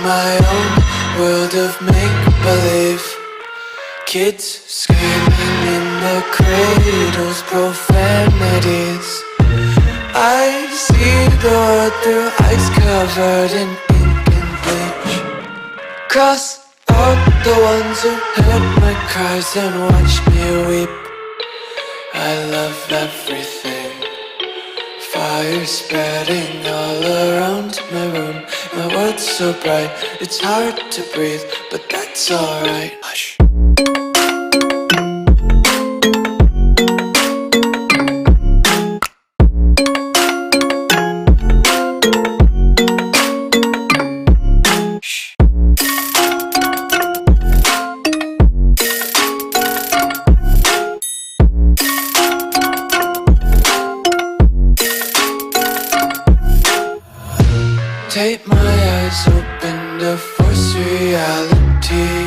my own world of make-believe. Kids screaming in their cradles, profanities. I see the world through ice covered in ink and bleach. Cross out the ones who heard my cries and watched me weep. I love everything. Fire spreading all around my room. My world's so bright, it's hard to breathe, but that's alright. Hush. Take my eyes open to force reality.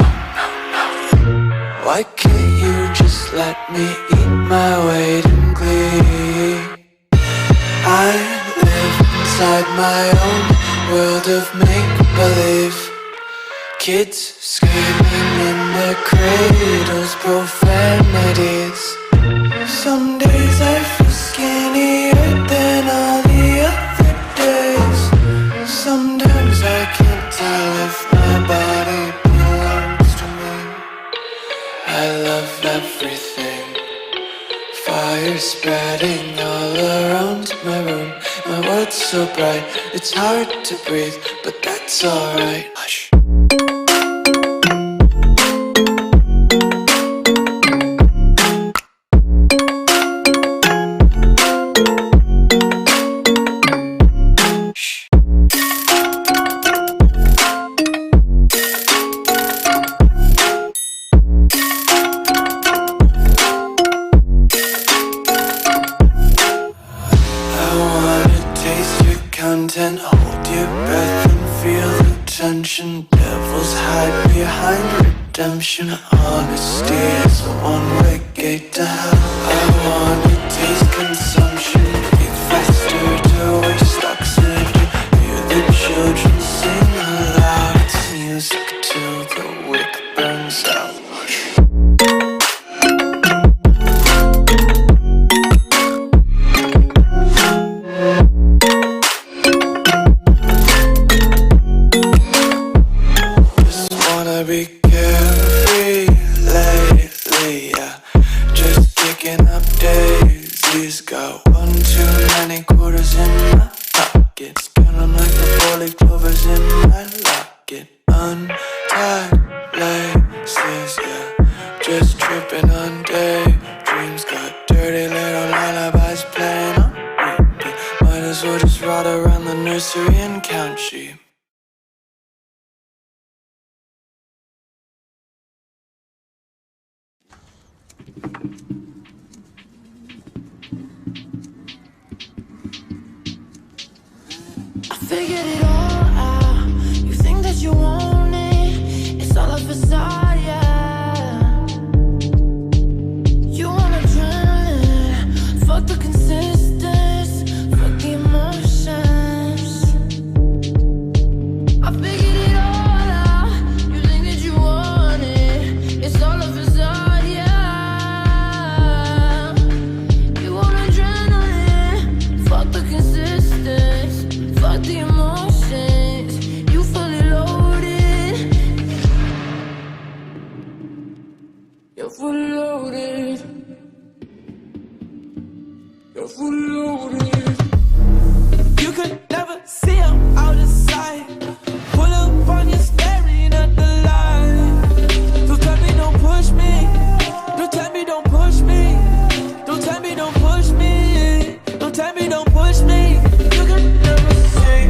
Why can't you just let me eat my weight in glee? I live inside my own world of make-believe. Kids screaming in their cradles, profanities. Some days I feel skinnier than all the other days. Sometimes I can't tell if my body belongs to me. I love everything. Fire spreading all around my room. My world's so bright, it's hard to breathe, but that's alright. Hush. Content, hold your breath and feel the tension. Devils hide behind redemption. Honesty is a one-way gate to hell. I wanna taste consumption, breathe faster to waste oxygen. Hear the children sing aloud. It's music till the wick burns out. Be carefree lately, yeah. Just kicking up daisies. Got one too many quarters in my pockets. Counting like the 4-leaf clovers in my locket. Untied laces, yeah. Just tripping on daydreams. Got dirty little lullabies playing on repeat. Might as well just ride around the nursery and count sheep. I figured it all out. You think that you want it, it's all a facade, yeah. You want adrenaline, fuck the consistency, fuck the emotions. I figured it all out. You think that you want it, it's all a facade, yeah. You want adrenaline, fuck the consistency, fuck the emotions. You fully loaded. You're fully loaded. You're fully loaded. You could never see him out of sight. Pull up on you staring at the light. Don't tell me don't push me. Don't tell me don't push me. Don't tell me don't push me. Don't tell me don't push me. You could never see.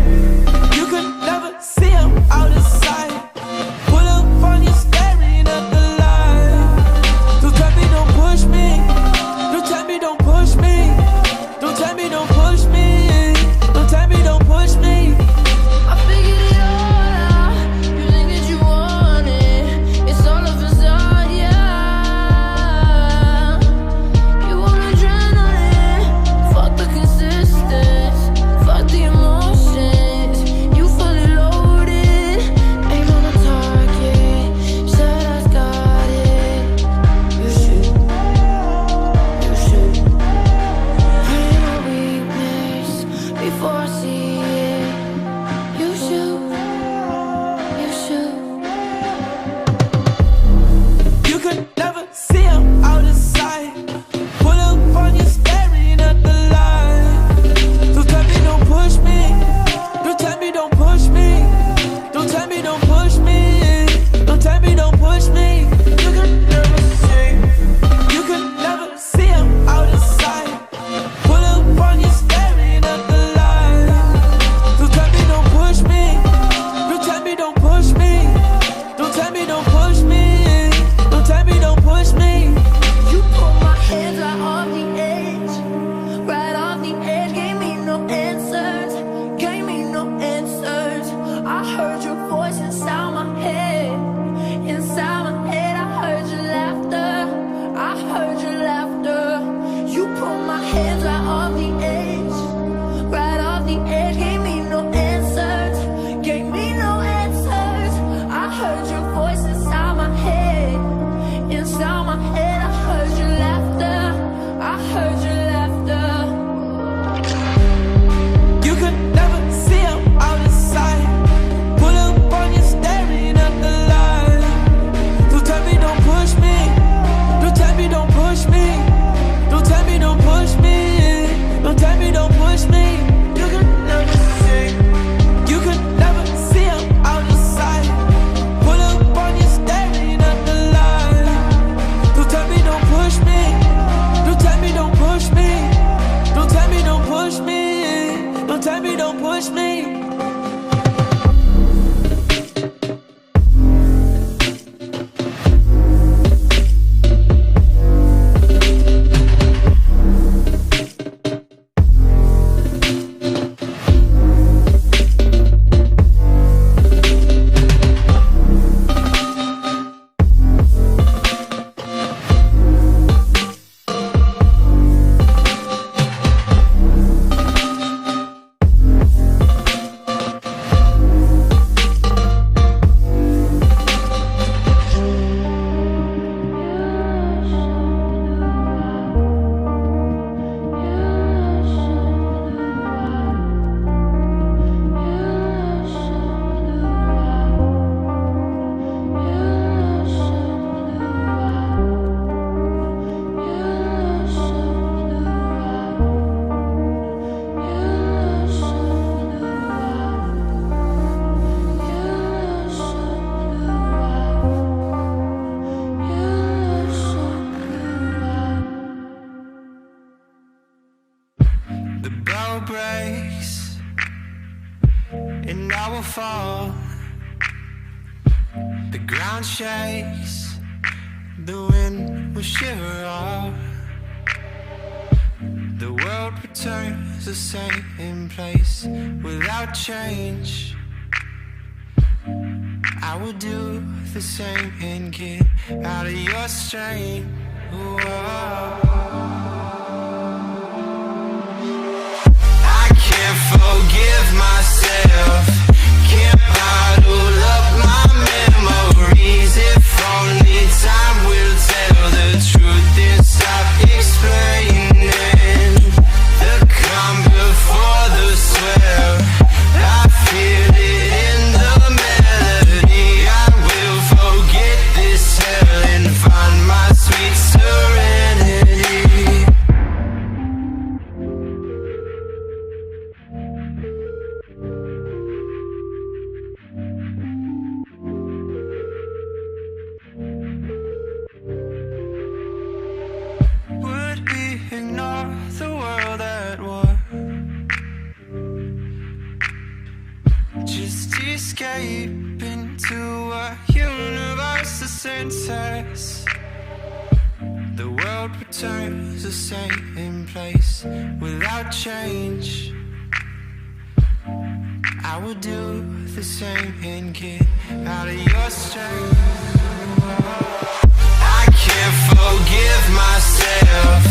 You could never see him out of sight. Pull up on you staring at the light. Don't tell me don't push me. Don't tell me don't push me. Don't tell me don't push me. Don't tell me don't push me. push me. You could never see. You could never see I'm out of sight. Pull up on you staring at the light. Don't tell me don't push me. Don't tell me don't push me. Don't tell me don't push me. Don't tell me don't push me. The bow breaks and I will fall. The ground shakes, the wind will shiver off. The world returns the same place without change. I will do the same and get out of your strain. Whoa. Can't forgive myself, can't bottle up my memories. If only time will tell the truth and stop explaining the calm before the swell. I feel it in the melody. I will forget this hell and find my sweet serenity. Ignore the world at war, just escape into a universe of senses. The world returns the same place without change. I will do the same and get out of your strain. I can't forgive myself,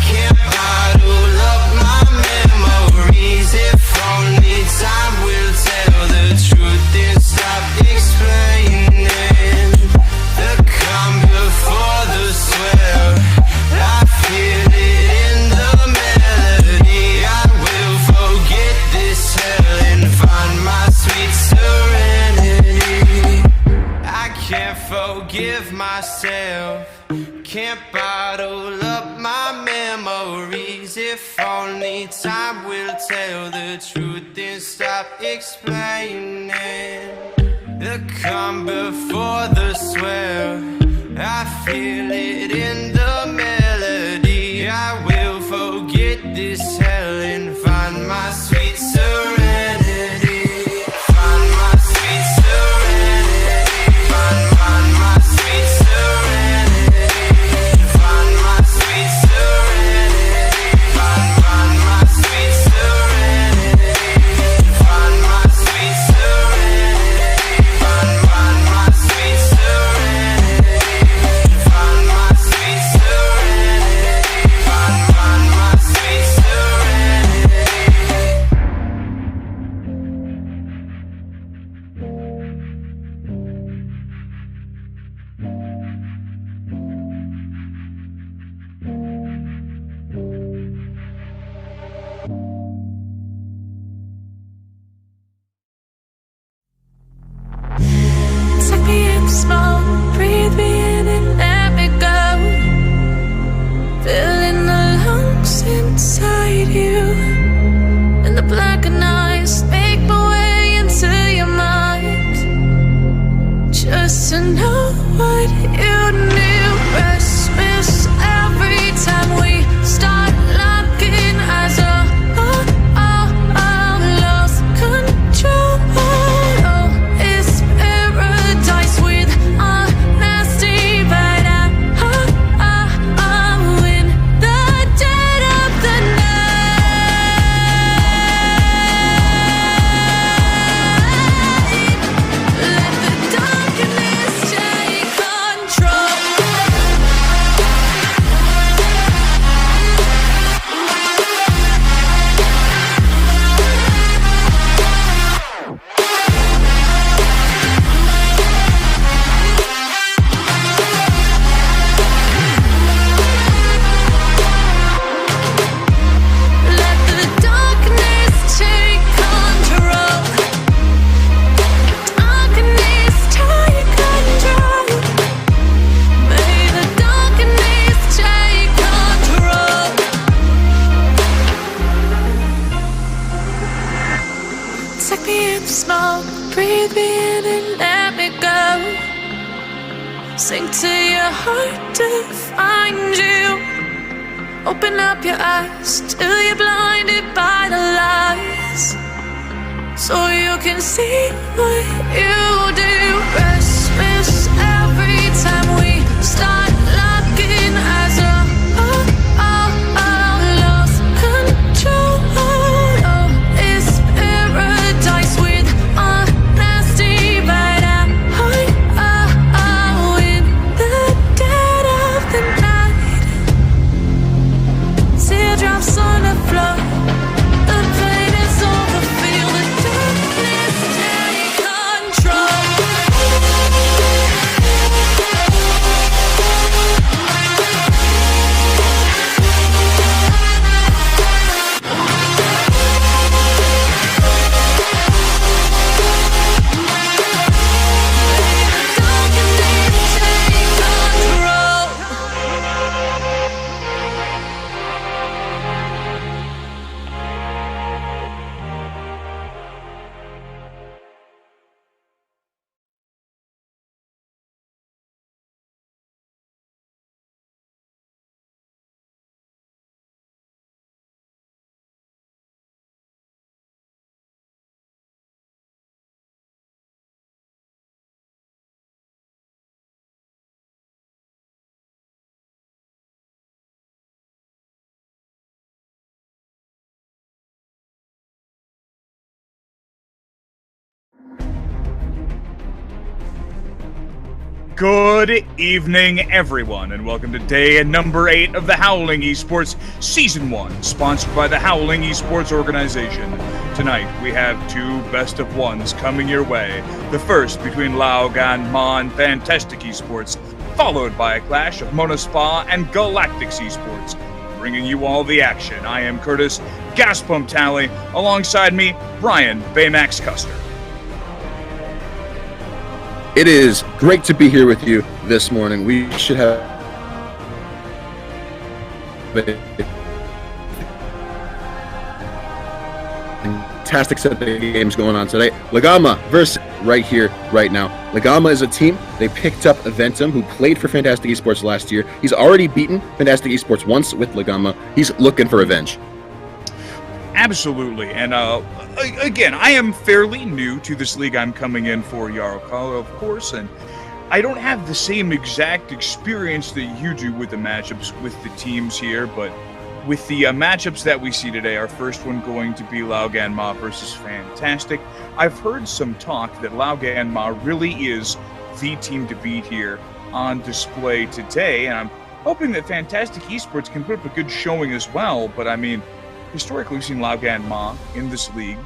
can't bottle up my memories. If only time will tell the truth and stop explaining the calm before the swell. I feel it in the melody. I will forget this hell and find my sweet serenity. I can't forgive myself, can't bottle up my memories. If only time will tell the truth and stop explaining the calm before the swell. I feel it in the melody. I will forget this hell and find my sweet serenity. Find my sweet serenity. Find my sweet serenity. Find my sweet serenity. Find my sweet serenity. Find my sweet serenity. Find my sweet serenity. Find my sweet Take me in the smoke, breathe me in and let me go. Sink to your heart to find you. Open up your eyes till you're blinded by the lies, so you can see what you do. Restless every time we start locking eyes. Lost control. Oh, it's paradise with honesty, but in the dead of the night. Teardrops on the floor. The pain is over. Feel the darkness take control. Good evening, everyone, and welcome to day number 8 of the Howling eSports Season 1, sponsored by the Howling eSports organization. Tonight, we have 2 best of ones coming your way. The first between LGM, MON, Fantastic eSports, followed by a clash of Monospa and Galactic eSports. Bringing you all the action, I am Curtis Gas Pump Tally, alongside me, Brian Baymax Custer. It is great to be here with you this morning. We should have a fantastic set of games going on today. Lagama versus right here, right now. Lagama is a team. They picked up Eventum, who played for Fantastic eSports last year. He's already beaten Fantastic eSports once with Lagama. He's looking for revenge. Absolutely, and again, I am fairly new to this league. I'm coming in for Yarokala, of course, and I don't have the same exact experience that you do with the matchups with the teams here, but with the matchups that we see today, our first one going to be LGM versus Fantastic. I've heard some talk that LGM really is the team to beat here on display today, and I'm hoping that Fantastic eSports can put up a good showing as well, but I mean, historically, we've seen LGM in this league.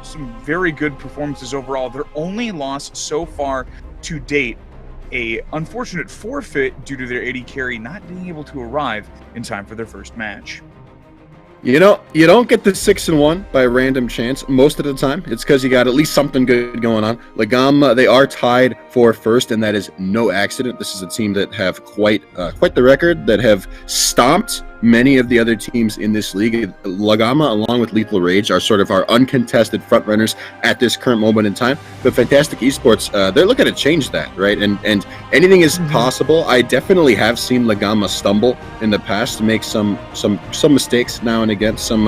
Some very good performances overall. Their only loss so far to date, a unfortunate forfeit due to their AD carry not being able to arrive in time for their first match. You know, you don't get the 6-1 by random chance most of the time. It's because you got at least something good going on. Lagama, they are tied for first, and that is no accident. This is a team that have quite the record, that have stomped many of the other teams in this league. Lagama, along with Lethal Rage, are sort of our uncontested frontrunners at this current moment in time. But Fantastic eSports, they're looking to change that, right? And anything is possible. I definitely have seen Lagama stumble in the past, make some mistakes now and again, some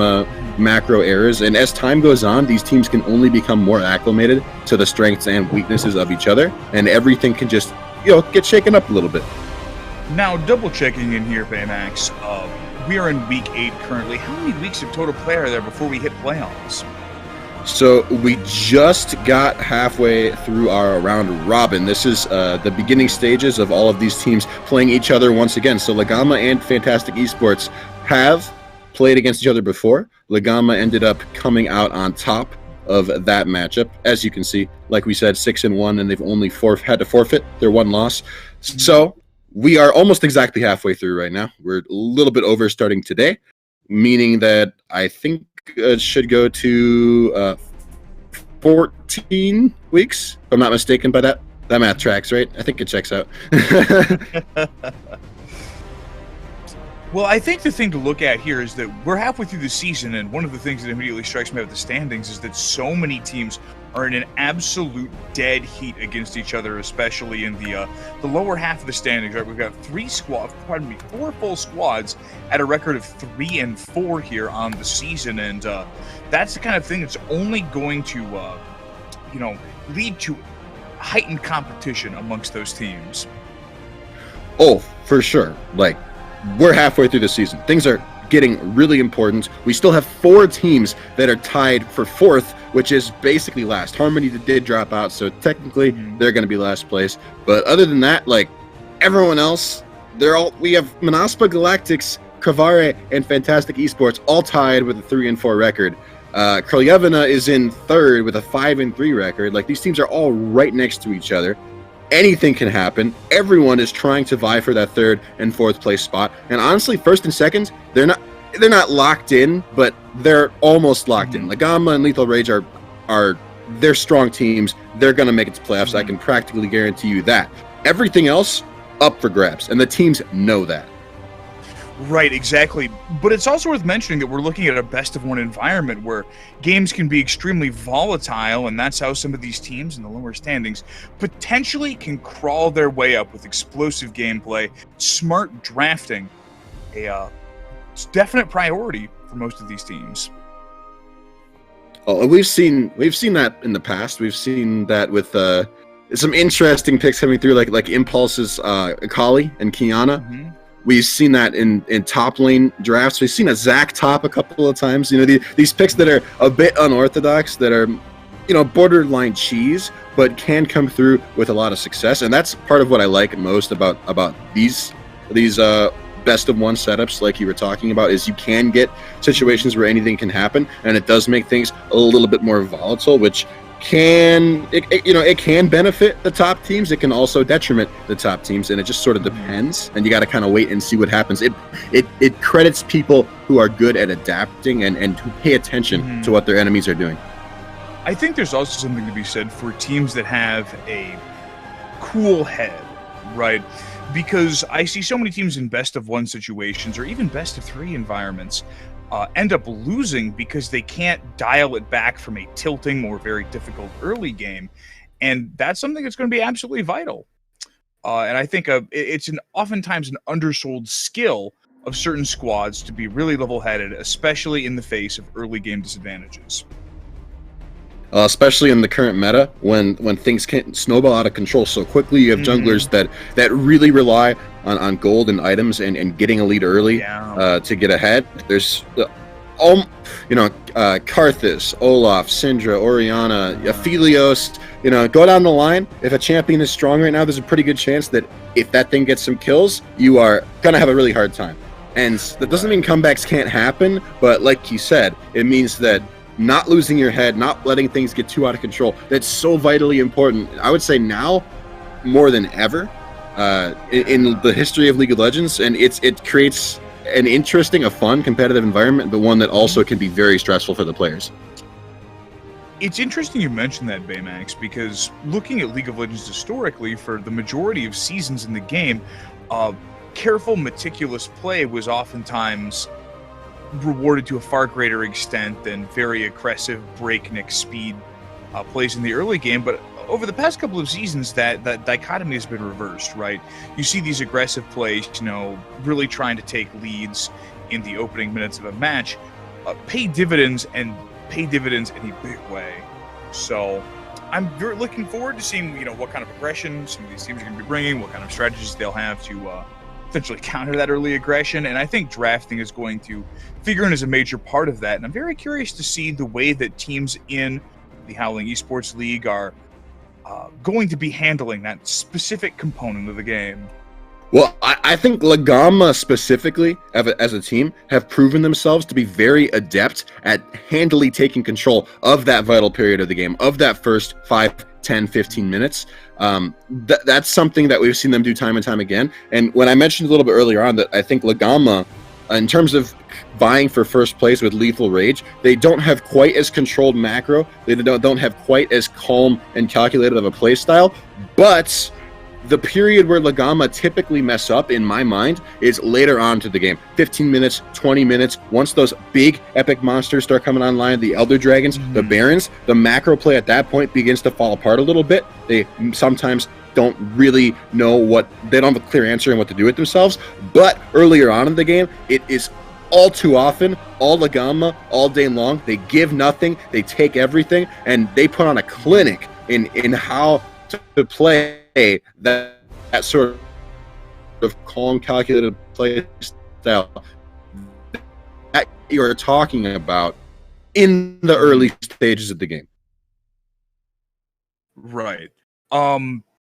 macro errors. And as time goes on, these teams can only become more acclimated to the strengths and weaknesses of each other, and everything can just, get shaken up a little bit. Now, double checking in here, Baymax. We are in week 8 currently. How many weeks of total play are there before we hit playoffs? So we just got halfway through our round robin. This is the beginning stages of all of these teams playing each other once again. So Lagama and Fantastic eSports have played against each other before. Lagama ended up coming out on top of that matchup. As you can see, like we said, 6-1, and they've only had to forfeit their one loss. So we are almost exactly halfway through right now. We're a little bit over starting today, meaning that I think it should go to 14 weeks, if I'm not mistaken by that. That math tracks, right? I think it checks out. Well, I think the thing to look at here is that we're halfway through the season, and one of the things that immediately strikes me about the standings is that so many teams are in an absolute dead heat against each other, especially in the lower half of the standings. Right, we've got four full squads at a record of 3-4 here on the season, and that's the kind of thing that's only going to, lead to heightened competition amongst those teams. Oh, for sure. Like, we're halfway through the season. Things are getting really important. We still have 4 teams that are tied for 4th, which is basically last. Harmony did drop out, so technically they're going to be last place. But other than that, like, everyone else, we have Monaspa Galactics, Kravare, and Fantastic Esports all tied with a 3-4 record. Kryevina is in 3rd with a 5-3 record. Like, these teams are all right next to each other. Anything can happen. Everyone is trying to vie for that 3rd and 4th place spot. And honestly, 1st and 2nd, they're not locked in, but they're almost locked in. Lagama and Lethal Rage they're strong teams. They're going to make it to playoffs. I can practically guarantee you that. Everything else up for grabs, and the teams know that. Right, exactly. But it's also worth mentioning that we're looking at a best-of-1 environment where games can be extremely volatile, and that's how some of these teams in the lower standings potentially can crawl their way up with explosive gameplay, smart drafting, a definite priority for most of these teams. Oh, we've seen that in the past. We've seen that with some interesting picks coming through, like Impulse's Akali and Kiana. We've seen that in top lane drafts. We've seen a Zac top a couple of times. These picks that are a bit unorthodox, that are, borderline cheese, but can come through with a lot of success. And that's part of what I like most about these best of 1 setups, like you were talking about, is you can get situations where anything can happen, and it does make things a little bit more volatile, which it can benefit the top teams. It can also detriment the top teams, and it just sort of depends. And you got to kind of wait and see what happens. It credits people who are good at adapting and who pay attention to what their enemies are doing. I think there's also something to be said for teams that have a cool head, right? Because I see so many teams in best of 1 situations, or even best of 3 environments, end up losing because they can't dial it back from a tilting or very difficult early game, and that's something that's going to be absolutely vital. And I think it's oftentimes an undersold skill of certain squads to be really level-headed, especially in the face of early game disadvantages. Especially in the current meta, when things can snowball out of control so quickly. You have junglers that really rely on gold and items and getting a lead early to get ahead. There's Karthus, Olaf, Syndra, Orianna, Aphelios. Go down the line. If a champion is strong right now, there's a pretty good chance that if that thing gets some kills, you are gonna have a really hard time. And that doesn't mean comebacks can't happen, but like you said, it means that not losing your head, not letting things get too out of control, that's so vitally important. I would say now more than ever in the history of League of Legends, and it creates an interesting, a fun, competitive environment, but one that also can be very stressful for the players. It's interesting you mentioned that, Baymax, because looking at League of Legends historically, for the majority of seasons in the game, careful, meticulous play was oftentimes rewarded to a far greater extent than very aggressive, breakneck speed plays in the early game. But over the past couple of seasons, that dichotomy has been reversed, right? You see these aggressive plays, really trying to take leads in the opening minutes of a match, pay dividends in a big way. So I'm very looking forward to seeing, what kind of aggression some of these teams are going to be bringing, what kind of strategies they'll have to essentially counter that early aggression. And I think drafting is going to figure in as a major part of that. And I'm very curious to see the way that teams in the Howling eSports League are going to be handling that specific component of the game. Well, I think Lagama specifically, as a team, have proven themselves to be very adept at handily taking control of that vital period of the game, of that first 5, 10, 15 minutes. That's something that we've seen them do time and time again. And when I mentioned a little bit earlier on that I think Lagama, in terms of vying for first place with Lethal Rage, they don't have quite as controlled macro. They don't have quite as calm and calculated of a play style, but The period where Lagama typically mess up, in my mind, is later on to the game. 15 minutes, 20 minutes. Once those big epic monsters start coming online, the Elder Dragons, the Barons, the macro play at that point begins to fall apart a little bit. They sometimes don't really know they don't have a clear answer on what to do with themselves. But earlier on in the game, it is all too often, all Lagama, all day long. They give nothing, they take everything, and they put on a clinic in how to play that sort of calm, calculated play style that you're talking about in the early stages of the game. Right.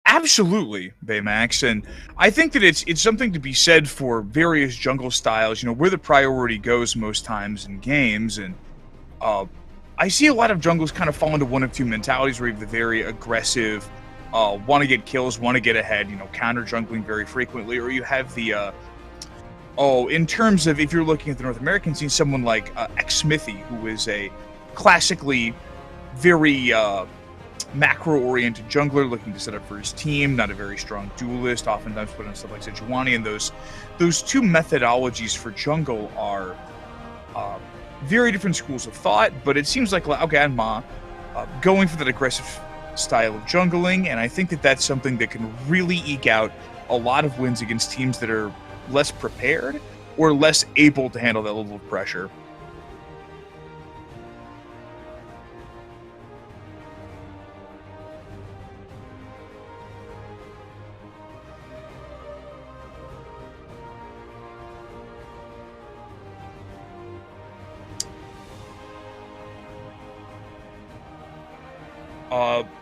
Absolutely, Baymax, and I think that it's something to be said for various jungle styles, where the priority goes most times in games, and I see a lot of jungles kind of fall into one of two mentalities, where you have the very aggressive, want to get kills, want to get ahead, counter jungling very frequently, or you have the, in terms of, if you're looking at the North American scene, someone like X-Smithy, who is a classically very macro-oriented jungler looking to set up for his team, not a very strong duelist, oftentimes put on stuff like Sejuani, and those two methodologies for jungle are very different schools of thought, but it seems like Laogai and Ma going for that aggressive style of jungling, and I think that that's something that can really eke out a lot of wins against teams that are less prepared or less able to handle that level of pressure.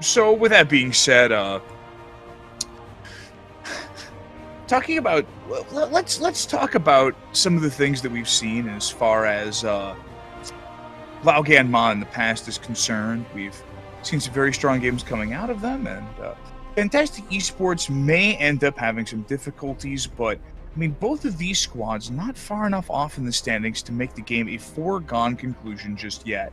So with that being said, talking about, let's talk about some of the things that we've seen as far as Laogai and Ma in the past is concerned. We've seen some very strong games coming out of them, and Fantastic Esports may end up having some difficulties, but I mean, both of these squads not far enough off in the standings to make the game a foregone conclusion just yet.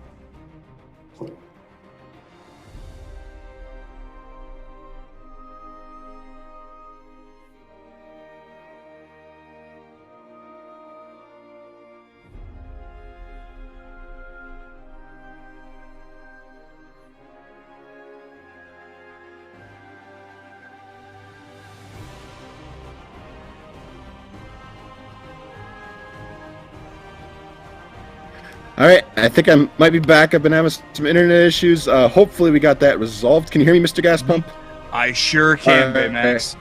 All right, I think I might be back. I've been having some internet issues. Hopefully we got that resolved. Can you hear me, Mr. Gas Pump? I sure can, Baymax.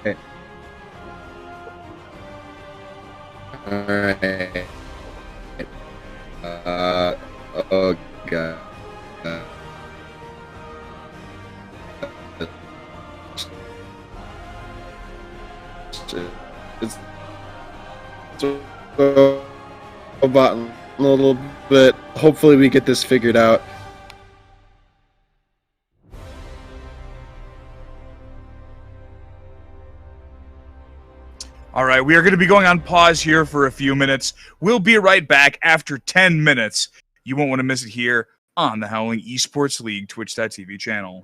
All right. Oh, God. It's about a little bit. Hopefully we get this figured out. All right, we are going to be going on pause here for a few minutes. We'll be right back after 10 minutes. You won't want to miss it here on the Howling Esports League Twitch.tv channel.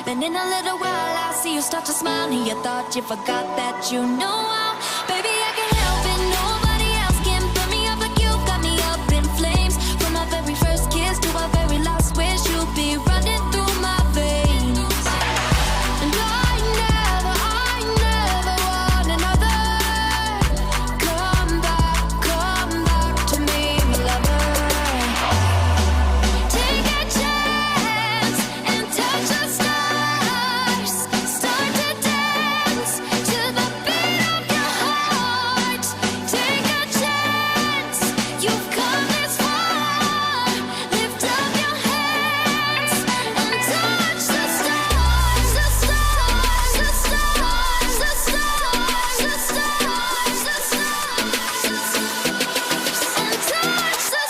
Then in a little while I'll see you start to smile, and you thought you forgot that you know how. Baby, I can't help it, nobody else can burn me up like you got me up in flames. From our very first kiss to our very last wish, you'll be running through my veins. And I never want another. Come back to me, my lover. Take a chance and touch the stars. Start to dance to the beat of your heart. Take a chance, you've come this far. Lift up your hands and touch the stars, the stars, the stars, the stars, the stars, the stars, the stars, and touch the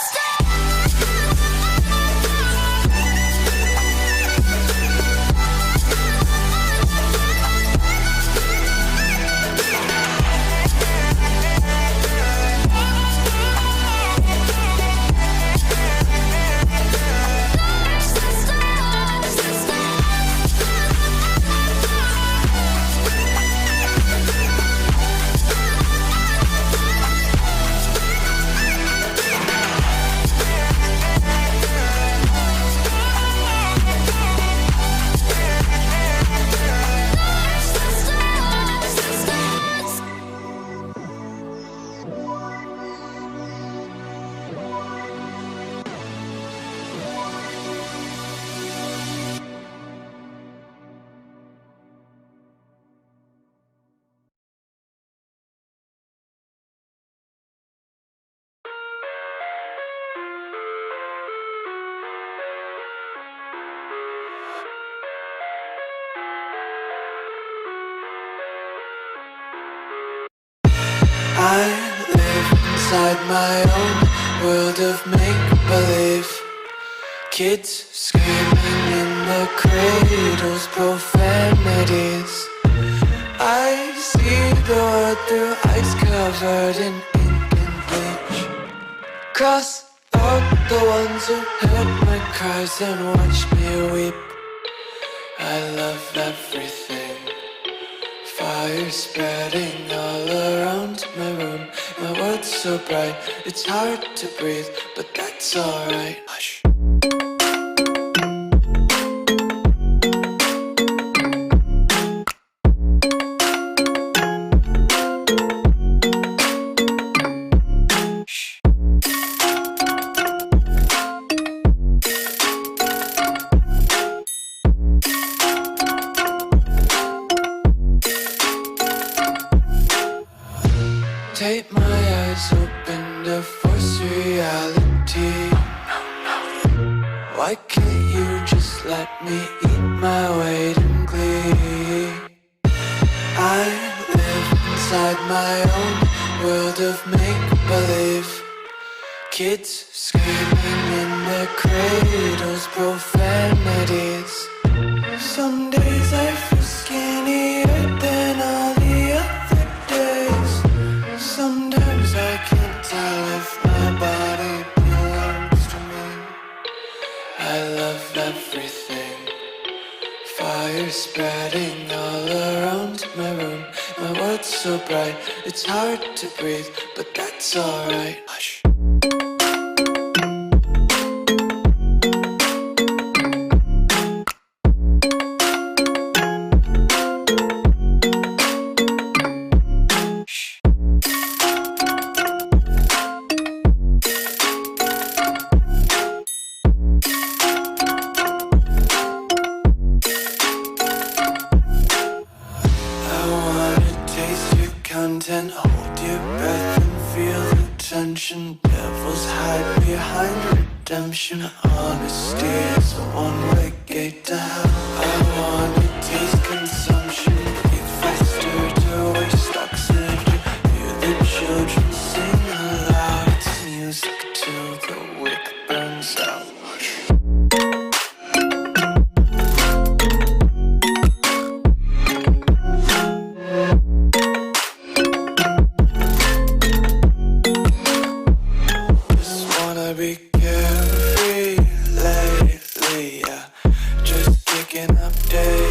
I live inside my own world of make-believe. Kids screaming in the cradles, profanities. I see the world through ice covered in ink and bleach. Cross out the ones who heard my cries and watched me weep. I love everything. Fire spreading all around my room. My world's so bright, it's hard to breathe, but that's alright. Hush. Take my eyes open to force reality. Why can't you just let me eat my weight in glee? I live inside my own world of make-believe. Kids screaming in their cradles, profanities. Some days I feel skinnier than all the other days. Sometimes I can't tell if my body belongs to me. I love everything. Fire spreading all around my room. My world's so bright, it's hard to breathe, but that's alright. Hush. Content, hold your breath and feel the tension. Devils hide behind redemption. Honesty is a one-way gate to hell. I wanna taste consumption. Breathe faster to waste oxygen. Hear the children sing aloud. It's music till the wick burns out. Be carefree lately, yeah. Just kicking up days.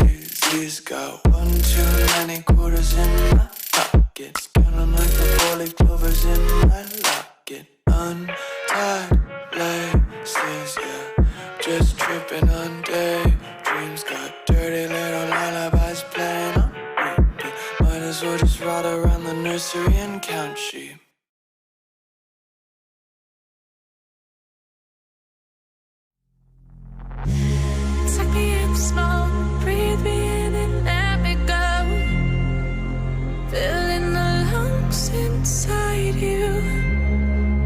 got one too many quarters in my pockets. Count 'em like the four-leaf clovers in my locket. Untied laces, yeah. Just tripping on daydreams. Got dirty little lullabies playing on repeat. Might as well just ride around the nursery and count sheep. Take me in small, breathe me in and let me go. Filling the lungs inside you,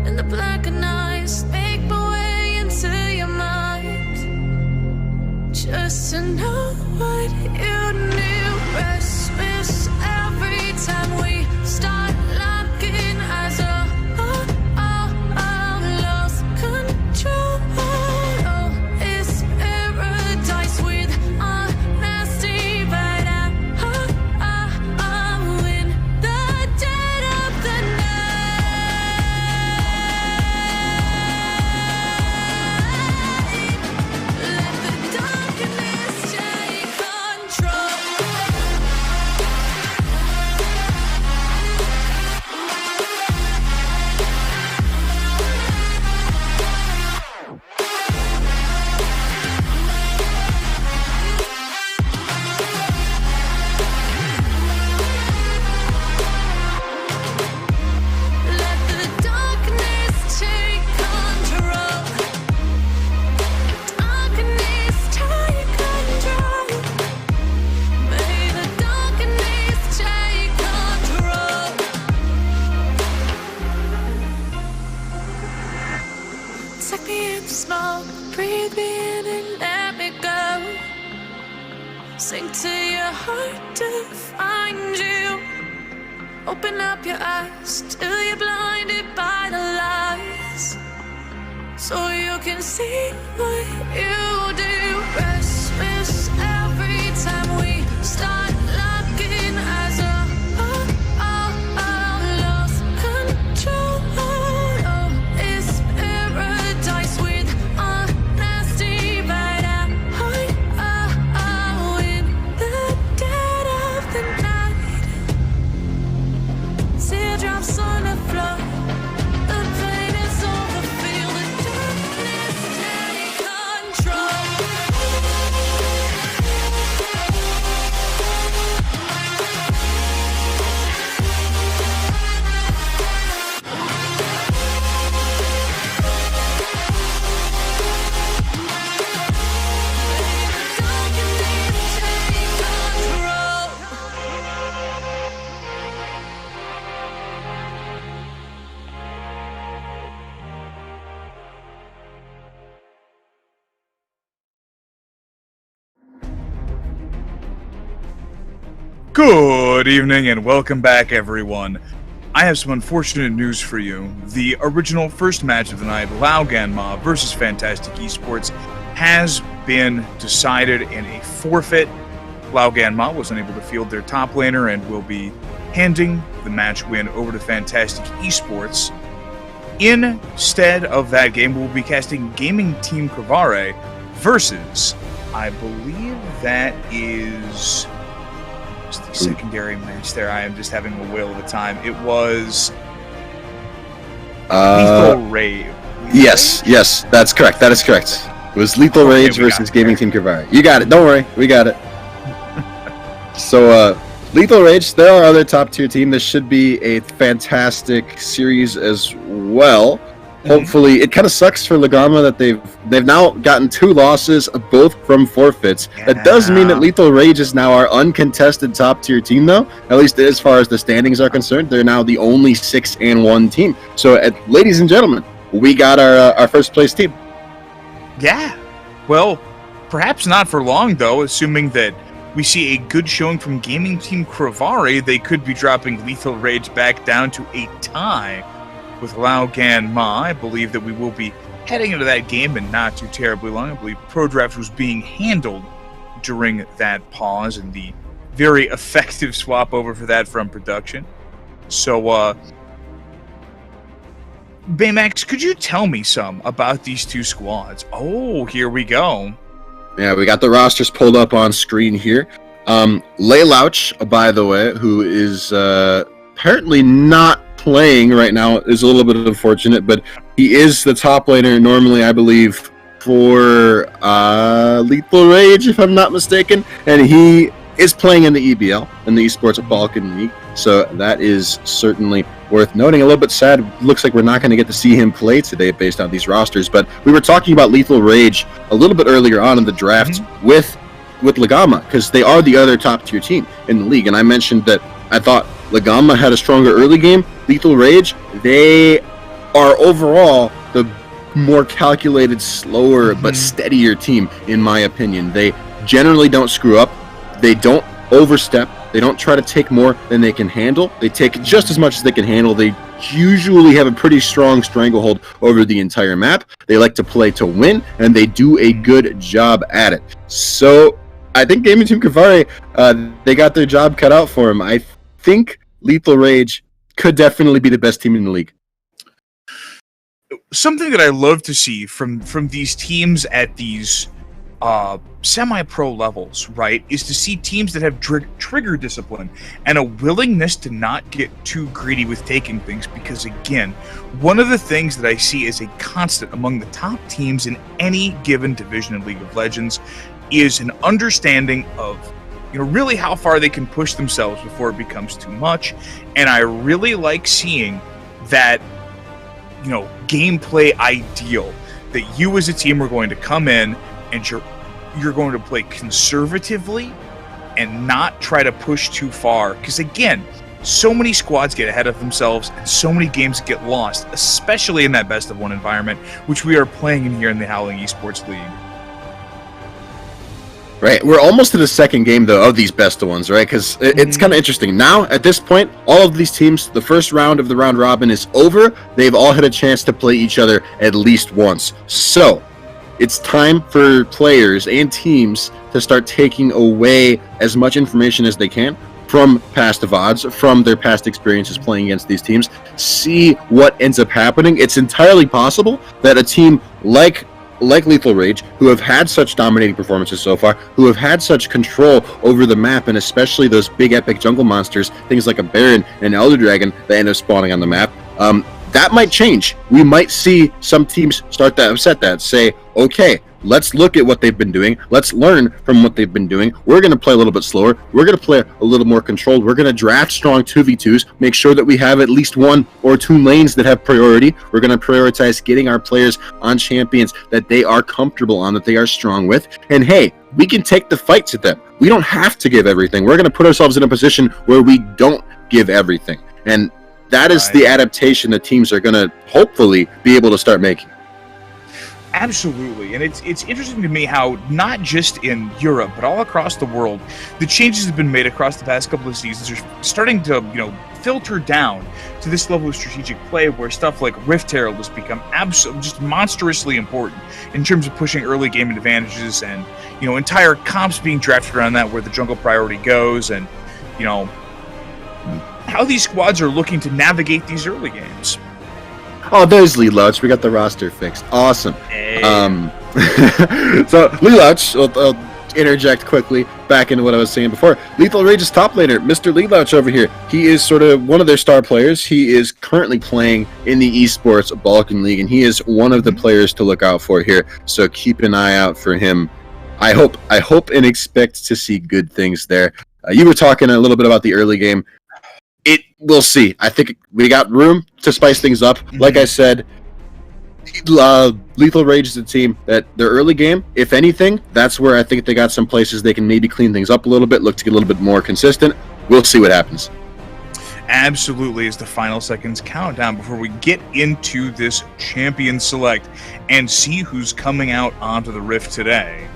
and the blackened eyes make my way into your mind. Just to know what you knew. Restless every time we start locking eyes. Lost control. It's paradise with honesty, but I'm in the dead of the night. Let the darkness take control. Let the darkness take control. Darkness take control. May the darkness take control. Take me in small, breathe me in and let me go. Sink to your heart to find you. Open up your eyes till you're blinded by the lies, so you can see what you do. Restless every time we start locking eyes. Lost control. It's paradise with honesty, but I'm in the dead of the night. Teardrops on the floor. The pain is over. Feel the darkness take control. Darkness take control. Good evening and welcome back, everyone. I have some unfortunate news for you. The original first match of the night, LGM versus Fantastic eSports, has been decided in a forfeit. LGM was unable to field their top laner and will be handing the match win over to Fantastic eSports. Instead of that game, we'll be casting Gaming Team Cravare versus, I believe that is the secondary match there. I am just having a whale of a time. It was Lethal Rage. Yes, that's correct. That is correct. It was Lethal Okay, Rage we versus got it. Gaming Team Cravare. You got it. Don't worry. We got it. So, Lethal Rage, they're our other top tier team. This should be a fantastic series as well. Hopefully, it kind of sucks for Legama that they've now gotten 2 losses, both from forfeits. That does mean that Lethal Rage is now our uncontested top tier team, though. At least as far as the standings are concerned, they're now the only 6-1 team. So, ladies and gentlemen, we got our first place team. Yeah. Well, perhaps not for long, though, assuming that we see a good showing from Gaming Team Cravare. They could be dropping Lethal Rage back down to a tie with LGM. I believe that we will be heading into that game in not too terribly long. I believe Pro Draft was being handled during that pause and the very effective swap over for that from production. So, Baymax, could you tell me some about these two squads? Oh, here we go. Yeah, we got the rosters pulled up on screen here. Laylouch, by the way, who is apparently not playing right now, is a little bit unfortunate, but he is the top laner normally, I believe, for Lethal Rage, if I'm not mistaken, and he is playing in the EBL, in the eSports Balkan League, so that is certainly worth noting. A little bit sad, looks like we're not going to get to see him play today based on these rosters, but we were talking about Lethal Rage a little bit earlier on in the draft with Legama, because they are the other top tier team in the league, and I mentioned that I thought Legama had a stronger early game. Lethal Rage, they are overall the more calculated, slower, but steadier team, in my opinion. They generally don't screw up. They don't overstep. They don't try to take more than they can handle. They take just as much as they can handle. They usually have a pretty strong stranglehold over the entire map. They like to play to win, and they do a good job at it. So I think Gaming Team Kavare, they got their job cut out for them. I think Lethal Rage could definitely be the best team in the league. Something that I love to see from these teams at these semi-pro levels, right, is to see teams that have trigger discipline and a willingness to not get too greedy with taking things, because again, one of the things that I see as a constant among the top teams in any given division in League of Legends is an understanding of, you know, really how far they can push themselves before it becomes too much. And I really like seeing that, you know, gameplay ideal that you as a team are going to come in and you're going to play conservatively and not try to push too far, because again, so many squads get ahead of themselves and so many games get lost, especially in that best of one environment, which we are playing in here in the Howling eSports League. Right, we're almost to the second game, though, of these best of ones, right? Because it's kind of interesting. Now, at this point, all of these teams, the first round of the round robin is over. They've all had a chance to play each other at least once. So, it's time for players and teams to start taking away as much information as they can from past VODs, from their past experiences playing against these teams, see what ends up happening. It's entirely possible that a team like Lethal Rage, who have had such dominating performances so far, who have had such control over the map, and especially those big epic jungle monsters, things like a Baron and Elder Dragon that end up spawning on the map, that might change. We might see some teams start to upset that, say, okay, let's look at what they've been doing, let's learn from what they've been doing, we're going to play a little bit slower, we're going to play a little more controlled, we're going to draft strong 2v2s, make sure that we have at least one or two lanes that have priority, we're going to prioritize getting our players on champions that they are comfortable on, that they are strong with, and hey, we can take the fight to them. We don't have to give everything. We're going to put ourselves in a position where we don't give everything, and that is the adaptation that teams are going to hopefully be able to start making. Absolutely, and it's interesting to me how not just in Europe but all across the world, the changes have been made across the past couple of seasons are starting to, you know, filter down to this level of strategic play, where stuff like Rift Herald has become absolutely just monstrously important in terms of pushing early game advantages, and, you know, entire comps being drafted around that, where the jungle priority goes, and, you know, how these squads are looking to navigate these early games. Oh, there's Lelouch. We got the roster fixed. Awesome. Hey. So, Lelouch, I'll interject quickly back into what I was saying before. Lethal Rage's top laner, Mr. Lelouch over here. He is sort of one of their star players. He is currently playing in the eSports Balkan League, and he is one of the players to look out for here. So keep an eye out for him. I hope and expect to see good things there. You were talking a little bit about the early game. We'll see. I think we got room to spice things up. Like I said, Lethal Rage is a team that their early game, if anything, that's where I think they got some places they can maybe clean things up a little bit, look to get a little bit more consistent. We'll see what happens. Absolutely, as the final seconds count down before we get into this champion select and see who's coming out onto the Rift today.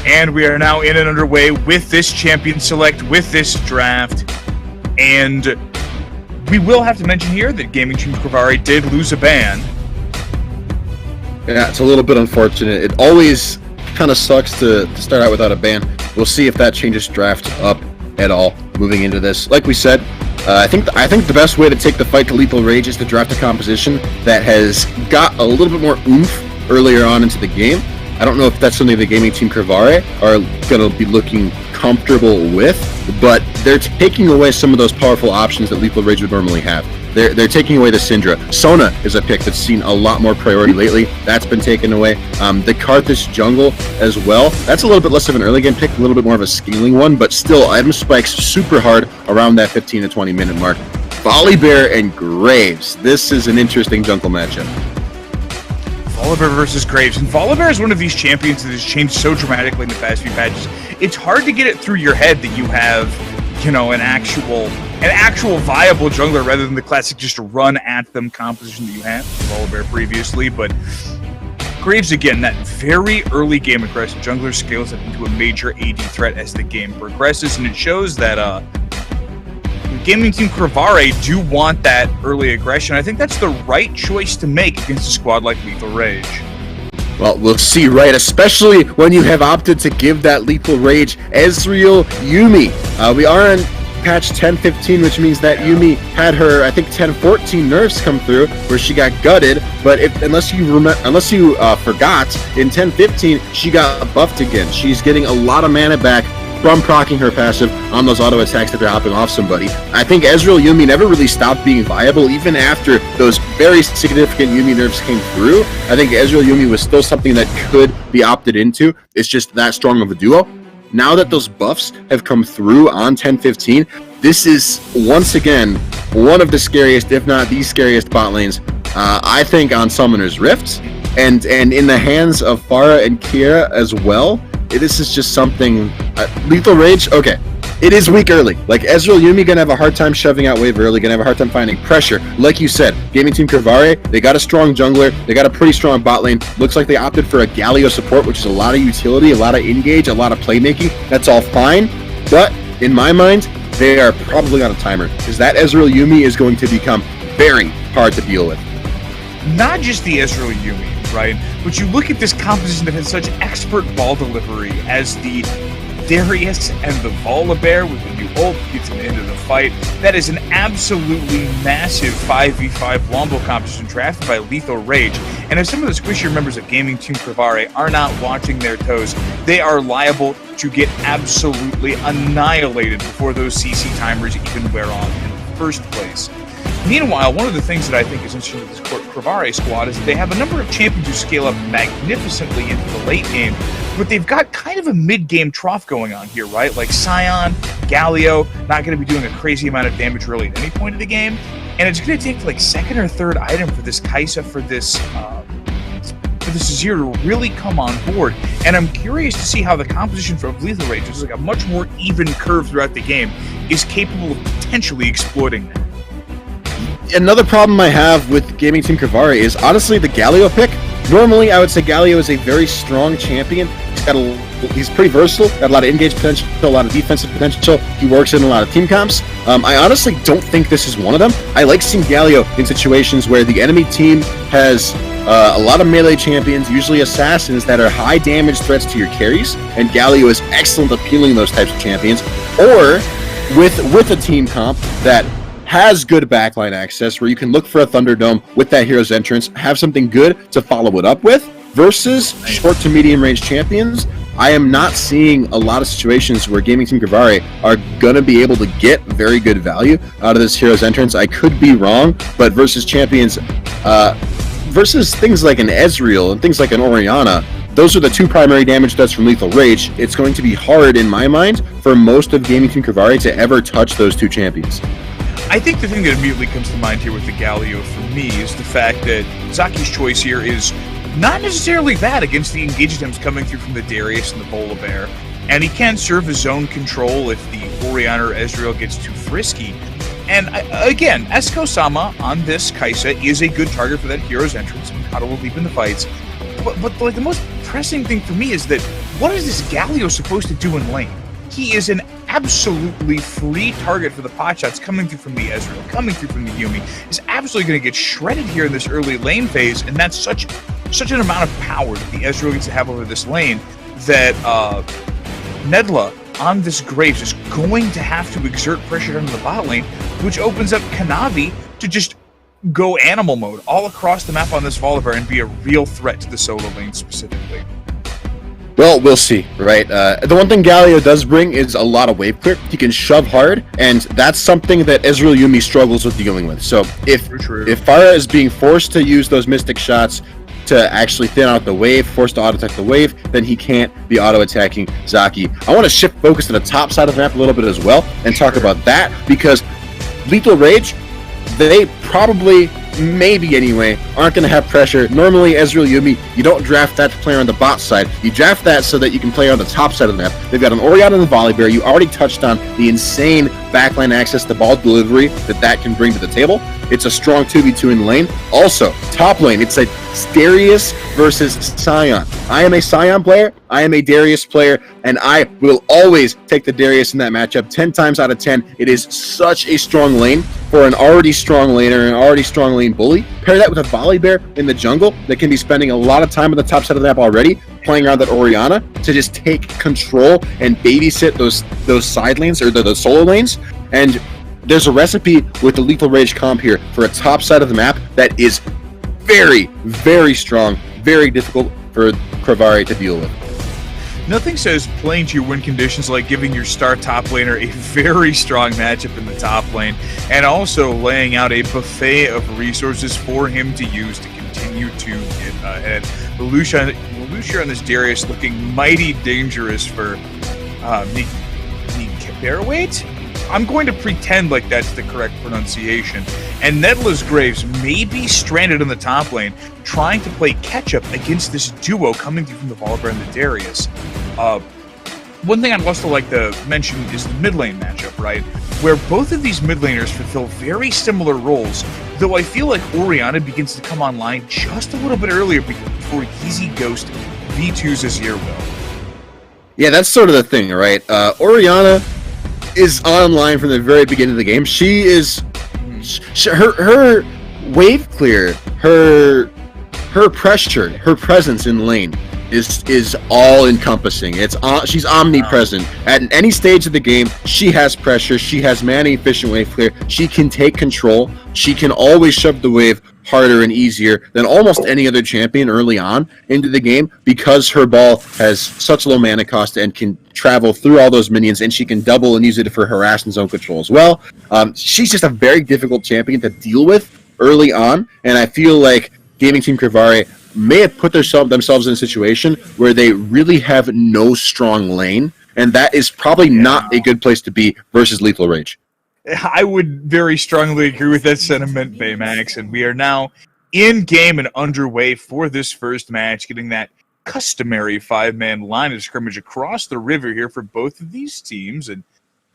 And we are now in and underway with this champion select, with this draft. And we will have to mention here that Gaming Team Cravari did lose a ban. Yeah, it's a little bit unfortunate. It always kind of sucks to start out without a ban. We'll see if that changes draft up at all moving into this. Like we said, I think the best way to take the fight to Lethal Rage is to draft a composition that has got a little bit more oomph earlier on into the game. I don't know if that's something the Gaming Team Cravari are going to be looking comfortable with, but they're taking away some of those powerful options that Lethal Rage would normally have. They're taking away the Syndra. Sona is a pick that's seen a lot more priority lately. That's been taken away. The Karthus jungle as well. That's a little bit less of an early game pick, a little bit more of a scaling one, but still item spikes super hard around that 15 to 20 minute mark. Volibear and Graves. This is an interesting jungle matchup. Volibear versus Graves. And Volibear is one of these champions that has changed so dramatically in the past few patches. It's hard to get it through your head that you have, an actual viable jungler rather than the classic just run at them composition that you had with Volibear previously. But Graves, again, that very early game aggressive jungler scales up into a major AD threat as the game progresses, and it shows that Gaming Team Cravari do want that early aggression. I think that's the right choice to make against a squad like Lethal Rage. Well, we'll see, right? Especially when you have opted to give that Lethal Rage Ezreal Yuumi. We are on patch 10.15, which means that Yuumi had her, I think, 10.14 nerfs come through where she got gutted. But unless you forgot, in 10.15 she got buffed again. She's getting a lot of mana back from proccing her passive on those auto attacks that they're hopping off somebody. I think Ezreal Yuumi never really stopped being viable even after those very significant Yuumi nerfs came through. I think Ezreal Yuumi was still something that could be opted into. It's just that strong of a duo. Now that those buffs have come through on 10.15, this is once again one of the scariest, if not the scariest bot lanes, I think, on Summoner's Rift, and in the hands of Pharah and Kira as well. This is just something. Lethal Rage, okay, it is weak early. Like, Ezreal Yuumi gonna have a hard time shoving out wave early, gonna have a hard time finding pressure. Like you said, Gaming Team Cravari, they got a strong jungler, they got a pretty strong bot lane. Looks like they opted for a Galio support, which is a lot of utility, a lot of engage, a lot of playmaking. That's all fine, but in my mind, they are probably on a timer, because that Ezreal Yuumi is going to become very hard to deal with. Not just the Ezreal Yuumi, right? But you look at this composition that has such expert ball delivery as the Darius and the Volibear with the new ult gets him into the fight. That is an absolutely massive 5v5 Wombo composition drafted by Lethal Rage. And if some of the squishier members of Gaming Team Cravari are not watching their toes, they are liable to get absolutely annihilated before those CC timers even wear on in the first place. Meanwhile, one of the things that I think is interesting with this Cravari squad is that they have a number of champions who scale up magnificently into the late game, but they've got kind of a mid-game trough going on here, right? Like Sion, Galio, not going to be doing a crazy amount of damage really at any point of the game, and it's going to take like second or third item for this Kai'Sa, for this Azir to really come on board. And I'm curious to see how the composition for Lethal Rage, which is like a much more even curve throughout the game, is capable of potentially exploiting that. Another problem I have with Gaming Team Cravari is honestly the Galio pick. Normally, I would say Galio is a very strong champion. He's pretty versatile, got a lot of engage potential, a lot of defensive potential. He works in a lot of team comps. I honestly don't think this is one of them. I like seeing Galio in situations where the enemy team has a lot of melee champions, usually assassins, that are high damage threats to your carries, and Galio is excellent at appealing those types of champions. Or with a team comp that has good backline access, where you can look for a Thunderdome with that hero's entrance, have something good to follow it up with, versus short to medium range champions. I am not seeing a lot of situations where Gaming Team Cravari are going to be able to get very good value out of this hero's entrance. I could be wrong, but versus champions, versus things like an Ezreal and things like an Orianna, those are the two primary damage threats from Lethal Rage. It's going to be hard, in my mind, for most of Gaming Team Cravari to ever touch those two champions. I think the thing that immediately comes to mind here with the Galio for me is the fact that Zaki's choice here is not necessarily bad against the engage attempts coming through from the Darius and the Volibear, and he can serve his zone control if the Orianna or Ezreal gets too frisky. And again, Esko-sama on this Kai'Sa is a good target for that hero's entrance and how to leap in the fights. But like the most pressing thing for me is that what is this Galio supposed to do in lane? He is an absolutely free target for the pot shots coming through from the Ezreal, coming through from the Yumi. Is absolutely going to get shredded here in this early lane phase, and that's such an amount of power that the Ezreal gets to have over this lane that Nedla on this Graves is going to have to exert pressure into the bot lane, which opens up Kanavi to just go animal mode all across the map on this Volibear and be a real threat to the solo lane specifically. Well, we'll see, right? The one thing Galio does bring is a lot of wave clear. He can shove hard, and that's something that Ezreal Yumi struggles with dealing with. So if Pharah is being forced to use those Mystic shots to actually thin out the wave, forced to auto-attack the wave, then he can't be auto-attacking Zaki. I want to shift focus to the top side of the map a little bit as well and talk about that, because Lethal Rage, they probably, maybe anyway, aren't going to have pressure. Normally, Ezreal Yumi, you don't draft that to play on the bot side. You draft that so that you can play on the top side of the map. They've got an Orianna and the Volibear. You already touched on the insane backline access to ball delivery that can bring to the table. It's a strong 2v2 in lane. Also, top lane, it's a Darius versus Sion. I am a Sion player, I am a Darius player, and I will always take the Darius in that matchup 10 times out of 10. It is such a strong lane for an already strong laner, an already strong lane bully. Pair that with a Volibear in the jungle that can be spending a lot of time on the top side of the map already, playing around that Orianna to just take control and babysit those side lanes or the solo lanes. And there's a recipe with the Lethal Rage comp here for a top side of the map that is very, very strong, very difficult for Cravari to deal with. Nothing says playing to your win conditions like giving your star top laner a very strong matchup in the top lane, and also laying out a buffet of resources for him to use to continue to get ahead. Lelouch on this Darius looking mighty dangerous for Nicaparawait? I'm going to pretend like that's the correct pronunciation. And Nedla's Graves may be stranded in the top lane, trying to play catch-up against this duo coming through from the Volibear and the Darius. One thing I'd also like to mention is the mid lane matchup, right? Where both of these mid laners fulfill very similar roles, though I feel like Orianna begins to come online just a little bit earlier before Yeezy Ghost V2's Azir will. Yeah, that's sort of the thing, right? Orianna is online from the very beginning of the game. She is her wave clear, her pressure, her presence in lane is all encompassing. She's omnipresent. At any stage of the game, she has pressure, she has mana efficient wave clear, she can take control, she can always shove the wave harder and easier than almost any other champion early on into the game, because her ball has such low mana cost and can travel through all those minions, and she can double and use it for harass and zone control as well. She's just a very difficult champion to deal with early on, and I feel like Gaming Team Cravari may have put themselves in a situation where they really have no strong lane, and that is probably not a good place to be versus Lethal Rage. I would very strongly agree with that sentiment, Baymax, and we are now in game and underway for this first match, getting that customary 5-man line of scrimmage across the river here for both of these teams, and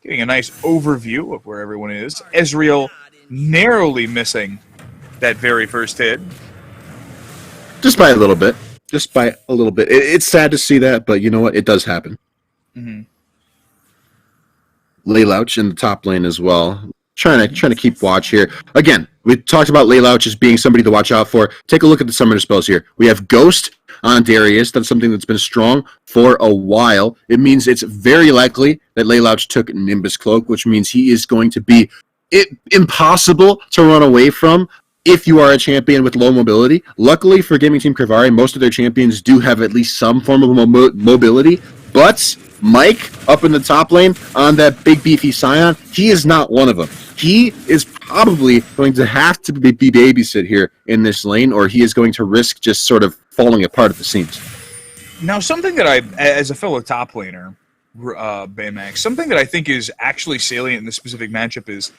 getting a nice overview of where everyone is. Ezreal narrowly missing that very first hit. Just by a little bit. It's sad to see that, but you know what? It does happen. Mm-hmm. Lelouch in the top lane as well. Trying to keep watch here. Again, we talked about Lelouch as being somebody to watch out for. Take a look at the summoner spells here. We have Ghost on Darius. That's something that's been strong for a while. It means it's very likely that Lelouch took Nimbus Cloak, which means he is going to be impossible to run away from if you are a champion with low mobility. Luckily for Gaming Team Cravari, most of their champions do have at least some form of mobility, but Mike up in the top lane on that big beefy Sion, he is not one of them. He is probably going to have to be babysit here in this lane, or he is going to risk just sort of falling apart at the seams. Now, something that I, as a fellow top laner, Baymax, something that I think is actually salient in this specific matchup is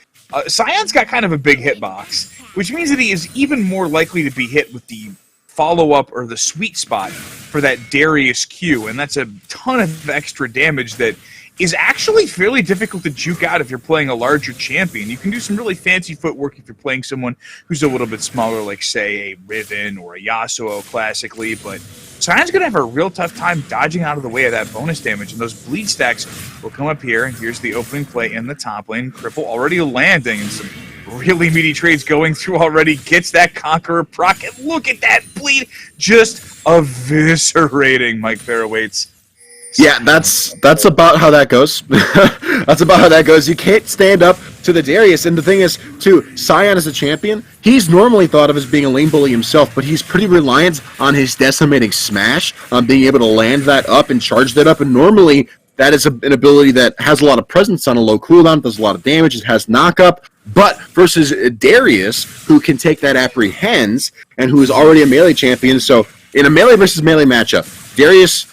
Sion's got kind of a big hitbox, which means that he is even more likely to be hit with the follow-up or the sweet spot for that Darius Q, and that's a ton of extra damage that is actually fairly difficult to juke out if you're playing a larger champion. You can do some really fancy footwork if you're playing someone who's a little bit smaller, like, say, a Riven or a Yasuo classically, but Sion's going to have a real tough time dodging out of the way of that bonus damage, and those bleed stacks will come up here. And here's the opening play in the top lane. Cripple already landing, and some really meaty trades going through already. Gets that Conqueror proc, and look at that bleed, just eviscerating Mike Fairwaits. Yeah, that's about how that goes. That's about how that goes. You can't stand up to the Darius, and the thing is, too, Sion as a champion, he's normally thought of as being a lane bully himself, but he's pretty reliant on his decimating smash, on being able to land that up and charge that up, and normally that is an ability that has a lot of presence on a low cooldown, does a lot of damage, it has knock-up, but versus Darius, who can take that apprehends, and who is already a melee champion, so in a melee versus melee matchup, Darius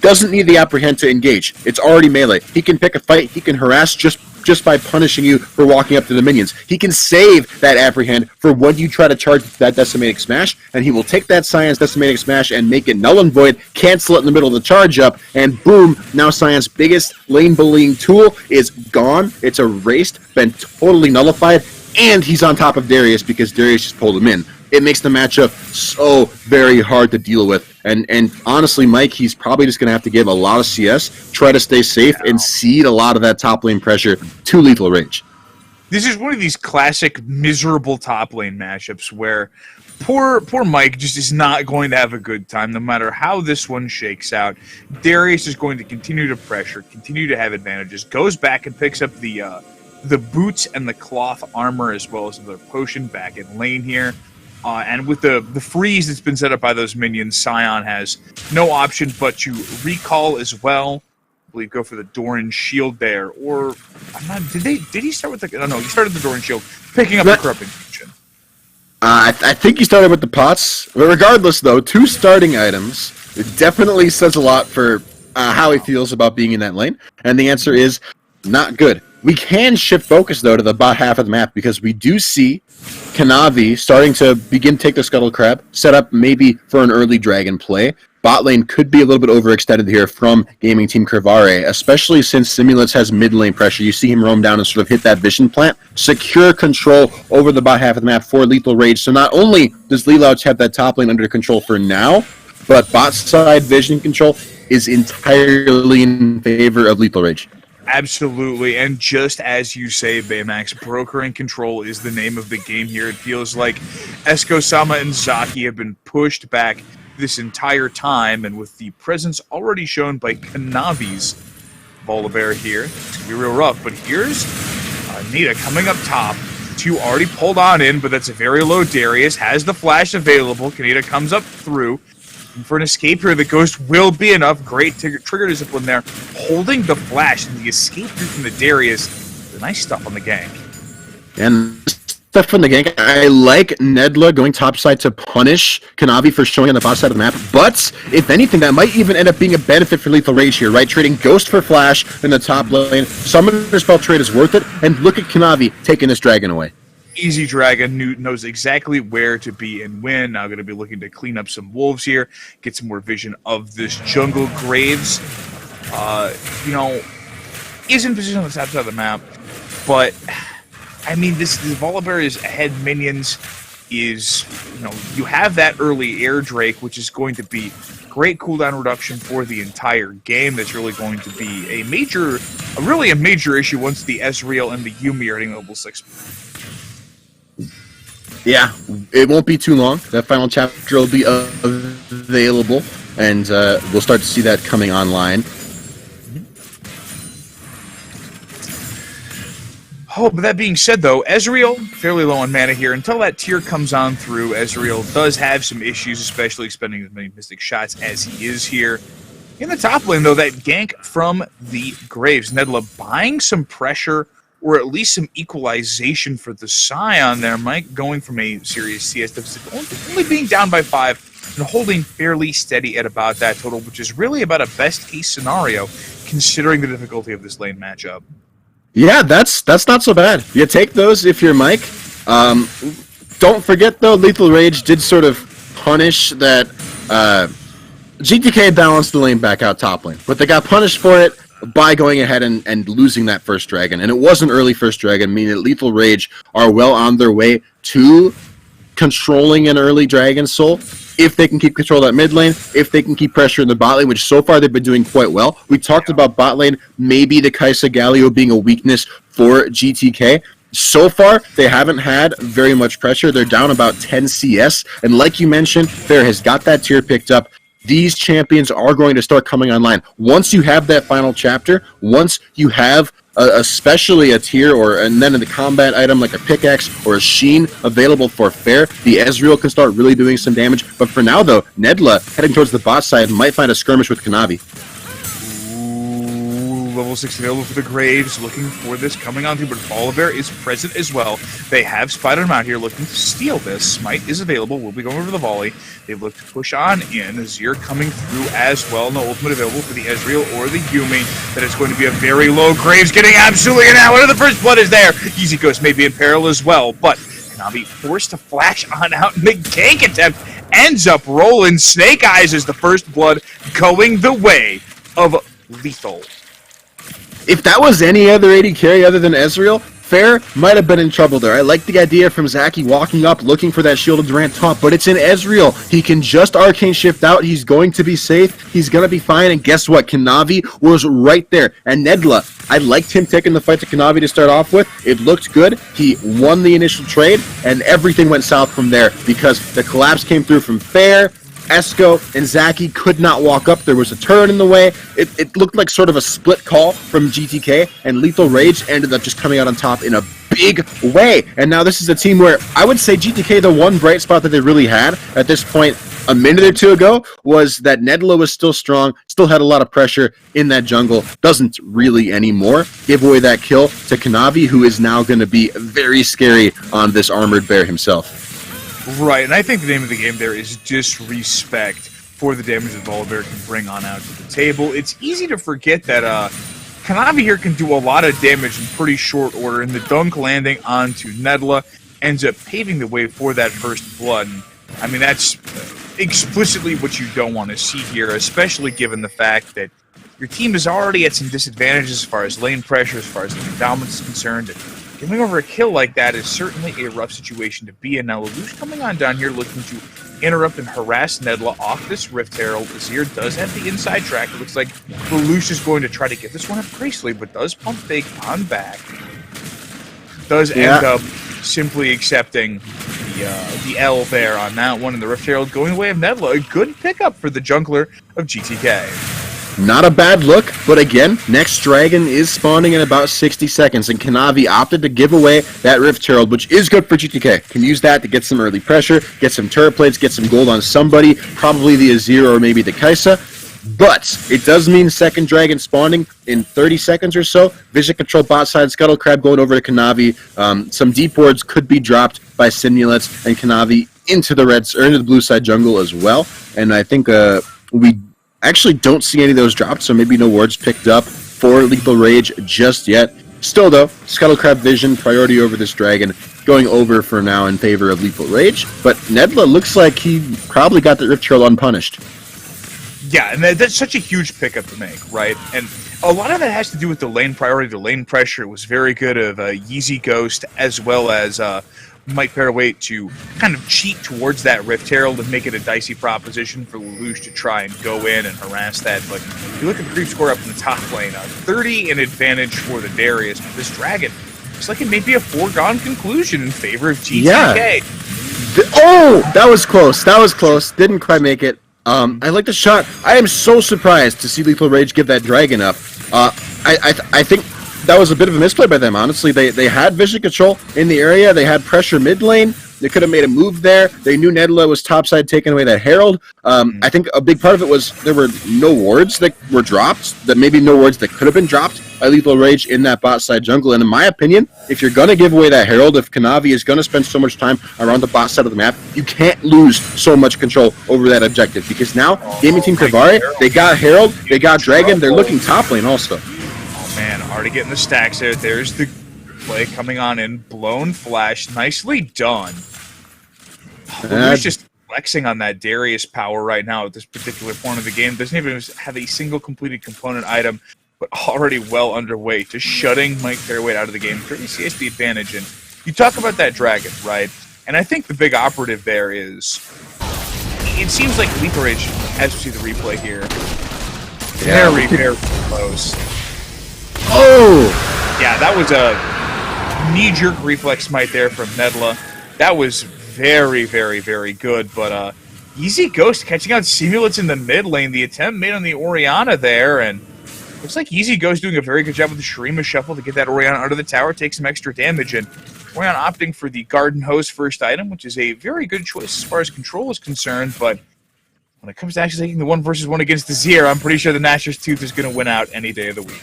doesn't need the apprehend to engage. It's already melee. He can pick a fight, he can harass just by punishing you for walking up to the minions. He can save that apprehend for when you try to charge that decimating smash, and he will take that Sion's decimating smash and make it null and void, cancel it in the middle of the charge up, and boom, now Sion's biggest lane bullying tool is gone. It's erased, been totally nullified, and he's on top of Darius because Darius just pulled him in. It makes the matchup so very hard to deal with. And honestly, Mike, he's probably just going to have to give a lot of CS, try to stay safe, and cede a lot of that top lane pressure to Lethal Rage. This is one of these classic miserable top lane matchups where poor Mike just is not going to have a good time no matter how this one shakes out. Darius is going to continue to pressure, continue to have advantages, goes back and picks up the boots and the cloth armor as well as another potion back in lane here. And with the freeze that's been set up by those minions, Sion has no option but to recall as well. I believe go for the Doran shield there, or I'm not. Did he start with the? No, he started the Doran shield, picking up the corrupting potion. I think he started with the pots. But regardless, though, 2 starting items. It definitely says a lot for how he feels about being in that lane. And the answer is not good. We can shift focus, though, to the bot half of the map because we do see Kanavi starting to begin to take the Scuttle Crab, set up maybe for an early dragon play. Bot lane could be a little bit overextended here from Gaming Team Kervare, especially since Simulants has mid lane pressure. You see him roam down and sort of hit that vision plant, secure control over the bot half of the map for Lethal Rage. So not only does Lelouch have that top lane under control for now, but bot side vision control is entirely in favor of Lethal Rage. Absolutely, and just as you say, Baymax, brokering control is the name of the game here. It feels like Esco-sama and Zaki have been pushed back this entire time, and with the presence already shown by Kanavi's Volibear here, it's going to be real rough, but here's Nita coming up top. 2 already pulled on in, but that's a very low Darius, has the flash available. Kaneda comes up through. And for an escape here, the Ghost will be enough. Great trigger discipline there. Holding the flash and the escape through from the Darius. Nice stuff on the gank. And stuff from the gank. I like Nedla going topside to punish Kanavi for showing on the bot side of the map. But, if anything, that might even end up being a benefit for Lethal Rage here, right? Trading Ghost for Flash in the top lane. Summoner spell trade is worth it. And look at Kanavi taking this dragon away. Easy Dragon knows exactly where to be and when. Now going to be looking to clean up some wolves here, get some more vision of this jungle. Graves, is in position on the top side of the map, but I mean, the Volibear is ahead minions. You have that early air Drake, which is going to be great cooldown reduction for the entire game. That's really going to be a major issue once the Ezreal and the Yuumi are hitting level 6. Yeah, it won't be too long. That final chapter will be available, and we'll start to see that coming online. Oh, but that being said, though, Ezreal, fairly low on mana here. Until that tier comes on through, Ezreal does have some issues, especially spending as many Mystic shots as he is here. In the top lane, though, that gank from the Graves. Nedla buying some pressure, or at least some equalization for the Sion there. Mike going from a serious CS deficit, only being down by 5, and holding fairly steady at about that total, which is really about a best-case scenario, considering the difficulty of this lane matchup. Yeah, that's not so bad. You take those if you're Mike. Don't forget, though, Lethal Rage did sort of punish that GTK balanced the lane back out top lane, but they got punished for it by going ahead and losing that first dragon. And it was an early first dragon, meaning that Lethal Rage are well on their way to controlling an early Dragon Soul. if they can keep control of that mid lane, if they can keep pressure in the bot lane, which so far they've been doing quite well. We talked about bot lane, maybe the Kai'Sa Galio being a weakness for GTK. So far, they haven't had very much pressure. They're down about 10 CS, and like you mentioned, Fair has got that tier picked up. These champions are going to start coming online. Once you have that final chapter, once you have especially a tier and then in the combat item like a pickaxe or a sheen available for Fair, the Ezreal can start really doing some damage. But for now, though, Nedla heading towards the bot side might find a skirmish with Kanavi. Level 6 available for the Graves, looking for this coming on through, but Volibear is present as well. They have spotted him out here looking to steal this. Smite is available, will be going over the volley. They look to push on in. Azir coming through as well. No ultimate available for the Ezreal or the Yumi. That is going to be a very low. Graves getting absolutely an out. The first blood is there. Easy Ghost may be in peril as well, but Kanavi forced to flash on out in the gank attempt. Ends up rolling. Snake Eyes is the first blood going the way of Lethal. If that was any other AD carry other than Ezreal, Fair might have been in trouble there. I like the idea from Zaki walking up, looking for that Shield of Durant top, but it's in Ezreal. He can just Arcane Shift out. He's going to be safe. He's going to be fine. And guess what? Kanavi was right there. And Nedla, I liked him taking the fight to Kanavi to start off with. It looked good. He won the initial trade, and everything went south from there because the collapse came through from Fair. Esco and Zaki could not walk up. There was a turn in the way. It looked like sort of a split call from GTK, and Lethal Rage ended up just coming out on top in a big way. And now this is a team where I would say GTK, the one bright spot that they really had at this point a minute or two ago was that Nedla was still strong, still had a lot of pressure in that jungle, doesn't really anymore. Give away that kill to Kanavi, who is now going to be very scary on this armored bear himself. Right, and I think the name of the game there is disrespect for the damage that Volibear can bring on out to the table. It's easy to forget that Kanavi here can do a lot of damage in pretty short order, and the dunk landing onto Nedla ends up paving the way for that first blood. And, I mean, that's explicitly what you don't want to see here, especially given the fact that your team is already at some disadvantages as far as lane pressure, as far as lane dominance is concerned. Giving over a kill like that is certainly a rough situation to be in. Now, Lelouch coming on down here looking to interrupt and harass Nedla off this Rift Herald. Azir does have the inside track. It looks like Lelouch is going to try to get this one up gracefully, but does pump fake on back. Does end up simply accepting the L there on that one, and the Rift Herald going away of Nedla. A good pickup for the jungler of GTK. Not a bad look, but again, next dragon is spawning in about 60 seconds, and Kanavi opted to give away that Rift Herald, which is good for GTK. Can use that to get some early pressure, get some turret plates, get some gold on somebody, probably the Azir or maybe the Kai'Sa. But it does mean second dragon spawning in 30 seconds or so. Vision control bot side, Scuttle Crab going over to Kanavi. Some deep wards could be dropped by Simulets and Kanavi into the into the blue side jungle as well. And I think we actually don't see any of those dropped, so maybe no wards picked up for Lethal Rage just yet. Still, though, Scuttle Crab Vision, priority over this dragon, going over for now in favor of Lethal Rage. But Nedla looks like he probably got the Rift Herald unpunished. Yeah, and that's such a huge pickup to make, right? And a lot of that has to do with the lane priority, the lane pressure. It was very good of Yeezy Ghost as well as Mike Paraway to kind of cheat towards that Rift Herald and make it a dicey proposition for Lelouch to try and go in and harass that. But if you look at the creep score up in the top lane, 30 in advantage for the Darius. But this dragon looks like it may be a foregone conclusion in favor of GTK. Yeah. Oh, that was close. That was close. Didn't quite make it. I like the shot. I am so surprised to see Lethal Rage give that dragon up. I think that was a bit of a misplay by them, honestly. They had vision control in the area. They had pressure mid lane. They could have made a move there. They knew Nedla was topside taking away that Herald. I think a big part of it was there were no wards that were dropped, that maybe no wards that could have been dropped by Lethal Rage in that bot side jungle. And in my opinion, if you're going to give away that Herald, if Kanavi is going to spend so much time around the bot side of the map, you can't lose so much control over that objective. Because now, Gaming Team Kavari, they got Herald, they got Dragon, they're looking top lane also. Oh man, already getting the stacks there. There's the play coming on in. Blown flash, nicely done. He's just flexing on that Darius power right now at this particular point of the game. Doesn't even have a single completed component item, but already well underway to shutting Mike Fairway out of the game. 30 CS the advantage, and you talk about that dragon, right? And I think the big operative there is it seems like Lethal Rage, as we see the replay here, Yeah. very, very close. Oh! Yeah, that was a knee-jerk reflex smite there from Nedla. That was very, very, very good, but Easy Ghost catching out Simulants in the mid lane. The attempt made on the Orianna there, and looks like Easy Ghost doing a very good job with the Shurima Shuffle to get that Orianna under the tower, take some extra damage, and Orianna opting for the Garden Hose first item, which is a very good choice as far as control is concerned, but when it comes to actually taking the 1-versus-1 against the Zir, I'm pretty sure the Gnasher's Tooth is going to win out any day of the week.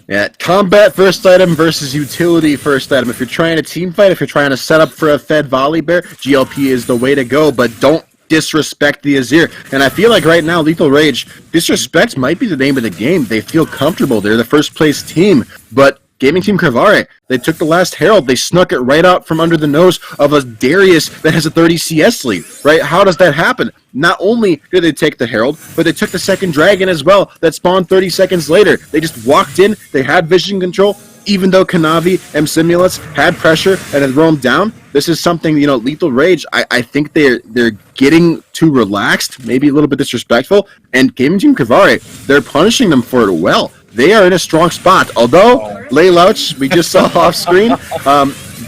Yeah, combat first item versus utility first item. If you're trying to team fight, if you're trying to set up for a fed volley bear, GLP is the way to go, but don't disrespect the Azir. And I feel like right now, Lethal Rage, disrespect might be the name of the game. They feel comfortable. They're the first place team, but Gaming Team Crevare, they took the last Herald, they snuck it right out from under the nose of a Darius that has a 30 CS lead, right? How does that happen? Not only did they take the Herald, but they took the second Dragon as well that spawned 30 seconds later. They just walked in, they had vision control, even though Kanavi and Simulants had pressure and had roamed down. This is something, Lethal Rage, I think they're getting too relaxed, maybe a little bit disrespectful, and Gaming Team Crevare, they're punishing them for it well. They are in a strong spot, although Laylouch, we just saw off screen,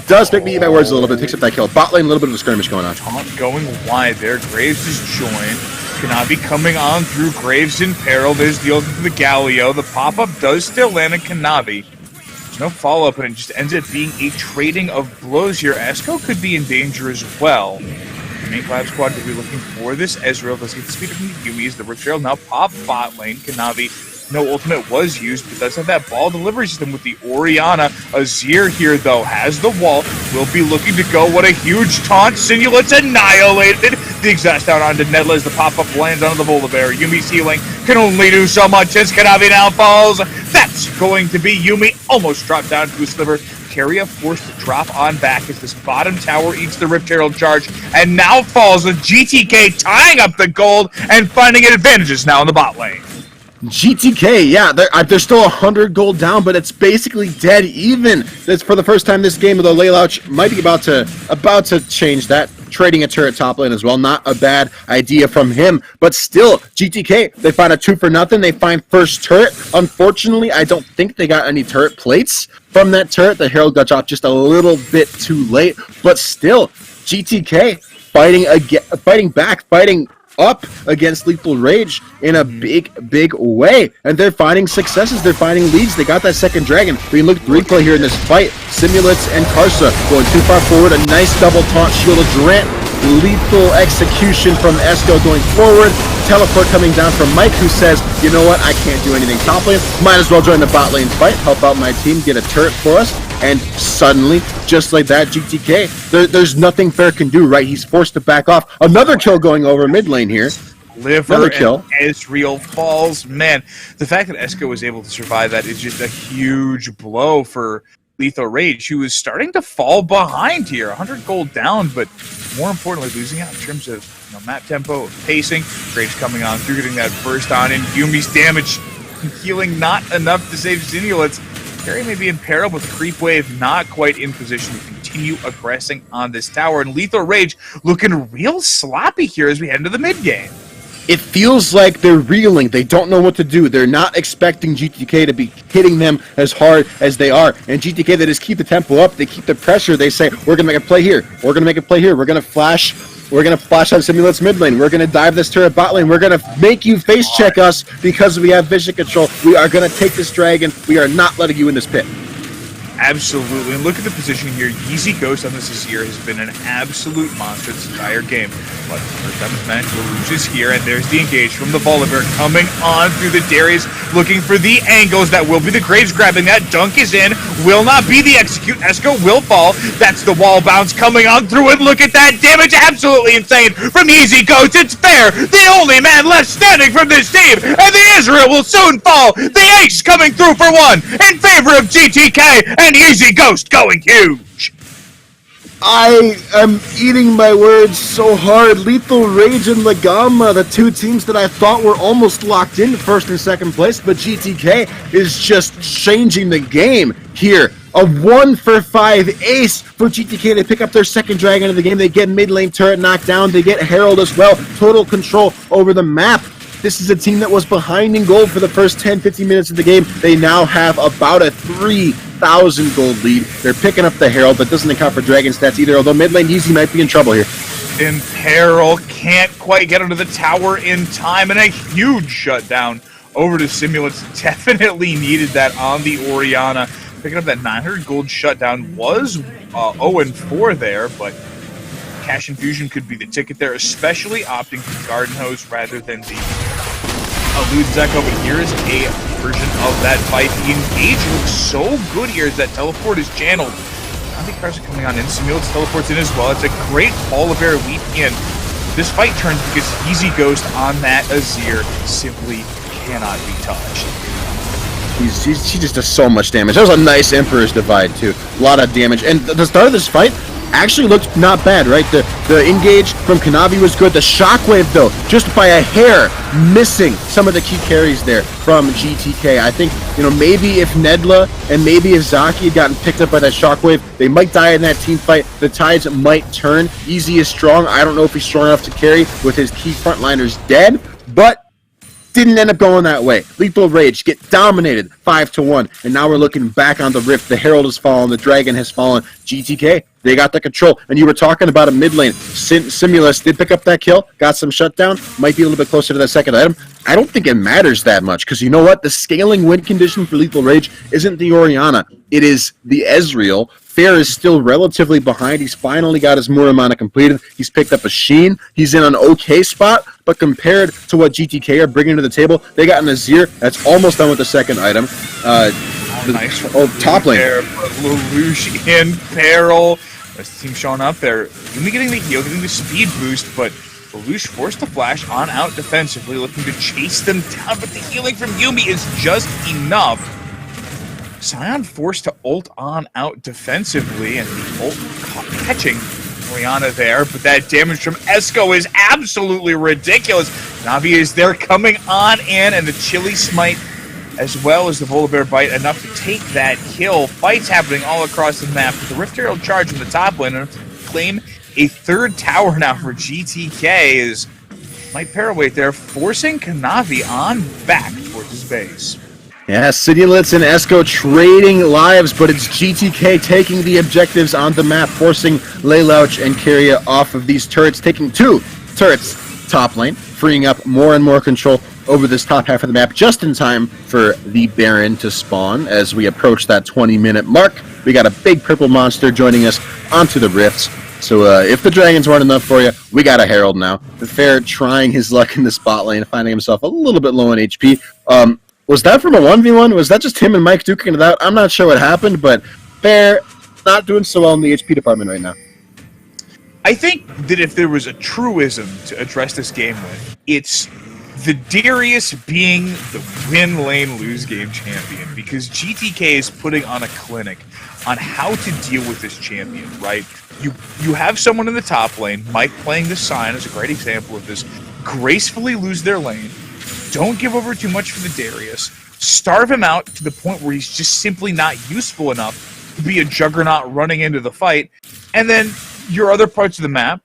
does make me eat my words a little bit, takes up that kill. Bot lane, a little bit of a skirmish going on. Taunt going wide there. Graves is joined. Kanavi coming on through Graves in peril. There's the ultimate for the Galio. The pop-up does still land on Kanavi. There's no follow-up, and it just ends up being a trading of blows here. Esco could be in danger as well. The main 5 squad could be looking for this. Ezreal does get the speed from the Yumi's. The Rip Trail now pop bot lane. Kanavi, no ultimate was used, but does have that ball delivery system with the Orianna. Azir here, though, has the wall. Will be looking to go. What a huge taunt. Simulants annihilated. The exhaust down onto Nedla as the pop-up lands onto the Volibear. Yumi's healing can only do so much as Kanavi now falls. That's going to be Yumi. Almost dropped down to a sliver. Keria forced to drop on back as this bottom tower eats the Rift Herald charge, and now falls with GTK tying up the gold and finding advantages now in the bot lane. GTK, yeah, they're still 100 gold down, but it's basically dead even. That's for the first time this game, although Laylouch might be about to change that. Trading a turret top lane as well, not a bad idea from him, but still, GTK, they find a 2-for-0, they find first turret. Unfortunately, I don't think they got any turret plates from that turret. The Herald got dropped just a little bit too late, but still, GTK fighting up against Lethal Rage in a big way, and they're finding successes, they're finding leads. They got that second Dragon. We can look at the replay here in this fight. Simulants and Karsa going too far forward, a nice double taunt shield of Durant. Lethal execution from Esco going forward. Teleport coming down from Mike, who says, you know what, I can't do anything top lane, might as well join the bot lane fight, help out my team, get a turret for us. And suddenly, just like that, GTK, there's nothing Fair can do, right? He's forced to back off. Another kill going over mid lane here. Liver and Ezreal falls. Man, the fact that Esco was able to survive that is just a huge blow for Lethal Rage, who is starting to fall behind here. 100 gold down, but more importantly, losing out in terms of map tempo, pacing. Graves coming on through, getting that burst on, and Yumi's damage and healing not enough to save Simulants. Carry may be in peril, but the creep wave not quite in position to continue aggressing on this tower. And Lethal Rage looking real sloppy here as we head into the mid game. It feels like they're reeling. They don't know what to do. They're not expecting GTK to be hitting them as hard as they are. And GTK, they just keep the tempo up. They keep the pressure. They say, we're going to make a play here. We're going to make a play here. We're going to flash. We're going to flash on Simulants mid lane. We're going to dive this turret bot lane. We're going to make you face check us because we have vision control. We are going to take this dragon. We are not letting you in this pit. Absolutely. And look at the position here. Yeezy Ghost on this year has been an absolute monster this entire game. But first time this match, Lelouch is here, and there's the engage from the Volibear coming on through the Darius, looking for the angles. That will be the Graves grabbing that. Dunk is in. Will not be the execute. Esco will fall. That's the wall bounce coming on through it. Look at that damage. Absolutely insane from Yeezy Ghost. It's Fair, the only man left standing from this team. And the Israel will soon fall. The ace coming through for one in favor of GTK. And Easy Ghost going huge. I am eating my words so hard. Lethal Rage and Lagama, the two teams that I thought were almost locked in first and second place, but GTK is just changing the game here A 1-for-5 ace for GTK. They pick up their second dragon of the game. They get mid lane turret knocked down. They get Herald as well. Total control over the map. This is a team that was behind in gold for the first 10-15 minutes of the game. They now have about a 3,000 gold lead. They're picking up the Herald, but doesn't account for dragon stats either, although mid lane Yeezy might be in trouble here. In peril, can't quite get under the tower in time, and a huge shutdown over to Simulants. Definitely needed that on the Orianna. Picking up that 900 gold shutdown was 0-4 there, but Cash Infusion could be the ticket there, especially opting for Garden Hose rather than the Elude Zeko. But here is a version of that fight. The engage looks so good here as that teleport is channeled. Now the cars are coming on in. Simulants teleports in as well. It's a great Oliver leap in. This fight turns because Easy Ghost on that Azir simply cannot be touched. She just does so much damage. That was a nice Emperor's Divide, too. A lot of damage. And the start of this fight actually looked not bad, right? The engage from Kanavi was good. The Shockwave, though, just by a hair, missing some of the key carries there from GTK. I think, maybe if Nedla and maybe if Zaki had gotten picked up by that Shockwave, they might die in that team fight. The tides might turn. Easy is strong. I don't know if he's strong enough to carry with his key frontliners dead, but didn't end up going that way. Lethal Rage get dominated 5-1, and now we're looking back on the Rift. The Herald has fallen, the Dragon has fallen. GTK, they got the control. And you were talking about a mid lane. Simulus did pick up that kill, got some shutdown, might be a little bit closer to that second item. I don't think it matters that much, because you know what? The scaling win condition for Lethal Rage isn't the Orianna. It is the Ezreal. Fair is still relatively behind. He's finally got his Muramana completed. He's picked up a Sheen. He's in an okay spot, but compared to what GTK are bringing to the table, they got an Azir that's almost done with the second item. Nice. Top lane. Lelouch in peril. This team showing up there. Only getting the heal, getting the speed boost, but Lelouch forced the flash on out defensively, looking to chase them down, but the healing from Yumi is just enough. Sion forced to ult on out defensively, and the ult catching Orianna there, but that damage from Esco is absolutely ridiculous. Navi is there coming on in, and the Chili Smite, as well as the Volibear Bite, enough to take that kill. Fights happening all across the map, but the Rift Herald charge from the top lane and claim a third tower now for GTK is Mike Paraway there, forcing Kanavi on back towards his base. Yeah, Simulants and Esco trading lives, but it's GTK taking the objectives on the map, forcing Lelouch and Keria off of these turrets, taking 2 turrets top lane, freeing up more and more control over this top half of the map, just in time for the Baron to spawn. As we approach that 20-minute mark, we got a big purple monster joining us onto the rifts. So if the dragons weren't enough for you, we got a Herald now. The Fair trying his luck in the spot lane, finding himself a little bit low on HP. Was that from a 1v1? Was that just him and Mike duking it out? I'm not sure what happened, but Fair not doing so well in the HP department right now. I think that if there was a truism to address this game with, it's the Darius being the win lane lose game champion, because GTK is putting on a clinic on how to deal with this champion, right? You have someone in the top lane, Mike playing the Sign is a great example of this, gracefully lose their lane, don't give over too much for the Darius, starve him out to the point where he's just simply not useful enough to be a juggernaut running into the fight, and then your other parts of the map,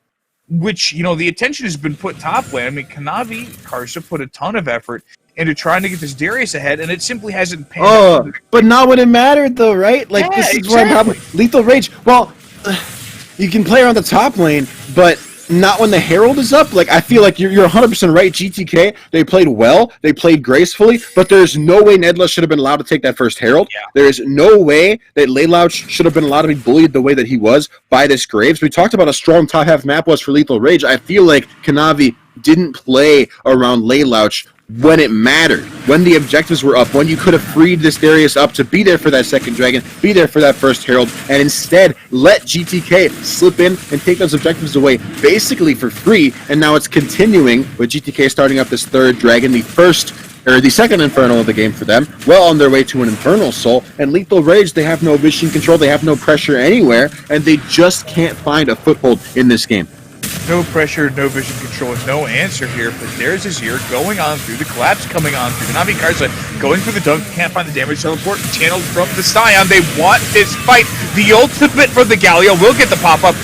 which, the attention has been put top lane. I mean, Kanavi, Karsa put a ton of effort into trying to get this Darius ahead, and it simply hasn't panned out. But not when it mattered, though, right? Like, yeah, this is exactly. where I'm probably... Lethal Rage, well, you can play around the top lane, but not when the Herald is up. Like, I feel like you're 100% right. GTK, they played well, they played gracefully, but there's no way Nedla should have been allowed to take that first Herald. Yeah. There is no way that Lelouch should have been allowed to be bullied the way that he was by this Graves. We talked about a strong top half map was for Lethal Rage. I feel like Kanavi didn't play around Lelouch when it mattered, when the objectives were up, when you could have freed this Darius up to be there for that second dragon, be there for that first Herald, and instead let GTK slip in and take those objectives away basically for free. And now it's continuing with GTK starting up this third dragon, the second Infernal of the game for them, well on their way to an Infernal Soul. And Lethal Rage, they have no vision control, they have no pressure anywhere, and they just can't find a foothold in this game. No pressure, no vision control, no answer here, but there's Azir going on through, the collapse coming on through, the Navi Karsa going for the dunk, can't find the damage teleport, channeled from the Scion. They want this fight. The ultimate for the Galio will get the pop-up.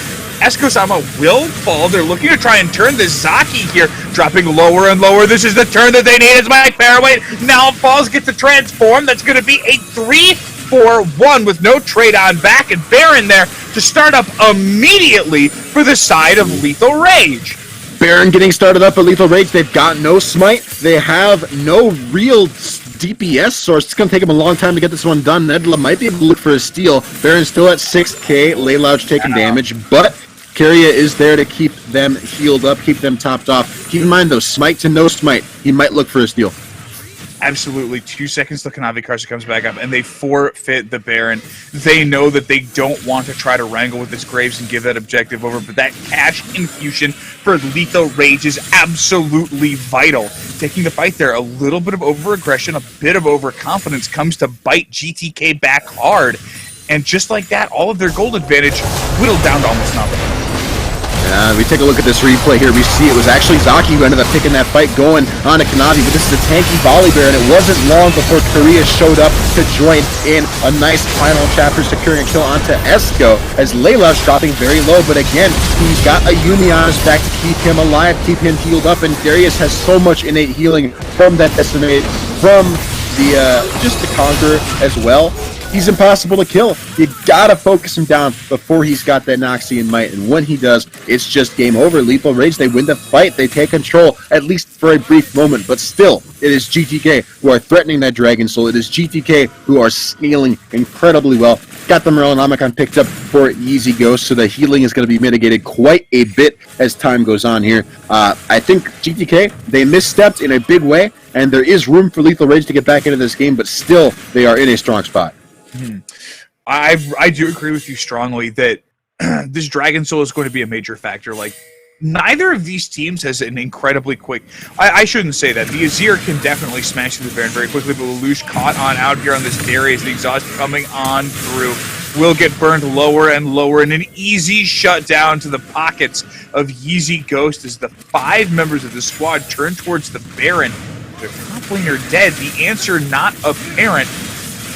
Eskosama will fall. They're looking to try and turn this Zaki here, dropping lower and lower. This is the turn that they need as Mike Fairway now falls, gets the transform. That's going to be a 3-4-1 with no trade on back, and Baron there to start up immediately for the side of Lethal Rage. Baron getting started up at Lethal Rage. They've got no smite. They have no real DPS source. It's going to take him a long time to get this one done. Nedla might be able to look for a steal. Baron's still at 6k. Laylouch taking damage, but Keria is there to keep them healed up, keep them topped off. Keep in mind, though, smite to no smite. He might look for a steal. Absolutely. 2 seconds till Kanavi Karsa comes back up, and they forfeit the Baron. They know that they don't want to try to wrangle with this Graves and give that objective over, but that cash infusion for Lethal Rage is absolutely vital. Taking the fight there, a little bit of over-aggression, a bit of overconfidence comes to bite GTK back hard, and just like that, all of their gold advantage whittled down to almost nothing. We take a look at this replay here. We see it was actually Zaki who ended up picking that fight going on to Kanavi, but this is a tanky volley bear, and it wasn't long before Korea showed up to join in a nice final chapter, securing a kill onto Esco, as Layla's dropping very low, but again, he's got a Yumi on his back to keep him alive, keep him healed up, and Darius has so much innate healing from that estimate, from the just the Conqueror as well. He's impossible to kill. You gotta focus him down before he's got that Noxian Might, and when he does, it's just game over. Lethal Rage, they win the fight, they take control, at least for a brief moment, but still, it is GTK who are threatening that Dragon Soul. It is GTK who are scaling incredibly well. Got the Morellonomicon picked up for Easy Ghost, so the healing is going to be mitigated quite a bit as time goes on here. I think GTK, they misstepped in a big way, and there is room for Lethal Rage to get back into this game, but still, they are in a strong spot. I do agree with you strongly that this Dragon Soul is going to be a major factor. Like, neither of these teams has an incredibly quick... I shouldn't say that. The Azir can definitely smash through the Baron very quickly, but Lelouch caught on out here on this Darius. The exhaust coming on through will get burned lower and lower, and an easy shutdown to the pockets of Yeezy Ghost as the 5 members of the squad turn towards the Baron. Their top laner dead. The answer not apparent.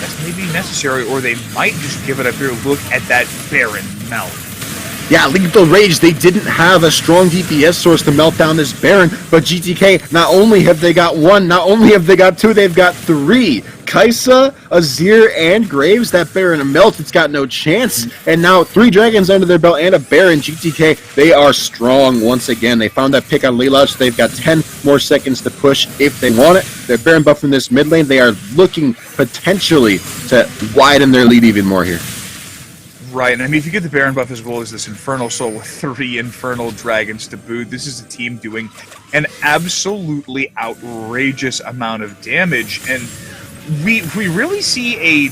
That's maybe necessary, or they might just give it a fair look at that Baron melt. Yeah, Lethal Rage, they didn't have a strong DPS source to melt down this Baron, but GTK, not only have they got 1, not only have they got 2, they've got 3. Kaisa, Azir, and Graves, that Baron melt, it's got no chance. And now 3 Dragons under their belt and a Baron. GTK, they are strong once again. They found that pick on Layla, so they've got 10 more seconds to push if they want it. They're Baron buff in this mid lane. They are looking potentially to widen their lead even more here. Right, and I mean, if you get the Baron buff as well as this Infernal Soul with 3 Infernal Dragons to boot, this is a team doing an absolutely outrageous amount of damage, and we really see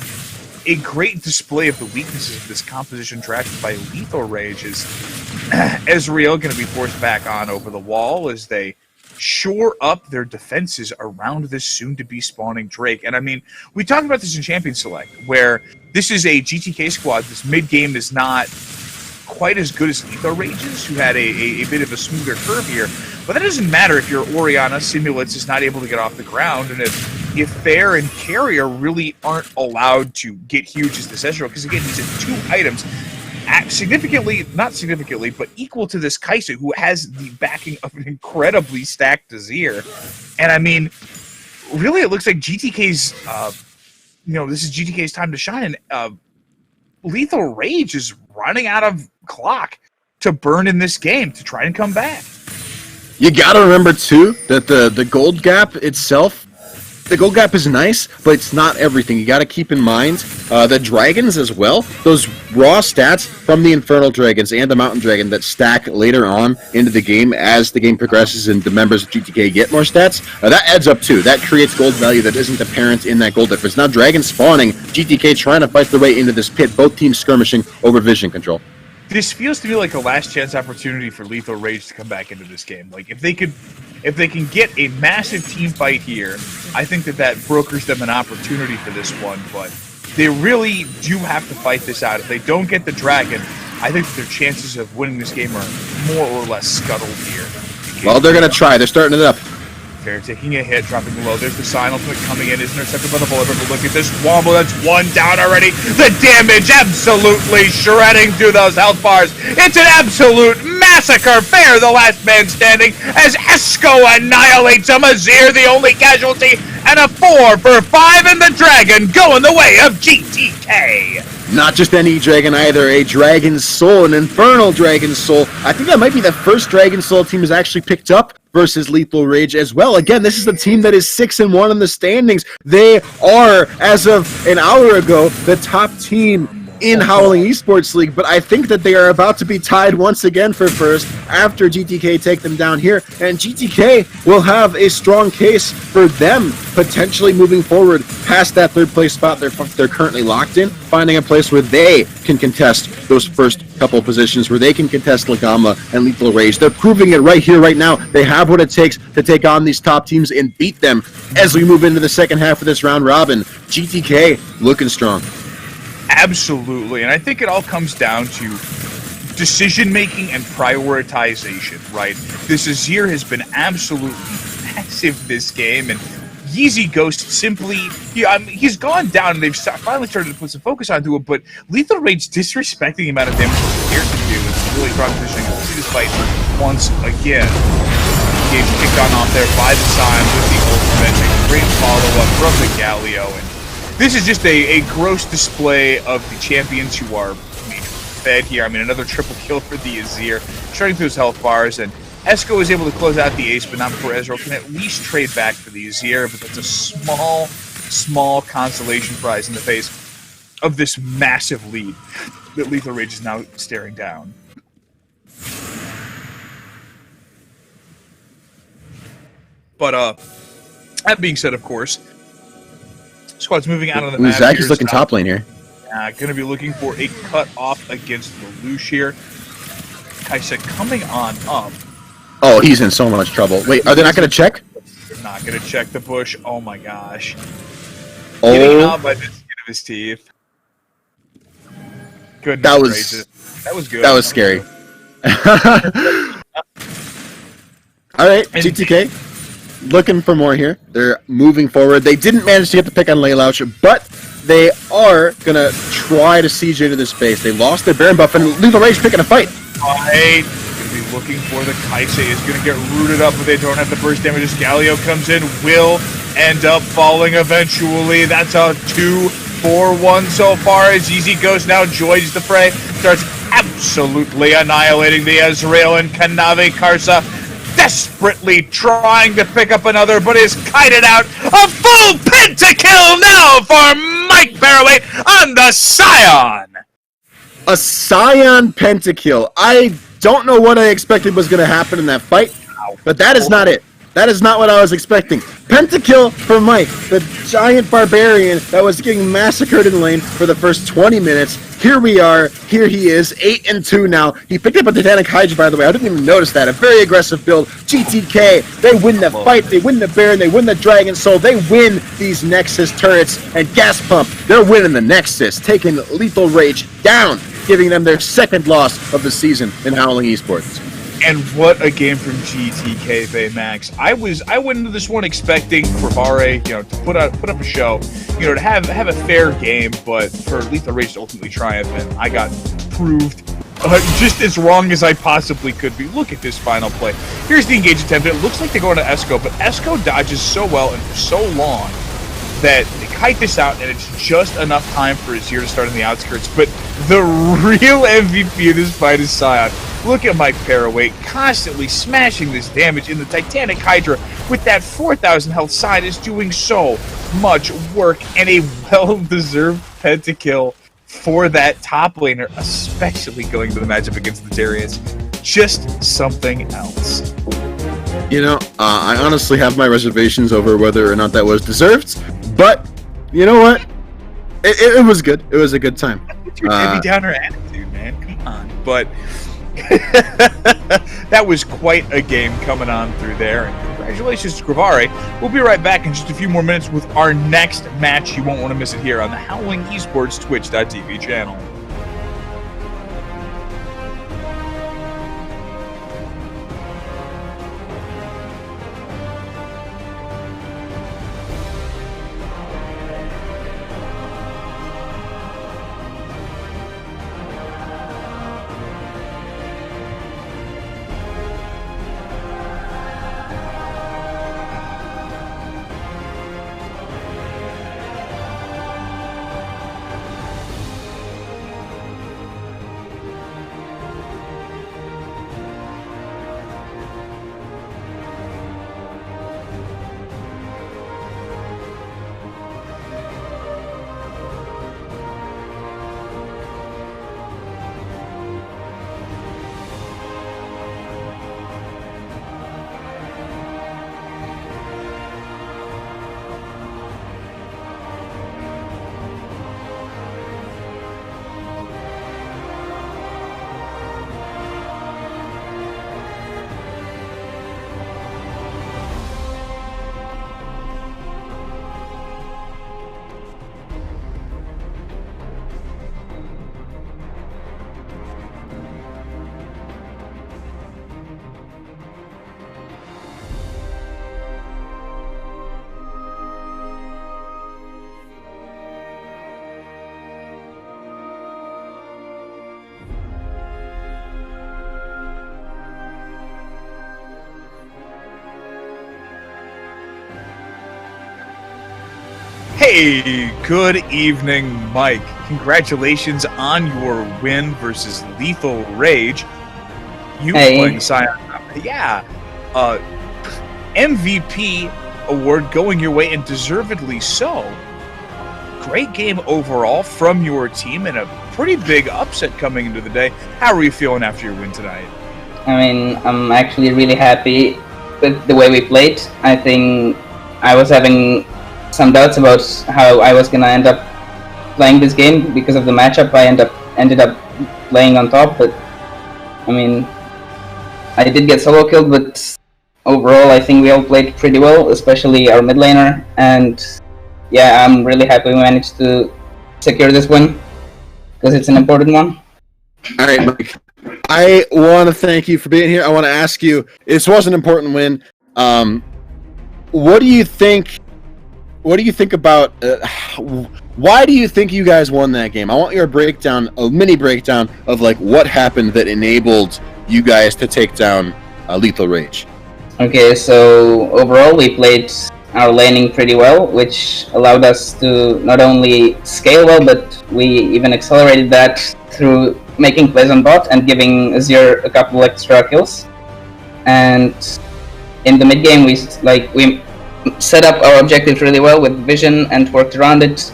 a great display of the weaknesses of this composition drafted by Lethal Rage. Is Ezreal going to be forced back on over the wall as they shore up their defenses around this soon-to-be spawning Drake. And I mean, we talked about this in Champion Select, where this is a GTK squad. This mid-game is not quite as good as Lethal Rage's, who had a bit of a smoother curve here. But that doesn't matter if your Orianna Simulants is not able to get off the ground, and if Fair and Carrier really aren't allowed to get huge as this Ezreal, because again, these are 2 items significantly, not significantly, but equal to this Kai'Sa, who has the backing of an incredibly stacked Azir. And I mean, really, it looks like GTK's, this is GTK's time to shine. Lethal Rage is running out of clock to burn in this game to try and come back. You gotta remember, too, that the gold gap itself, the gold gap is nice, but it's not everything. You gotta keep in mind the dragons as well. Those raw stats from the Infernal Dragons and the Mountain Dragon that stack later on into the game as the game progresses and the members of GTK get more stats, that adds up too. That creates gold value that isn't apparent in that gold difference. Now dragons spawning, GTK trying to fight their way into this pit, both teams skirmishing over vision control. This feels to me like a last chance opportunity for Lethal Rage to come back into this game. Like, if they can get a massive team fight here, I think that brokers them an opportunity for this one, but they really do have to fight this out. If they don't get the dragon, I think that their chances of winning this game are more or less scuttled here. Well, they're going to try. They're starting it up. Fair taking a hit, dropping low. There's the sign. Ultimate coming in. Is intercepted by the bullet. But look at this Wombo. That's one down already. The damage absolutely shredding through those health bars. It's an absolute massacre. Fair, the last man standing, as Esco annihilates him. Azir, the only casualty. And a 4 for 5 in the Dragon going the way of GTK. Not just any dragon either, a Dragon Soul, an Infernal Dragon Soul. I think that might be the first Dragon Soul team has actually picked up versus Lethal Rage as well. Again, this is the team that is 6-1 in the standings. They are, as of an hour ago, the top team in Howling eSports League, but I think that they are about to be tied once again for first after GTK take them down here, and GTK will have a strong case for them potentially moving forward past that third place spot they're currently locked in, finding a place where they can contest those first couple positions, where they can contest Lagama and Lethal Rage. They're proving it right here, right now. They have what it takes to take on these top teams and beat them as we move into the second half of this round robin. GTK looking strong. Absolutely, and I think it all comes down to decision-making and prioritization, right? This Azir has been absolutely massive this game, and Yeezy Ghost simply, he's gone down, and they've finally started to put some focus onto it, but Lethal Rage disrespecting the amount of damage he's here to do is really strong positioning. We'll see this fight once again. Game kicked on off there by the sign with the ultimate, a great follow-up from the Galio, and this is just a gross display of the champions who are being fed here. I mean, another triple kill for the Azir, shredding through his health bars, and Esco is able to close out the ace, but not before Ezreal can at least trade back for the Azir, but that's a small consolation prize in the face of this massive lead that Lethal Rage is now staring down. But, that being said, of course, squad's moving out of the map. Zach is looking top lane here. Going to be looking for a cut off against Lelouch here. Kaisa coming on up. Oh, he's in so much trouble. Wait, are they not going to check? They're not going to check the bush. Oh my gosh. Oh. Getting out by the skin of his teeth. Goodness That was gracious. That was good. That was scary. All right, GTK. Looking for more here. They're moving forward. They didn't manage to get the pick on Lelouch, but they are going to try to siege into this space. They lost their Baron buff, and Lethal Rage picking a fight. Right. Going to be looking for the Kaise. Is going to get rooted up, but they don't have the burst damage. As Galio comes in, will end up falling eventually. That's a 2-4-1 so far, as Easy Ghost now joins the fray. Starts absolutely annihilating the Ezreal and Kanave Karsa. Desperately trying to pick up another, but is kited out. A full pentakill now for Mike Barroway on the Scion. A Scion pentakill. I don't know what I expected was going to happen in that fight, but that is not it. That is not what I was expecting. Pentakill for Mike, the giant barbarian that was getting massacred in lane for the first 20 minutes. Here we are. Here he is, 8-2 now. He picked up a Titanic Hydra, by the way. I didn't even notice that. A very aggressive build. GTK, they win the fight. They win the Baron. They win the Dragon Soul. They win these Nexus turrets and Gas Pump. They're winning the Nexus, taking Lethal Rage down, giving them their second loss of the season in Howling eSports. And what a game from GTK, Baymax. I went into this one expecting for Vare, to put up a show, to have a fair game, but for Lethal Rage to ultimately triumph, and I got proved just as wrong as I possibly could be. Look at this final play. Here's the engage attempt. It looks like they're going to Esco, but Esco dodges so well and for so long that they kite this out, and it's just enough time for Azir to start on the outskirts. But the real MVP of this fight is Scion. Look at Mike Paraway constantly smashing this damage in the Titanic Hydra with that 4,000 health side is doing so much work, and a well-deserved pentakill for that top laner, especially going to the matchup against the Darius. Just something else. I honestly have my reservations over whether or not that was deserved, but you know what? It was good. It was a good time. What's your Debbie Downer attitude, man? Come on. But that was quite a game coming on through there, and congratulations to Gravare. We'll be right back in just a few more minutes with our next match. You won't want to miss it here on the Howling eSports Twitch.tv channel. Hey, good evening, Mike. Congratulations on your win versus Lethal Rage. You Hey. playing Scion. Yeah. MVP award going your way, and deservedly so. Great game overall from your team, and a pretty big upset coming into the day. How are you feeling after your win tonight? I mean, I'm actually really happy with the way we played. I think I was having some doubts about how I was gonna end up playing this game because of the matchup. I ended up playing on top, but I mean, I did get solo killed, but overall I think we all played pretty well, especially our mid laner, and yeah, I'm really happy we managed to secure this win because it's an important one. All right, Mike. I want to thank you for being here. I want to ask you, this was an important win. What do you think? What do you think about? Why do you think you guys won that game? I want your breakdown, a mini breakdown of like what happened that enabled you guys to take down Lethal Rage. Okay, so overall we played our laning pretty well, which allowed us to not only scale well, but we even accelerated that through making plays on bot and giving Azir a couple extra kills. And in the mid game, we set up our objectives really well with vision and worked around it.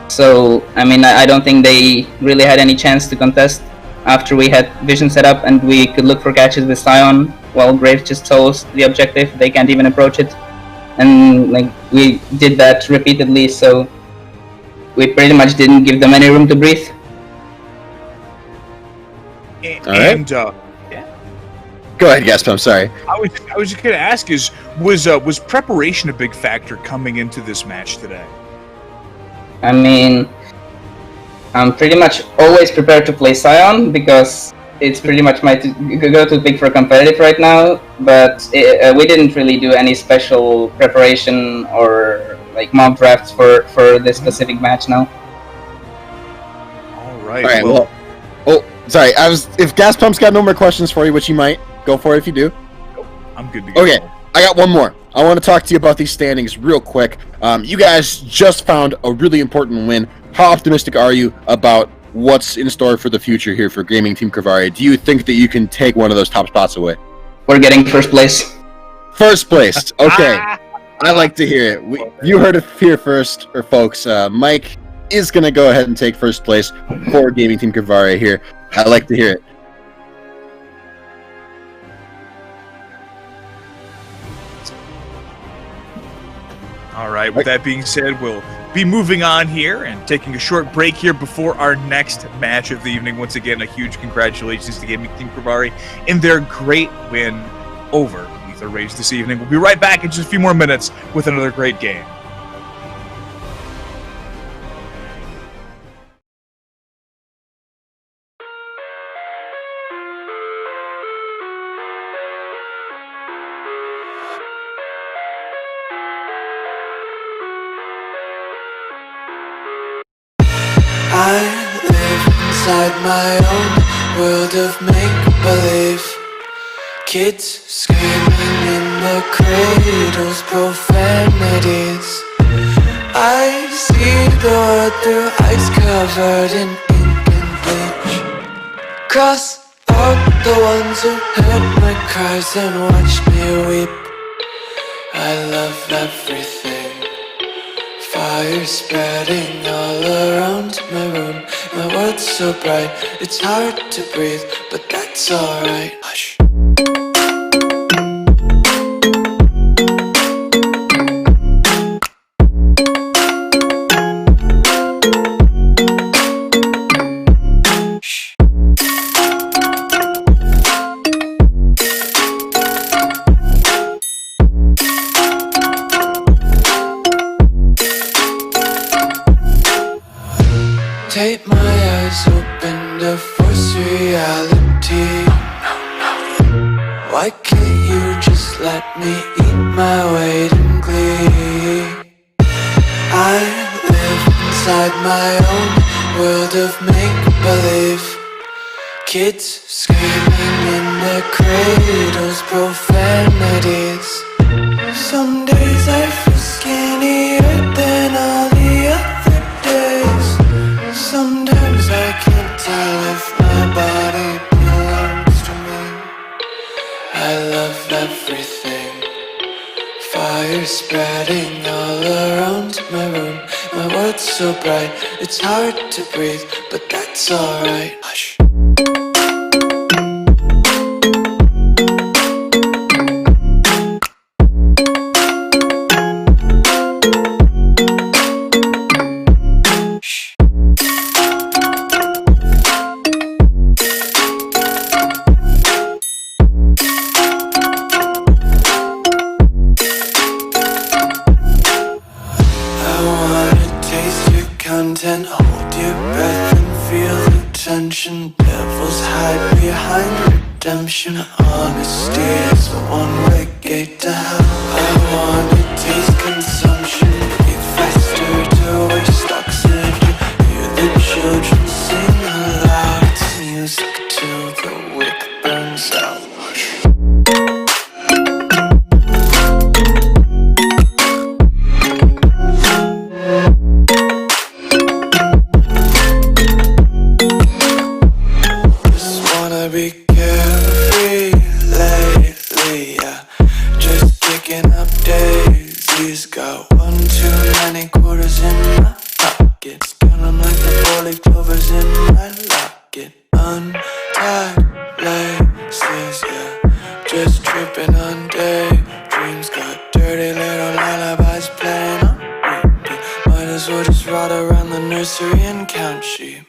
So I mean, I don't think they really had any chance to contest after we had vision set up and we could look for catches with Sion while Graves just told us the objective. They can't even approach it. And like we did that repeatedly, so we pretty much didn't give them any room to breathe. And Go ahead, Gasp. I'm sorry. I was just gonna ask: was preparation a big factor coming into this match today? I mean, I'm pretty much always prepared to play Sion because it's pretty much my go-to pick for competitive right now. But we didn't really do any special preparation or like mock drafts for this specific match now. All right. All right. Well, sorry. If Gas Pump's got no more questions for you, which he might, go for it if you do. I'm good to go. Okay, I got one more. I want to talk to you about these standings real quick. You guys just found a really important win. How optimistic are you about what's in store for the future here for Gaming Team Kravari? Do you think that you can take one of those top spots away? We're getting first place. First place. Okay. I like to hear it. You heard it here first, or folks. Mike is going to go ahead and take first place for Gaming Team Kravari here. I like to hear it. All right, with that being said, we'll be moving on here and taking a short break here before our next match of the evening. Once again, a huge congratulations to Gaming Team Kravari in their great win over Lethal Rage this evening. We'll be right back in just a few more minutes with another great game. I live inside my own world of make-believe. Kids screaming in the cradles, profanities. I see the world through ice covered in ink and bleach. Cross out the ones who heard my cries and watched me weep. I love everything. Fire spreading all around my room. My world's so bright, it's hard to breathe, but that's alright. Hush. Take my eyes open to force reality. Why can't you just let me eat my weight in glee? I live inside my own world of make-believe. Kids screaming in their cradles, profanities. Some days I feel skinnier than fire spreading all around my room. My world's so bright, it's hard to breathe, but that's alright. Hush. Content, hold your breath and feel the tension. Devils hide behind redemption. Honesty is a one-way gate to hell. I wanna taste consumption. Breathe faster to waste oxygen. Hear the children sing aloud. It's music till the wick burns out. Be carefree lately, yeah. Just kicking up daisies. Got one too many quarters in my pockets. Count 'em like the four-leaf clovers in my locket. Untied laces, yeah. Just tripping on daydreams. Got dirty little lullabies playing on repeat. Might as well just ride around the nursery and count sheep.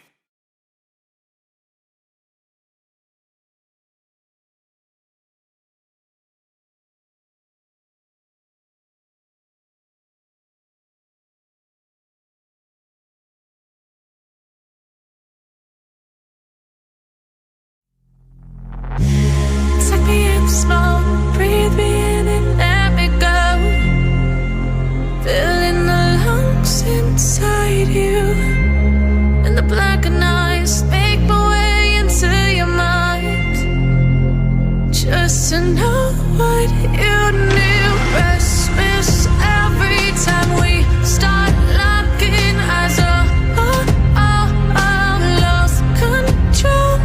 Take me in slow, breathe me in and let me go. Filling the lungs inside you, and the blackened eyes make my way into your mind. Just to know what you knew. Restless every time we start locking eyes. Lost control.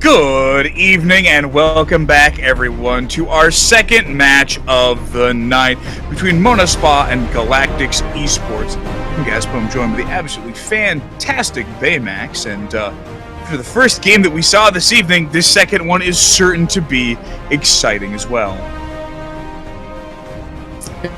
Good evening and welcome back, everyone, to our second match of the night between Monaspa and Galactics eSports. I'm Gaspom, joined by the absolutely fantastic Baymax, and for the first game that we saw this evening, this second one is certain to be exciting as well.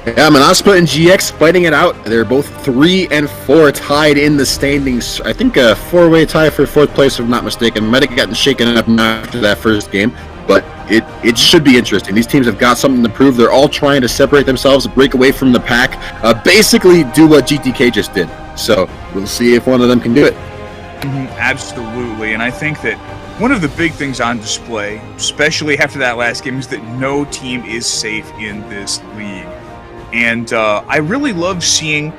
Yeah, Monaspa and GX fighting it out. They're both 3 and 4 tied in the standings. I think a 4-way tie for 4th place, if I'm not mistaken. Might have gotten shaken up after that first game, but it should be interesting. These teams have got something to prove. They're all trying to separate themselves, break away from the pack, basically do what GTK just did. So we'll see if one of them can do it. Absolutely, and I think that one of the big things on display, especially after that last game, is that no team is safe in this league. And I really love seeing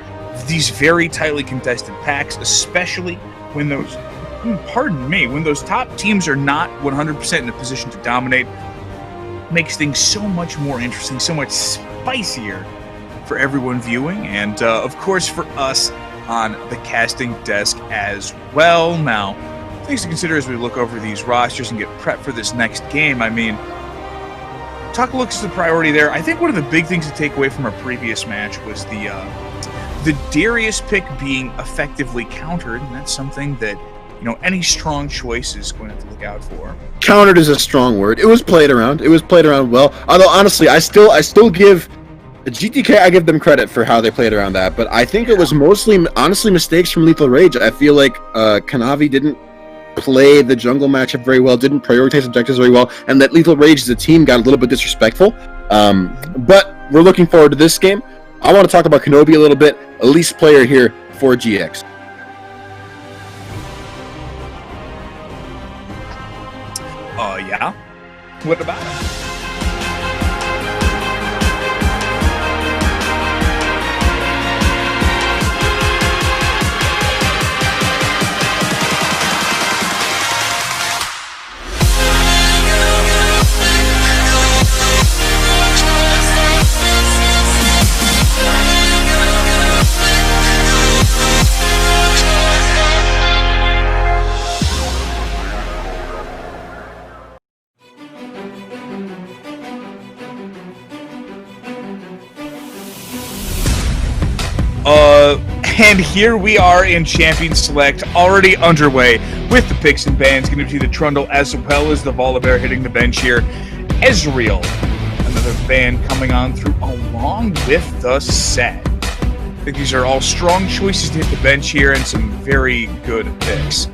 these very tightly contested packs, especially when those, when those top teams are not 100% in a position to dominate. Makes things so much more interesting, so much spicier for everyone viewing, and of course for us on the casting desk as well. Now, things to consider as we look over these rosters and get prepped for this next game. I mean, Tuck looks the priority there. I think one of the big things to take away from our previous match was the Darius pick being effectively countered, and that's something that, you know, any strong choice is going to have to look out for. Countered is a strong word. It was played around. It was played around well. Although honestly, I still give GTK, I give them credit for how they played around that, but I think it was mostly, honestly, mistakes from Lethal Rage. I feel like Kanavi didn't play the jungle matchup very well, didn't prioritize objectives very well, and that Lethal Rage as a team got a little bit disrespectful. But we're looking forward to this game. I want to talk about Kenobi a little bit. Elite player here for GX. Yeah. What about it? And here we are in Champion Select, already underway with the picks and bans. Going to see the Trundle as well as the Volibear hitting the bench here. Ezreal, another ban coming on through along with the set. I think these are all strong choices to hit the bench here and some very good picks.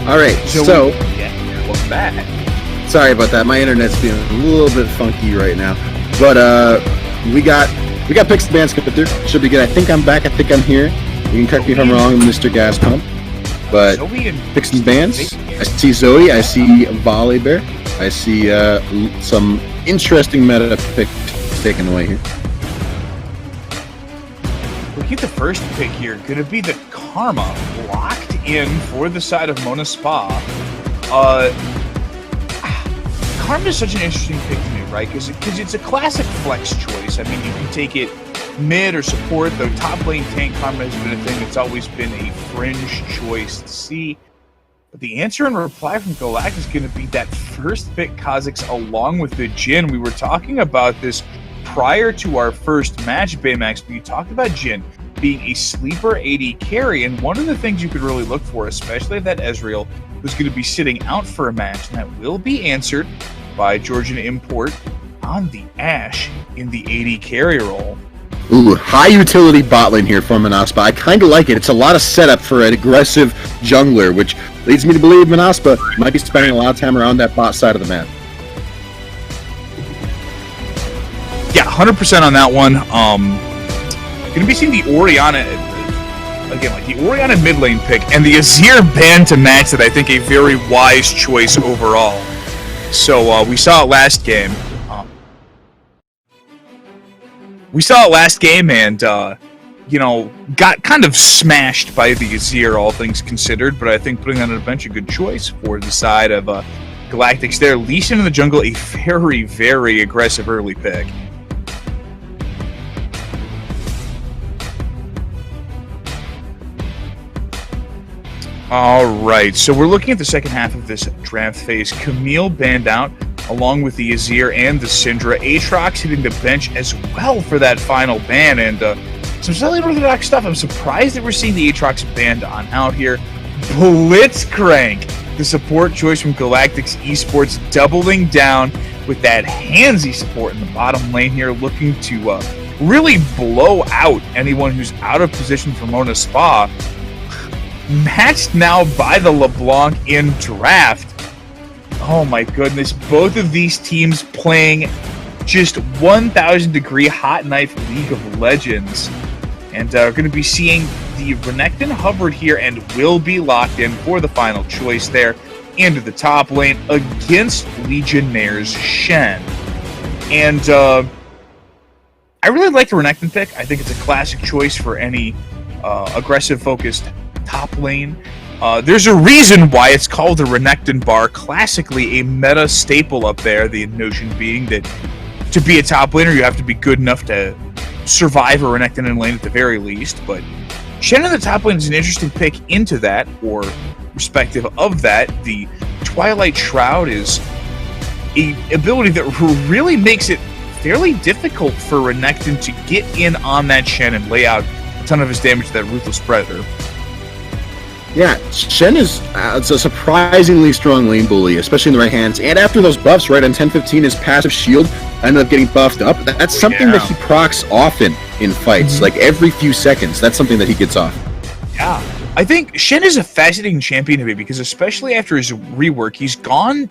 All right, so yeah, welcome back. Sorry about that. My internet's being a little bit funky right now. But we got picks and bans coming through. Should be good. I think I'm back. I think I'm here. You can correct me if I'm wrong, Mr. Gas Pump. But picks and bans. I see Zoe. I see Volibear. I see some interesting meta picks taken away here. Looking at the first pick here, going to be the Karma locked in for the side of Mona Spa. Karma is such an interesting pick to me, right? Because it's a classic flex choice. I mean, you can take it mid or support, though top lane tank Karma has been a thing that's always been a fringe choice to see. But the answer in reply from Galactic is going to be that first pick Kha'Zix along with the Jhin. We were talking about this prior to our first match, Baymax, but you talked about Jhin being a sleeper AD carry, and one of the things you could really look for, especially if that Ezreal was going to be sitting out for a match, and that will be answered by Georgian Import on the Ashe in the AD carry role. Ooh, high utility bot lane here for Manaspa. I kind of like it. It's a lot of setup for an aggressive jungler, which leads me to believe Manaspa might be spending a lot of time around that bot side of the map. Yeah, 100% on that one. Going to be seeing the Orianna, again, like the Orianna mid lane pick, and the Azir ban to match that. I think a very wise choice overall. So we saw it last game. And got kind of smashed by the Azir, all things considered. But I think putting that on a bench a good choice for the side of Galactics there. Lee Sin in the jungle, a very, very aggressive early pick. All right, so we're looking at the second half of this draft phase. Camille banned out, along with the Azir and the Syndra. Aatrox hitting the bench as well for that final ban, and some slightly unorthodox stuff. I'm surprised that we're seeing the Aatrox banned on out here. Blitzcrank, the support choice from Galactics eSports, doubling down with that handsy support in the bottom lane here, looking to really blow out anyone who's out of position for Mona Spa. Matched now by the LeBlanc in draft. Oh my goodness, both of these teams playing just 1,000 degree hot knife League of Legends. And are going to be seeing the Renekton Hubbard here and will be locked in for the final choice there into the top lane against Legionnaire's Shen. And I really like the Renekton pick. I think it's a classic choice for any aggressive focused top lane. There's a reason why it's called the Renekton bar, classically a meta staple up there, the notion being that to be a top laner you have to be good enough to survive a Renekton in lane at the very least, but Shen in the top lane is an interesting pick into that, or respective of that. The Twilight Shroud is an ability that really makes it fairly difficult for Renekton to get in on that Shen and lay out a ton of his damage to that Ruthless Predator. Yeah, Shen is it's a surprisingly strong lane bully, especially in the right hands. And after those buffs, right, on 10-15, his passive shield ended up getting buffed up. That's something that he procs often in fights, like every few seconds. That's something that he gets off. Yeah, I think Shen is a fascinating champion to me because especially after his rework, he's gone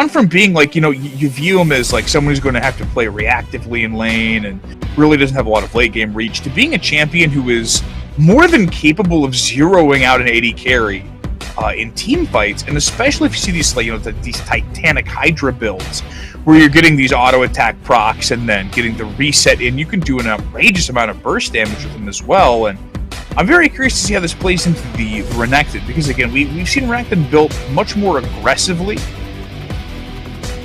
from being like, you view him as like someone who's going to have to play reactively in lane and really doesn't have a lot of late game reach, to being a champion who is more than capable of zeroing out an AD carry in team fights, and especially if you see these these Titanic Hydra builds where you're getting these auto attack procs and then getting the reset in. You can do an outrageous amount of burst damage with them as well, and I'm very curious to see how this plays into the Renekton, because again, we've seen Renekton built much more aggressively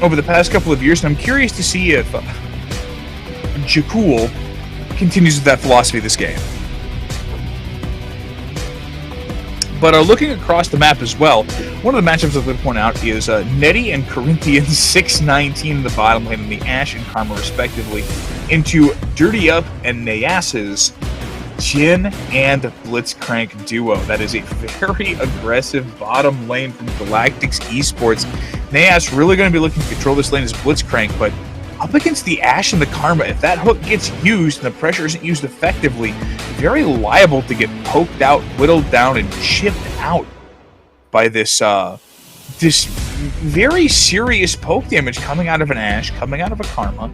over the past couple of years, and I'm curious to see if Jakul continues with that philosophy this game. But looking across the map as well, one of the matchups I was going to point out is Netty and Corinthians 619 in the bottom lane, and the Ashe and Karma respectively, into Dirty Up and Nayas's Jin and Blitzcrank duo. That is a very aggressive bottom lane from Galactic's eSports. Nayas really going to be looking to control this lane as Blitzcrank, but up against the Ashe and the Karma, if that hook gets used and the pressure isn't used effectively, very liable to get poked out, whittled down, and chipped out by this very serious poke damage coming out of an Ashe, coming out of a Karma.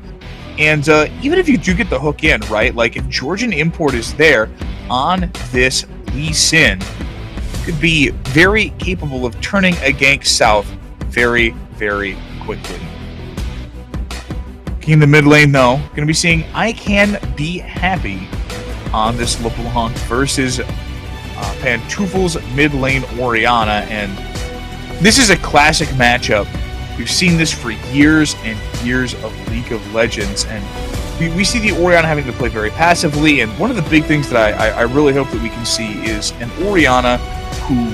And even if you do get the hook in, right, like if Georgian Import is there on this Lee Sin, could be very capable of turning a gank south very, very quickly. In the mid lane, though, going to be seeing I Can Be Happy on this LeBlanc versus Pantuffel's mid lane Orianna, and this is a classic matchup. We've seen this for years and years of League of Legends, and we see the Orianna having to play very passively, and one of the big things that I really hope that we can see is an Orianna who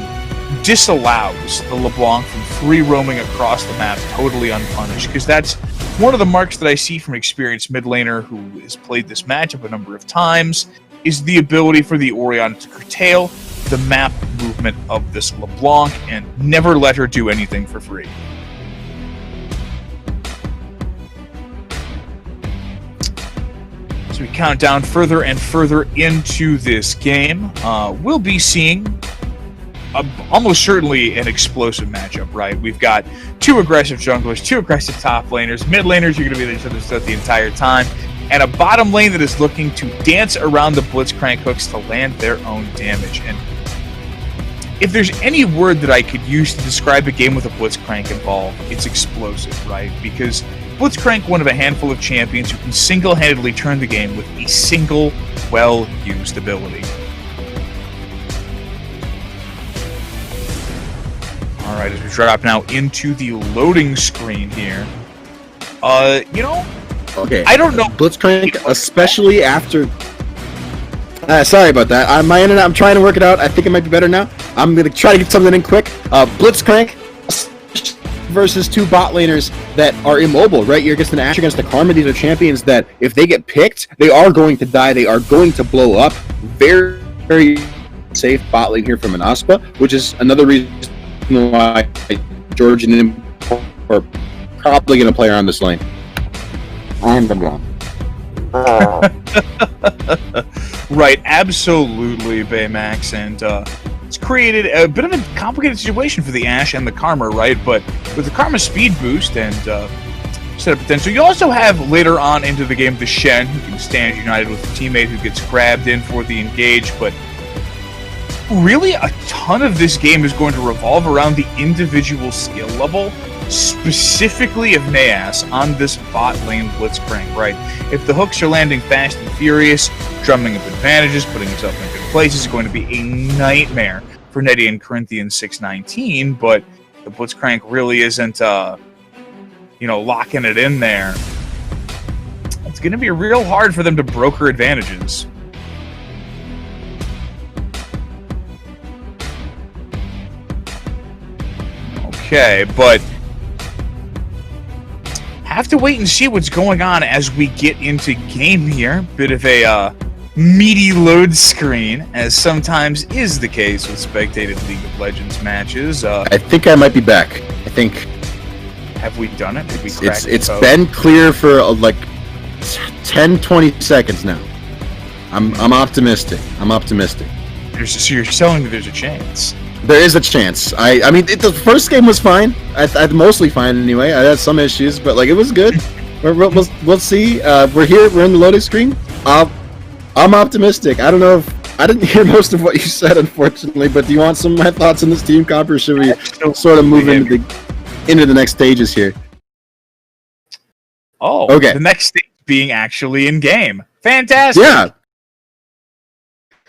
disallows the LeBlanc from free roaming across the map totally unpunished, because that's one of the marks that I see from an experienced mid laner who has played this matchup a number of times, is the ability for the Orianna to curtail the map movement of this LeBlanc and never let her do anything for free. As we count down further and further into this game, we'll be seeing almost certainly an explosive matchup, right? We've got two aggressive junglers, two aggressive top laners, mid laners are going to be at each other's throat the entire time, and a bottom lane that is looking to dance around the Blitzcrank hooks to land their own damage. And if there's any word that I could use to describe a game with a Blitzcrank involved, it's explosive, right? Because Blitzcrank, one of a handful of champions who can single-handedly turn the game with a single, well-used ability. Alright, as we drop now into the loading screen here. Okay. I don't know. Blitzcrank, especially after... sorry about that. My internet, I'm trying to work it out. I think it might be better now. I'm going to try to get something in quick. Blitzcrank versus two bot laners that are immobile, right? You're against an Ashe, against a Karma. These are champions that, if they get picked, they are going to die. They are going to blow up. Very, very safe bot lane here from an Aspa, which is another reason why Georgian are probably going to play around this lane. I'm gone. Right, absolutely, Baymax, and it's created a bit of a complicated situation for the Ashe and the Karma, right? But with the Karma speed boost and set of potential, you also have later on into the game the Shen, who can stand united with a teammate who gets grabbed in for the engage, but really a ton of this game is going to revolve around the individual skill level, specifically of Nayas on this bot lane Blitzcrank, right? If the hooks are landing fast and furious, drumming up advantages, putting yourself in good places is going to be a nightmare for Netty and Corinthians 619, but the Blitzcrank really isn't, locking it in there. It's going to be real hard for them to broker advantages. Okay, but have to wait and see what's going on as we get into game here. Bit of a meaty load screen, as sometimes is the case with spectated League of Legends matches. I think I might be back. I think. Have we done it? Did we crack It's the been clear for like 10, 20 seconds now. I'm optimistic. So you're telling me there's a chance. There is a chance. I mean, the first game was fine. I mostly fine anyway. I had some issues, but like it was good. We'll see. We're here. We're in the loading screen. I'm optimistic. I don't know if I didn't hear most of what you said, unfortunately. But do you want some of my thoughts on this team comp, or should we sort of move into the next stages here? Oh, okay. The next stage being actually in game. Fantastic. Yeah.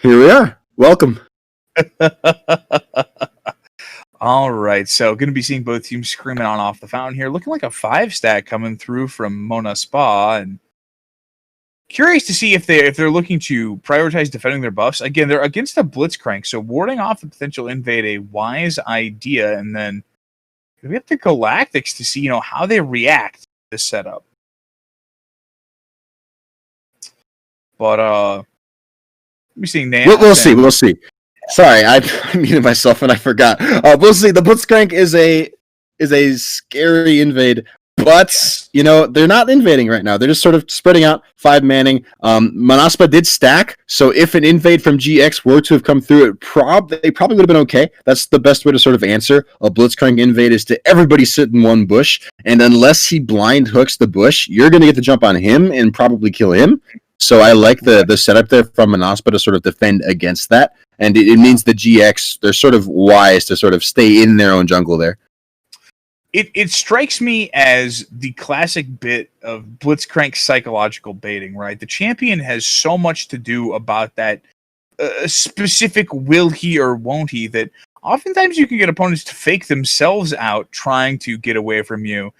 Here we are. Welcome. All right, so going to be seeing both teams screaming on off the fountain here. Looking like a 5-stack coming through from Mona Spa, and curious to see if they're looking to prioritize defending their buffs. Again, they're against a Blitzcrank, so warding off the potential invade a wise idea, and then we have to Galactics to see how they react to this setup. But we're seeing Nan. We'll see. Sorry, I muted myself and I forgot. We'll see. The Blitzcrank is a scary invade, but they're not invading right now. They're just sort of spreading out, 5 manning. Manaspa did stack, so if an invade from GX were to have come through, they probably would have been okay. That's the best way to sort of answer a Blitzcrank invade, is to everybody sit in one bush, and unless he blind hooks the bush, you're going to get the jump on him and probably kill him. So I like the setup there from Manaspa to sort of defend against that. And it means the GX, they're sort of wise to sort of stay in their own jungle there. It strikes me as the classic bit of Blitzcrank psychological baiting, right? The champion has so much to do about that specific will he or won't he, that oftentimes you can get opponents to fake themselves out trying to get away from you.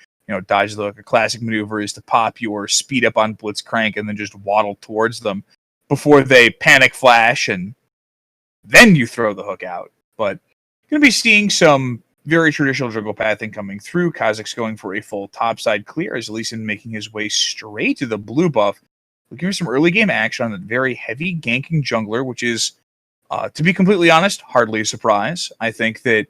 Dodge the hook. A classic maneuver is to pop your speed up on Blitzcrank and then just waddle towards them before they panic flash, and then you throw the hook out. But you're going to be seeing some very traditional jungle pathing coming through. Kazakh's going for a full topside clear as Lee Sin making his way straight to the blue buff. Looking for some early game action on the very heavy ganking jungler, which is, to be completely honest, hardly a surprise. I think that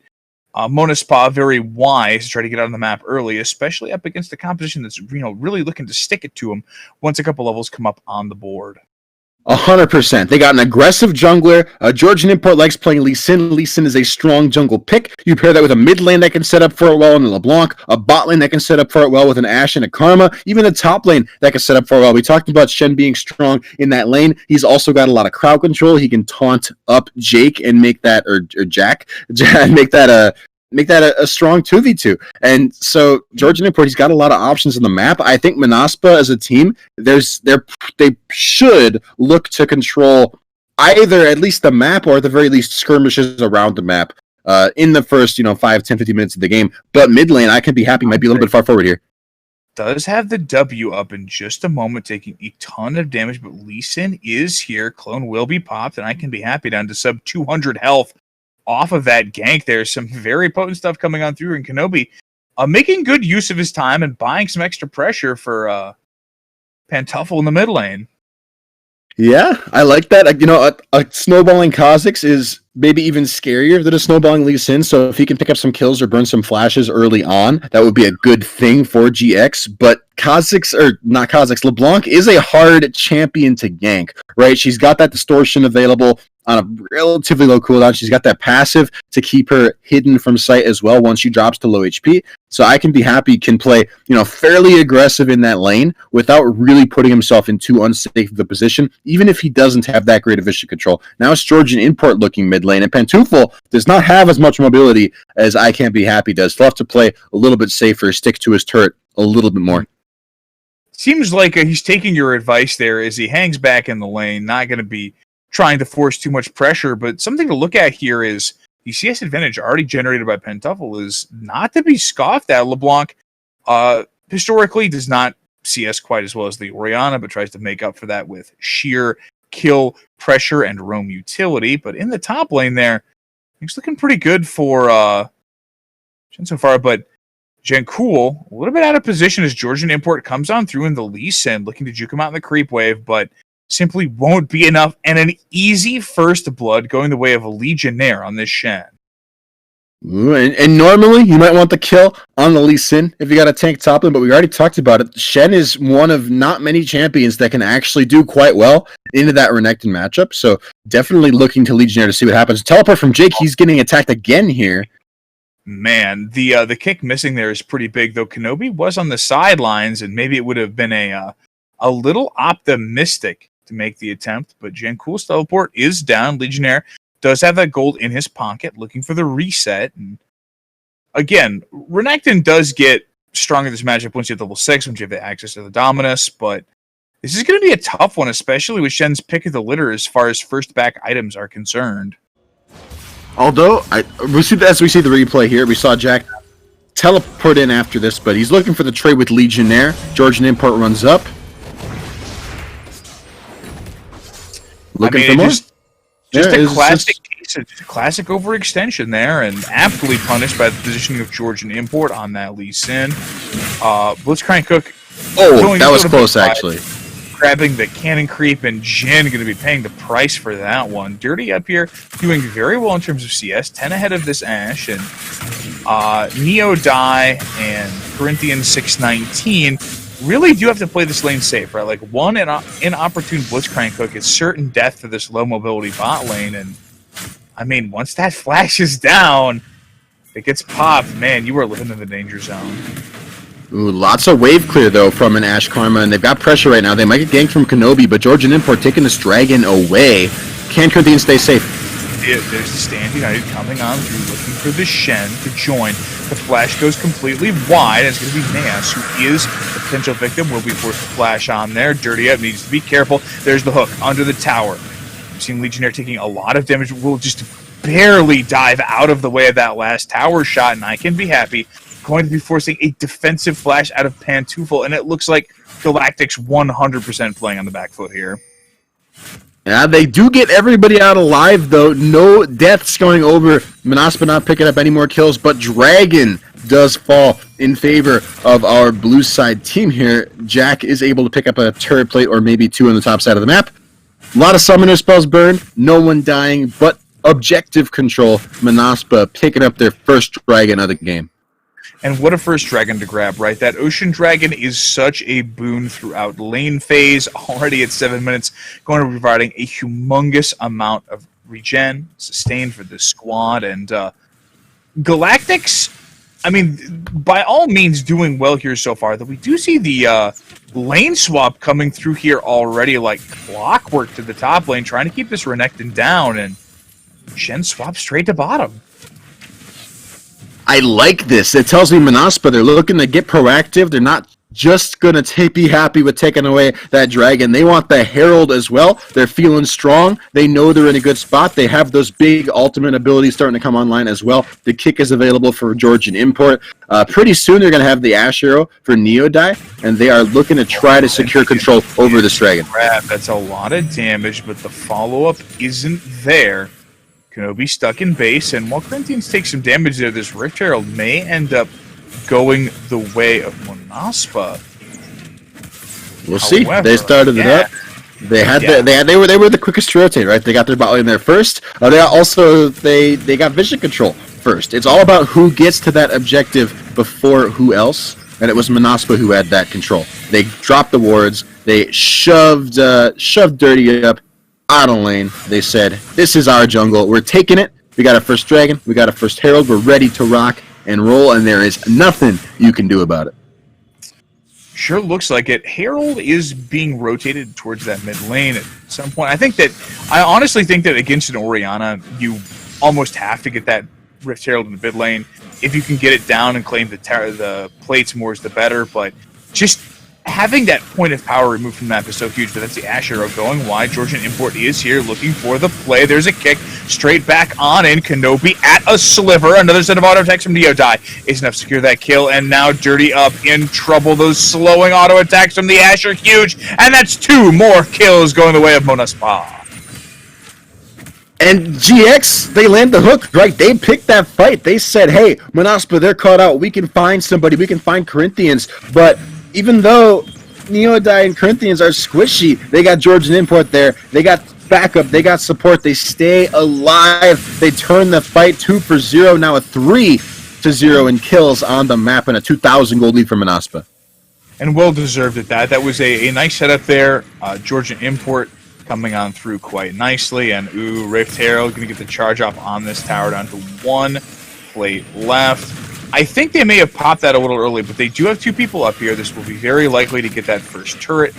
Mona Spa very wise to try to get out on the map early, especially up against the competition that's really looking to stick it to them once a couple levels come up on the board. 100%. They got an aggressive jungler. Georgian Import likes playing Lee Sin. Lee Sin is a strong jungle pick. You pair that with a mid lane that can set up for it well in the LeBlanc, a bot lane that can set up for it well with an Ashe and a Karma, even a top lane that can set up for it well. We talked about Shen being strong in that lane. He's also got a lot of crowd control. He can taunt up Jake and make that, or Jack, and make that a strong 2v2. And so Georgian Import, he's got a lot of options in the map. I think Manaspa as a team, they should look to control either at least the map or at the very least skirmishes around the map in the first 5, 10, 15 minutes of the game. But mid lane, I can be happy, might be a little bit far forward here. Does have the W up in just a moment, taking a ton of damage, but Lee Sin is here. Clone will be popped, and I can be happy down to sub 200 health off of that gank. There's some very potent stuff coming on through, and Kenobi making good use of his time and buying some extra pressure for Pantuffle in the mid lane. Yeah, I like that. A snowballing Kha'Zix is maybe even scarier than a snowballing Lee Sin, so if he can pick up some kills or burn some flashes early on, that would be a good thing for GX. But LeBlanc is a hard champion to gank, right? She's got that distortion available on a relatively low cooldown. She's got that passive to keep her hidden from sight as well once she drops to low HP. So I can be happy, can play, fairly aggressive in that lane without really putting himself in too unsafe of a position, even if he doesn't have that great of vision control. Now it's Georgian Import looking mid lane, and Pantuffle does not have as much mobility as I Can't Be Happy does. He'll have to play a little bit safer, stick to his turret a little bit more. Seems like he's taking your advice there as he hangs back in the lane, not going to be trying to force too much pressure. But something to look at here is the CS advantage already generated by Pantuffle is not to be scoffed at. LeBlanc historically does not CS quite as well as the Orianna, but tries to make up for that with sheer kill pressure and roam utility. But in the top lane there, he's looking pretty good for Shen so far, but Jancool, a little bit out of position as Georgian Import comes on through in the Lee Sin, looking to juke him out in the creep wave, but simply won't be enough, and an easy first blood going the way of a Legionnaire on this Shen. Ooh, and normally you might want the kill on the Lee Sin if you got a tank top lane, but we already talked about it. Shen is one of not many champions that can actually do quite well into that Renekton matchup, so definitely looking to Legionnaire to see what happens. Teleport from Jake, he's getting attacked again here. Man, the kick missing there is pretty big, though. Kenobi was on the sidelines, and maybe it would have been a little optimistic to make the attempt, but Jankul's teleport is down. Legionnaire does have that gold in his pocket, looking for the reset. And again, Renekton does get stronger this matchup once you have level 6, once you have the access to the Dominus, but this is going to be a tough one, especially with Shen's pick of the litter as far as first back items are concerned. Although, as we see the replay here, we saw Jack teleport in after this, but he's looking for the trade with Legionnaire. Georgian Import runs up. Looking for more. Just a classic case, a classic overextension there, and aptly punished by the positioning of Georgian Import on that Lee Sin. Blitzcrank Cook. Oh, that was close, actually. Grabbing the cannon creep, and Jin going to be paying the price for that one. Dirty up here, doing very well in terms of CS, 10 ahead of this Ashe, and Neo Die and Corinthians 619 really do have to play this lane safe, right? Like, one inopportune Blitzcrank Hook is certain death for this low mobility bot lane, and I mean, once that flashes down, it gets popped, man, you are living in the danger zone. Ooh, lots of wave clear, though, from an Ashe Karma, and they've got pressure right now. They might get ganked from Kenobi, but Georgian Import taking this dragon away. Can Corinthians stay safe? There's the Stand United coming on through, looking for the Shen to join. The flash goes completely wide, and it's going to be Naas, who is the potential victim, will be forced to flash on there. Dirty Up needs to be careful. There's the hook under the tower. We've seen Legionnaire taking a lot of damage. Will just barely dive out of the way of that last tower shot, and I can be happy. Going to be forcing a defensive flash out of Pantoufle, and it looks like Galactic's 100% playing on the back foot here. Yeah, they do get everybody out alive, though. No deaths going over. Manaspa not picking up any more kills, but Dragon does fall in favor of our blue side team here. Jack is able to pick up a turret plate or maybe two on the top side of the map. A lot of summoner spells burned, no one dying, but objective control. Manaspa picking up their first dragon of the game. And what a first dragon to grab, right? That Ocean Dragon is such a boon throughout lane phase. Already at 7 minutes, going to be providing a humongous amount of regen, sustain for this squad. And Galactics, I mean, by all means doing well here so far. Though we do see the lane swap coming through here already like clockwork to the top lane, trying to keep this Renekton down. And Shen swaps straight to bottom. I like this. It tells me Manaspa, they're looking to get proactive. They're not just going to be happy with taking away that dragon. They want the Herald as well. They're feeling strong. They know they're in a good spot. They have those big ultimate abilities starting to come online as well. The kick is available for Georgian Import. Pretty soon they're going to have the Ashe Arrow for Neodai, and they are looking to try to secure control over this dragon. That's a lot of damage, but the follow-up isn't there. Kenobi stuck in base, and while Corinthians take some damage there, this Rift Herald may end up going the way of Manaspa. We'll see. They started it up. They were the quickest to rotate, right? They got their bot lane there first. They got vision control first. It's all about who gets to that objective before who else, and it was Manaspa who had that control. They dropped the wards. They shoved Dirty Up out of lane. They said, this is our jungle. We're taking it. We got a first dragon. We got a first herald. We're ready to rock and roll, and there is nothing you can do about it. Sure looks like it. Herald is being rotated towards that mid lane at some point. I honestly think that against an Orianna, you almost have to get that Rift Herald in the mid lane. If you can get it down and claim the plates more is the better, but just having that point of power removed from the map is so huge. But that's the Ashe Arrow going wide. Georgian Import is here looking for the play. There's a kick straight back on in. Kenobi at a sliver. Another set of auto attacks from Neodai is enough to secure that kill. And now Dirty Up in trouble. Those slowing auto attacks from the Ashe are huge. And that's 2 more kills going the way of Manaspa. And GX, they land the hook, right? They picked that fight. They said, hey, Manaspa, they're caught out. We can find somebody. We can find Corinthians. But even though Neodai and Corinthians are squishy, they got Georgian Import there. They got backup. They got support. They stay alive. They turn the fight 2-0. Now a 3-0 in kills on the map and a 2,000 gold lead for Manaspa. And well deserved at that. That was a nice setup there. Georgian Import coming on through quite nicely. And Rift Herald going to get the charge off on this tower down to 1 plate left. I think they may have popped that a little early, but they do have 2 people up here. This will be very likely to get that first turret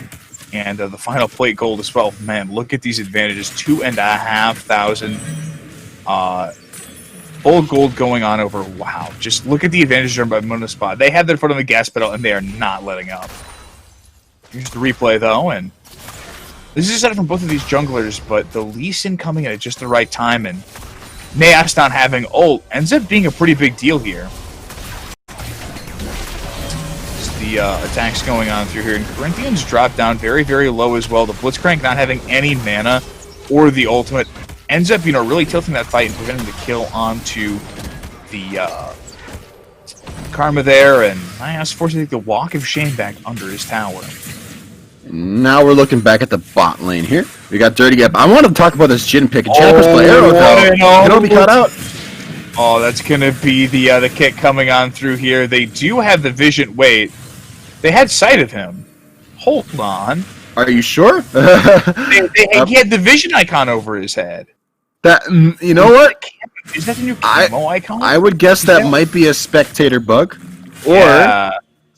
and the final plate gold as well. Man, look at these advantages. 2,500 full gold going on over. Wow, just look at the advantage earned by Municipal. They have their foot on the gas pedal, and they are not letting up. Here's the replay, though, and this is a setup from both of these junglers, but the Lee Sin coming in at just the right time, and Naeas not having ult ends up being a pretty big deal here. The attacks going on through here, and Corinthians drop down very, very low as well. The Blitzcrank not having any mana or the ultimate ends up, really tilting that fight and preventing the kill onto the Karma there, and Naeas forced to take the Walk of Shame back under his tower. Now we're looking back at the bot lane here. We got Dirty Gap. I want to talk about this Jhin pick. Champions play arrow though. It'll be cut out. Oh, that's going to be the kick coming on through here. They do have the vision. Wait. They had sight of him. Hold on. Are you sure? He had the vision icon over his head. That you know what? Is that the new camo icon? I would guess that might be a spectator bug, or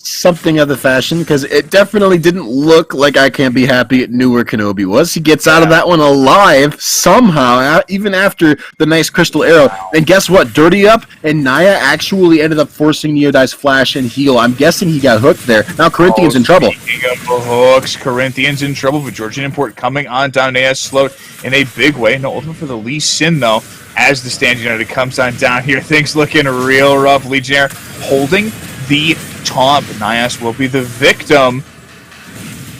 something of the fashion, because it definitely didn't look like I Can't Be Happy knew where Kenobi was. He gets out of that one alive somehow, even after the nice crystal arrow. And guess what? Dirty Up and Naya actually ended up forcing Neodi's flash and heal. I'm guessing he got hooked there. Now Corinthians in trouble. Speaking of the hooks, Corinthians in trouble, but Georgian Import coming on down. Naeas slowed in a big way. No ultimate for the Lee Sin, though. As the Stand United comes on down here, things looking real rough. Legionnaire holding the taunt, but Naeas will be the victim.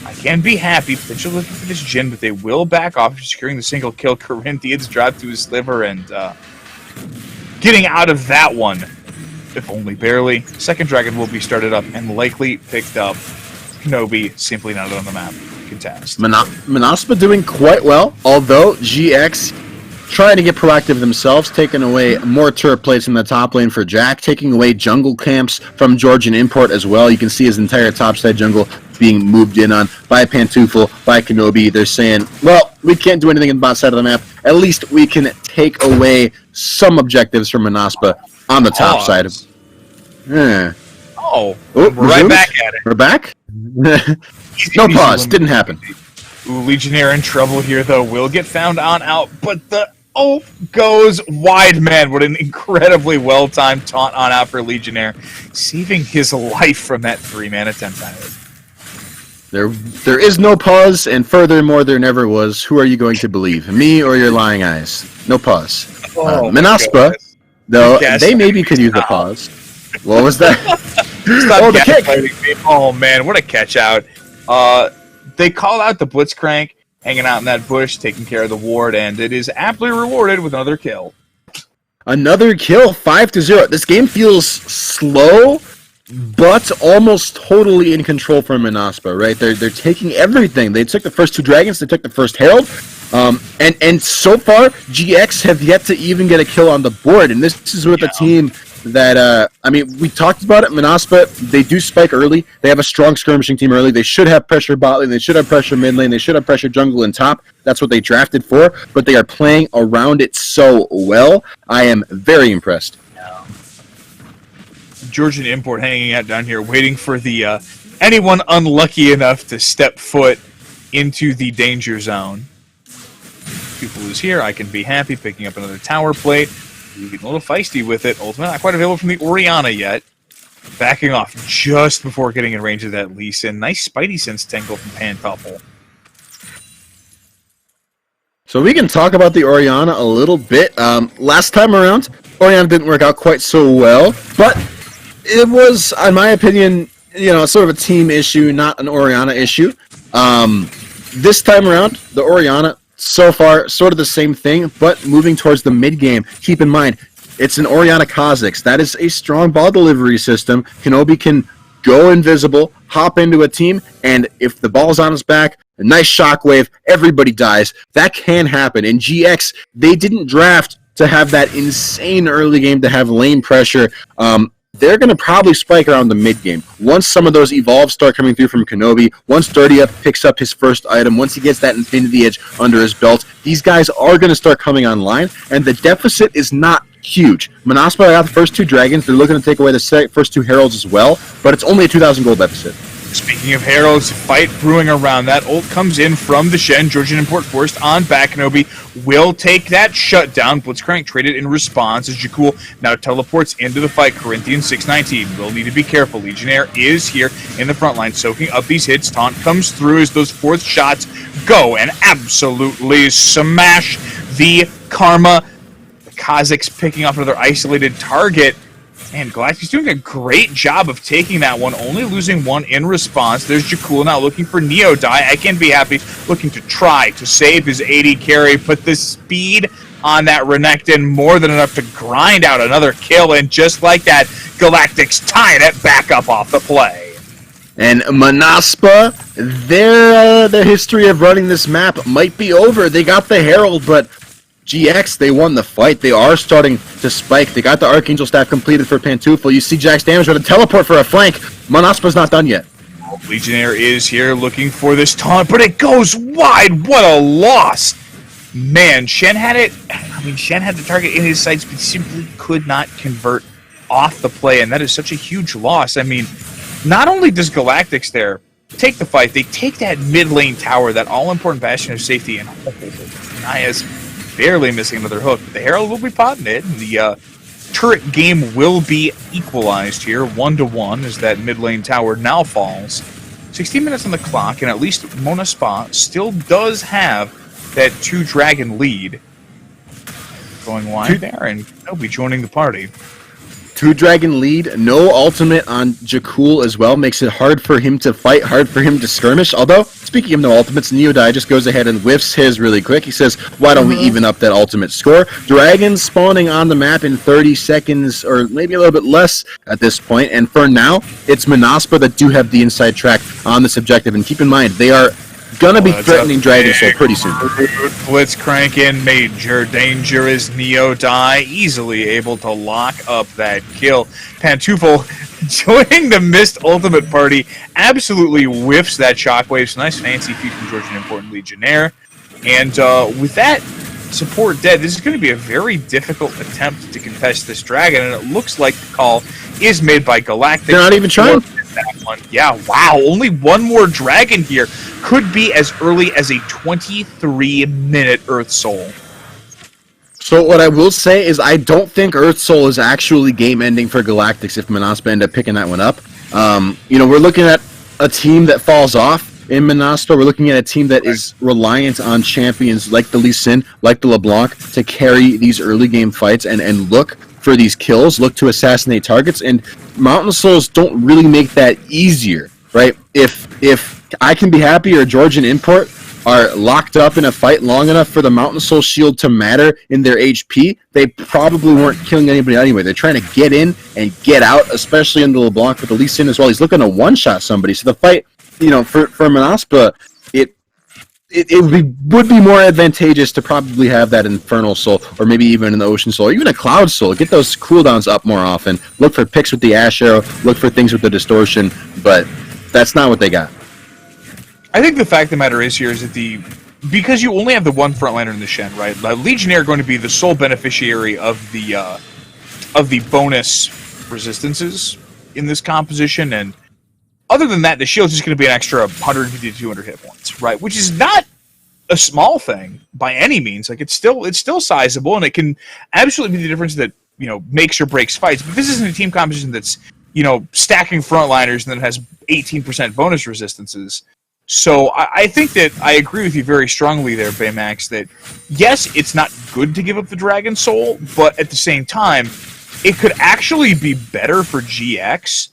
I Can Be Happy, potentially looking for this Jhin, but they will back off, securing the single kill. Corinthians drop to his sliver and getting out of that one, if only barely. Second dragon will be started up and likely picked up. Kenobi simply not on the map. Contest. Manaspa doing quite well, although GX trying to get proactive themselves, taking away more turret plates in the top lane for Jack, taking away jungle camps from Georgian Import as well. You can see his entire topside jungle being moved in on by Pantufel, by Kenobi. They're saying, well, we can't do anything in the bot side of the map. At least we can take away some objectives from Manaspa on the top side. We're right back at it. We're back? No pause. Didn't happen. Legionnaire in trouble here, though. Will get found on out, but the ult goes wide. Man, what an incredibly well-timed taunt on out for Legionnaire, saving his life from that 3-man attempt on it. There is no pause, and furthermore, there never was. Who are you going to believe, me or your lying eyes? No pause. Manaspa, though, they maybe could use a pause. What was that? The kick! Oh, man, what a catch-out. They call out the Blitzcrank, hanging out in that bush, taking care of the ward, and it is aptly rewarded with another kill. Another kill, 5-0. This game feels slow, but almost totally in control for Manaspa, right? They're taking everything. They took the first 2 dragons, they took the first Herald, and so far, GX have yet to even get a kill on the board, and this is with a team that, we talked about it. Manaspa, they do spike early. They have a strong skirmishing team early. They should have pressure bot lane. They should have pressure mid lane. They should have pressure jungle and top. That's what they drafted for, but they are playing around it so well. I am very impressed. Georgian Import hanging out down here, waiting for the anyone unlucky enough to step foot into the danger zone. People is here. I Can Be Happy, picking up another tower plate. Getting a little feisty with it. Ultimate not quite available from the Orianna yet. Backing off just before getting in range of that Lee Sin. Nice Spidey Sense tangle from Pantufel. So we can talk about the Orianna a little bit. Last time around, Orianna didn't work out quite so well, but it was, in my opinion, sort of a team issue, not an Orianna issue. This time around, the Orianna, so far, sort of the same thing, but moving towards the mid-game. Keep in mind, it's an Orianna Kha'Zix. That is a strong ball delivery system. Kenobi can go invisible, hop into a team, and if the ball's on his back, a nice shockwave, everybody dies. That can happen. In GX, they didn't draft to have that insane early game, to have lane pressure. They're going to probably spike around the mid game. Once some of those evolves start coming through from Kenobi, once Dirty Up picks up his first item, once he gets that Infinity Edge under his belt, these guys are going to start coming online, and the deficit is not huge. Manaspa got the first 2 dragons. They're looking to take away the first 2 heralds as well, but it's only a 2,000 gold deficit. Speaking of heralds, fight brewing around that. Ult comes in from the Shen. Georgian import forced on back. Kenobi will take that shutdown. Blitzcrank traded in response as Jakul now teleports into the fight. Corinthian 619 will need to be careful. Legionnaire is here in the front line, soaking up these hits. Taunt comes through as those 4th shots go and absolutely smash the Karma. The Kazakhs picking off another isolated target. And Galactic's doing a great job of taking that one, only losing 1 in response. There's Jakul now looking for Neo Die. I can be happy, looking to try to save his 80 carry, but the speed on that Renekton more than enough to grind out another kill, and just like that, Galactic's tying it back up off the play. And Manaspa, their history of running this map might be over. They got the Herald, but GX, they won the fight. They are starting to spike. They got the Archangel staff completed for Pantufel. You see Jack's damage with a teleport for a flank. Manaspa's not done yet. Legionnaire is here looking for this taunt, but it goes wide. What a loss. Man, Shen had it. I mean, Shen had the target in his sights, but simply could not convert off the play, and that is such a huge loss. I mean, not only does Galactics there take the fight, they take that mid lane tower, that all-important bastion of safety, and Naya's barely missing another hook. But the Herald will be potting it, and the turret game will be equalized here, 1-1, as that mid lane tower now falls. 16 minutes on the clock, and at least Mona Spa still does have that 2-dragon lead. Going wide there, and he'll be joining the party. 2-dragon lead, no ultimate on Jakul as well, makes it hard for him to fight, hard for him to skirmish. Although, speaking of no ultimates, Neodai just goes ahead and whiffs his really quick. He says, why don't we even up that ultimate score? Dragons spawning on the map in 30 seconds, or maybe a little bit less at this point, and for now, it's Manaspa that do have the inside track on this objective, and keep in mind, they are gonna be threatening Dragon Soul pretty soon. Blitzcrank in major danger as Neodai easily able to lock up that kill. Pantufel joining the missed ultimate party absolutely whiffs that shockwave. So nice fancy feat from Georgian Important Legionnaire. And with that support dead, this is going to be a very difficult attempt to contest this dragon, and it looks like the call is made by Galactic. They're not even trying. That one. Yeah, wow, only one more dragon here. Could be as early as a 23-minute Earth Soul. So what I will say is I don't think Earth Soul is actually game-ending for Galactics if Manaspa end up picking that one up. We're looking at a team that falls off in Manaspa. We're looking at a team that is reliant on champions like the Lee Sin, like the LeBlanc, to carry these early game fights and look for these kills, look to assassinate targets, and Mountain Souls don't really make that easier, right? If I Can Be Happy or Georgian Import are locked up in a fight long enough for the Mountain Soul shield to matter in their HP, they probably weren't killing anybody anyway. They're trying to get in and get out, especially in the LeBlanc with the Lee Sin as well. He's looking to one-shot somebody. So the fight, for Manaspa, it would be more advantageous to probably have that Infernal Soul, or maybe even an Ocean Soul, or even a Cloud Soul. Get those cooldowns up more often. Look for picks with the Ash Arrow. Look for things with the Distortion. But that's not what they got. I think the fact of the matter is here is that because you only have the one frontliner in the Shen, right? Legionnaire going to be the sole beneficiary of the bonus resistances in this composition, and other than that, the shield's just going to be an extra 150 to 200 hit points, right? Which is not a small thing by any means. Like it's still sizable, and it can absolutely be the difference that makes or breaks fights. But this isn't a team composition that's stacking frontliners and then has 18% bonus resistances. So I think that I agree with you very strongly there, Baymax, that yes, it's not good to give up the Dragon Soul, but at the same time, it could actually be better for GX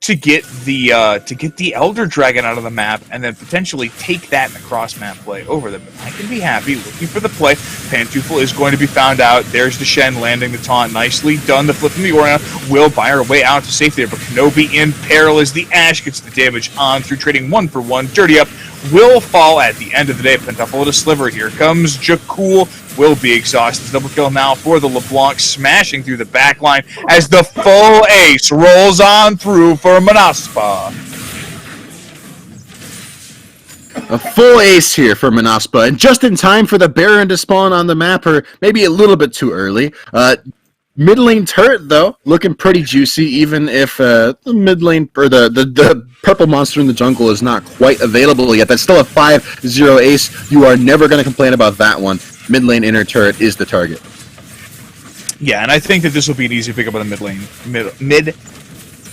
to get the Elder Dragon out of the map and then potentially take that in a cross map play over them. I can be happy looking for the play. Pantufel is going to be found out. There's the Shen landing the taunt. Nicely done. The flip from the Orion will buy her way out to safety there, but Kenobi in peril as the Ashe gets the damage on through trading 1-for-1. Dirty Up will fall at the end of the day. Pantufel with a sliver. Here comes Jakul. Will be exhausted. Double kill now for the LeBlanc, smashing through the back line as the full ace rolls on through for Manaspa. A full ace here for Manaspa, and just in time for the Baron to spawn on the map, or maybe a little bit too early. Mid lane turret, though, looking pretty juicy, even if the mid lane, or the purple monster in the jungle is not quite available yet. That's still a 5-0 ace. You are never going to complain about that one. Mid lane inner turret is the target. Yeah, and I think that this will be an easy pickup on the mid lane. Mid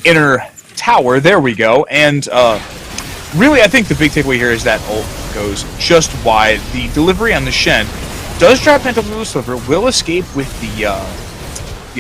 inner tower, there we go. And really, I think the big takeaway here is that ult goes just wide. The delivery on the Shen does drop Pantufel Sliver, will escape with the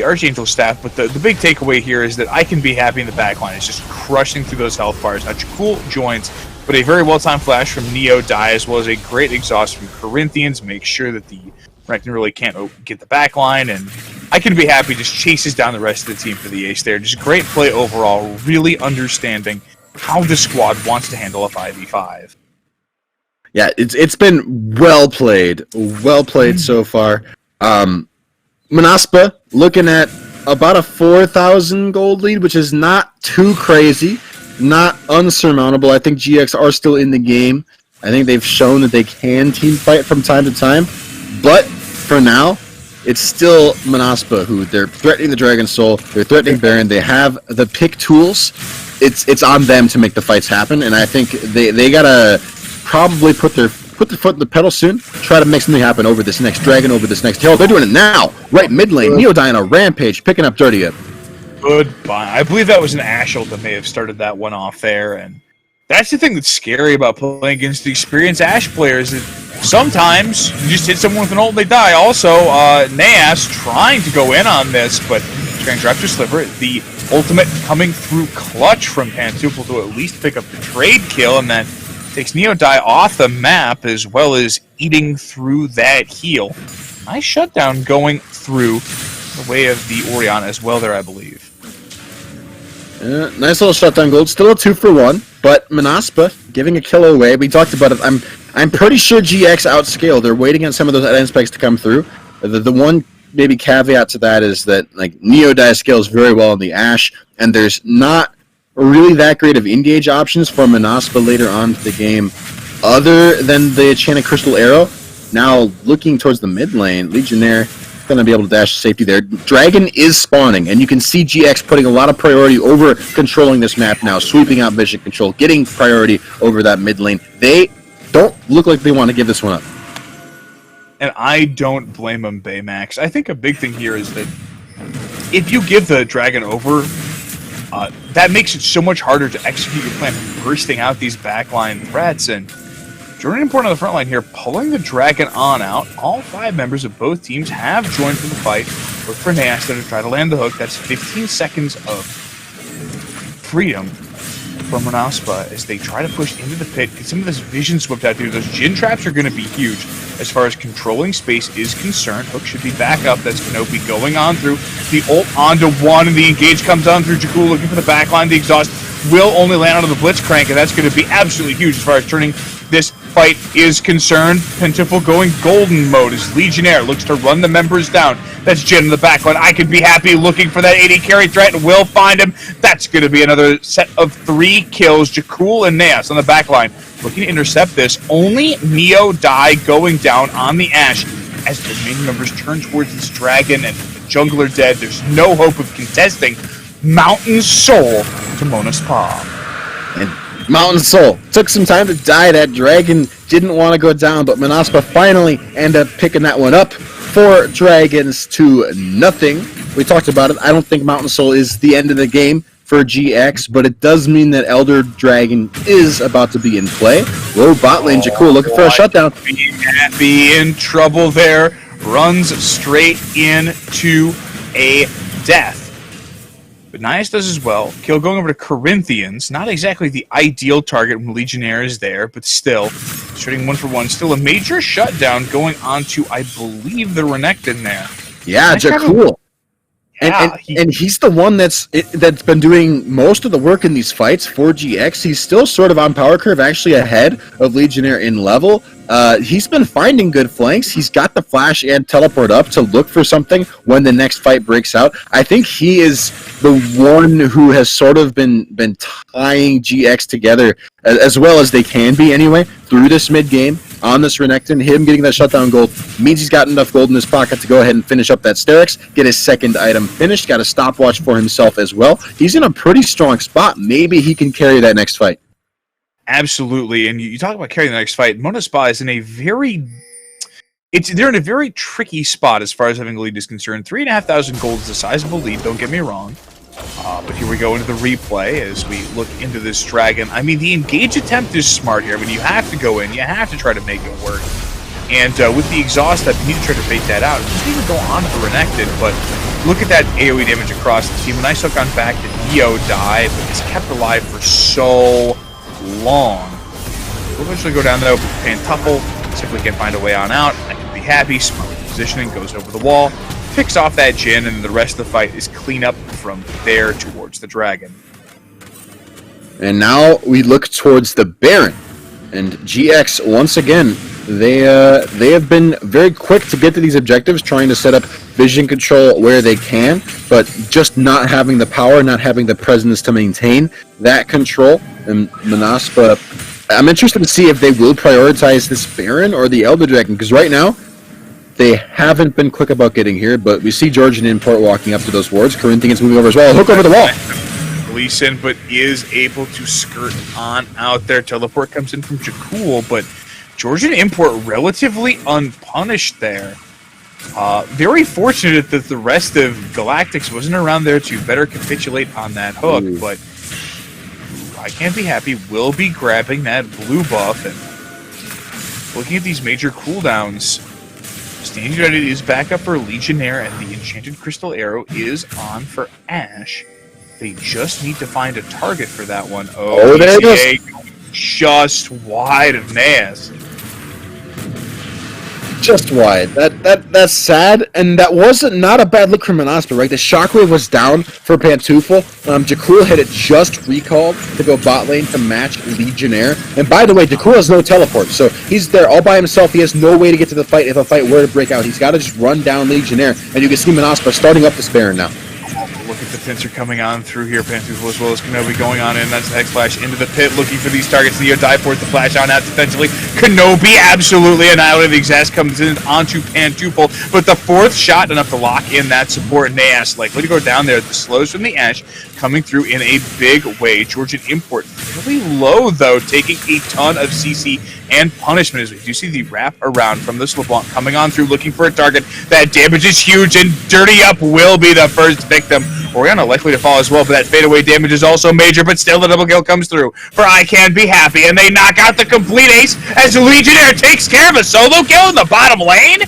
Archangel staff, but the big takeaway here is that I can be happy in the backline. It's just crushing through those health bars. Now, Jakul joins, but a very well-timed flash from Neo Die, as well as a great exhaust from Corinthians, make sure that the Renekton really can't get the backline, and I can be happy just chases down the rest of the team for the ace there. Just great play overall, really understanding how the squad wants to handle a 5v5. Yeah, it's been well played so far. Manaspa looking at about a 4,000 gold lead, which is not too crazy, not unsurmountable. I think GX are still in the game. I think they've shown that they can team fight from time to time, but for now, it's still Manaspa who they're threatening the Dragon Soul, they're threatening Baron, they have the pick tools. It's on them to make the fights happen, and I think they gotta probably put their foot in the pedal soon, try to make something happen over this next Dragon, over this next hill. They're doing it now, right mid lane. Neo Die on a rampage, picking up Dirty Up. Goodbye. I believe that was an Ashe ult that may have started that one off there, and that's the thing that's scary about playing against the experienced Ashe players. That sometimes you just hit someone with an ult and they die. Also, Naas trying to go in on this, but trying to drop to Sliver. The ultimate coming through clutch from Pantufel to at least pick up the trade kill, and then takes Neo Die off the map, as well as eating through that heal. Nice shutdown going through the way of the Orion as well there, I believe. Nice little shutdown gold. Still a 2-for-1, but Manaspa giving a kill away. We talked about it. I'm pretty sure GX outscaled. They're waiting on some of those end specs to come through. The one maybe caveat to that is that Neo Die scales very well in the Ashe, and there's not really that great of engage options for Manaspa later on to the game, other than the Enchanted Crystal Arrow. Now looking towards the mid lane, Legionnaire going to be able to dash to safety there. Dragon is spawning, and you can see GX putting a lot of priority over controlling this map now, sweeping out vision control, getting priority over that mid lane. They don't look like they want to give this one up. And I don't blame them, Baymax. I think a big thing here is that if you give the Dragon over, that makes it so much harder to execute your plan, bursting out these backline threats. And Jordan important on the front line here, pulling the Dragon on out. All 5 members of both teams have joined for the fight. Look for Nasty to try to land the hook. That's 15 seconds of freedom from Manaspa as they try to push into the pit. Get some of this vision swept out here. Those Jin traps are going to be huge as far as controlling space is concerned. Hook should be back up. That's Kenobi going on through. The ult onto one, and the engage comes on through. Jakul looking for the back line. The exhaust will only land onto the Blitzcrank, and that's going to be absolutely huge as far as turning this fight is concerned. Pantufel going golden mode as Legionnaire looks to run the members down. That's Jin in the backline. I could be happy looking for that 80 carry threat, and will find him. That's going to be another set of 3 kills. Jakul and Naas on the backline looking to intercept this. Only Neo Die going down on the Ashe as the remaining members turn towards this Dragon, and the jungler dead. There's no hope of contesting Mountain Soul to Mona's Paw. And Mountain Soul took some time to die. That Dragon didn't want to go down, but Manaspa finally ended up picking that one up. 4 dragons to nothing. We talked about it. I don't think Mountain Soul is the end of the game for GX, but it does mean that Elder Dragon is about to be in play. Low bot lane, Jakul looking for a shutdown. Be in trouble there. Runs straight into a death. But Nias does as well. Kill going over to Corinthians. Not exactly the ideal target when Legionnaire is there, but still. Shooting 1 for 1. Still a major shutdown going on to, I believe, the Renekton there. Yeah, Jakul. And he's the one that's been doing most of the work in these fights for GX. He's still sort of on power curve, actually ahead of Legionnaire in level. He's been finding good flanks. He's got the flash and teleport up to look for something when the next fight breaks out. I think he is the one who has sort of been tying GX together as well as they can be anyway through this mid game. On this Renekton, him getting that shutdown gold means he's got enough gold in his pocket to go ahead and finish up that Sterix, get his second item finished, got a stopwatch for himself as well. He's in a pretty strong spot. Maybe he can carry that next fight. Absolutely, and you talk about carrying the next fight. Mona Spa is in a they're in a very tricky spot as far as having a lead is concerned. 3,500 gold is a sizable lead, don't get me wrong. But here we go into the replay as we look into this dragon. I mean, the engage attempt is smart here. I mean, you have to go in. You have to try to make it work. And with the exhaust up, you need to try to bait that out. It doesn't even go on to the Renekton, but look at that AoE damage across the team. When I still gone back to Neo die, but he's kept alive for so long. We'll eventually go down there with Pantuffle. Simply can't find a way on out. I can be happy. Smart positioning, goes over the wall. Picks off that Jin, and the rest of the fight is clean up from there towards the dragon. And now we look towards the Baron. And GX, once again, they have been very quick to get to these objectives, trying to set up vision control where they can, but just not having the power, not having the presence to maintain that control. And Manaspa, I'm interested to see if they will prioritize this Baron or the Elder Dragon, because right now, they haven't been quick about getting here, but we see Georgian Import walking up to those wards. Corinthians moving over as well. Hook over the wall. Leeson, but is able to skirt on out there. Teleport comes in from Jakul, but Georgian Import relatively unpunished there. Very fortunate that the rest of Galactics wasn't around there to better capitulate on that hook, but I can't be happy. Will be grabbing that blue buff and looking at these major cooldowns. Standing ready is back up for Legionnaire, and the Enchanted Crystal Arrow is on for Ash. They just need to find a target for that one. Oh, there it is. Just wide of Nas. Just wide. That's sad, and that wasn't not a bad look from Manaspa, right? The Shockwave was down for Pantoufle. Jakul had it just recalled to go bot lane to match Legionnaire. And by the way, Jakul has no teleport, so he's there all by himself. He has no way to get to the fight if a fight were to break out. He's got to just run down Legionnaire, and you can see Manaspa starting up this Baron now. Look at the pincer coming on through here. Pantoufle as well as Kenobi going on in. That's the Hex Flash into the pit, looking for these targets. Neo dive for it, the flash on out defensively. Kenobi absolutely annihilated. The Exhaust comes in onto Pantoufle, but the fourth shot enough to lock in that support. Nas likely to go down there. The slows from the Ash coming through in a big way. Georgian Import really low though, taking a ton of CC and punishment as we do see the wrap around from this LeBlanc coming on through, looking for a target. That damage is huge, and Dirty Up will be the first victim. Oriana likely to fall as well, but that fadeaway damage is also major, but still the double kill comes through for I Can Be Happy, and they knock out the complete ace as Legionnaire takes care of a solo kill in the bottom lane.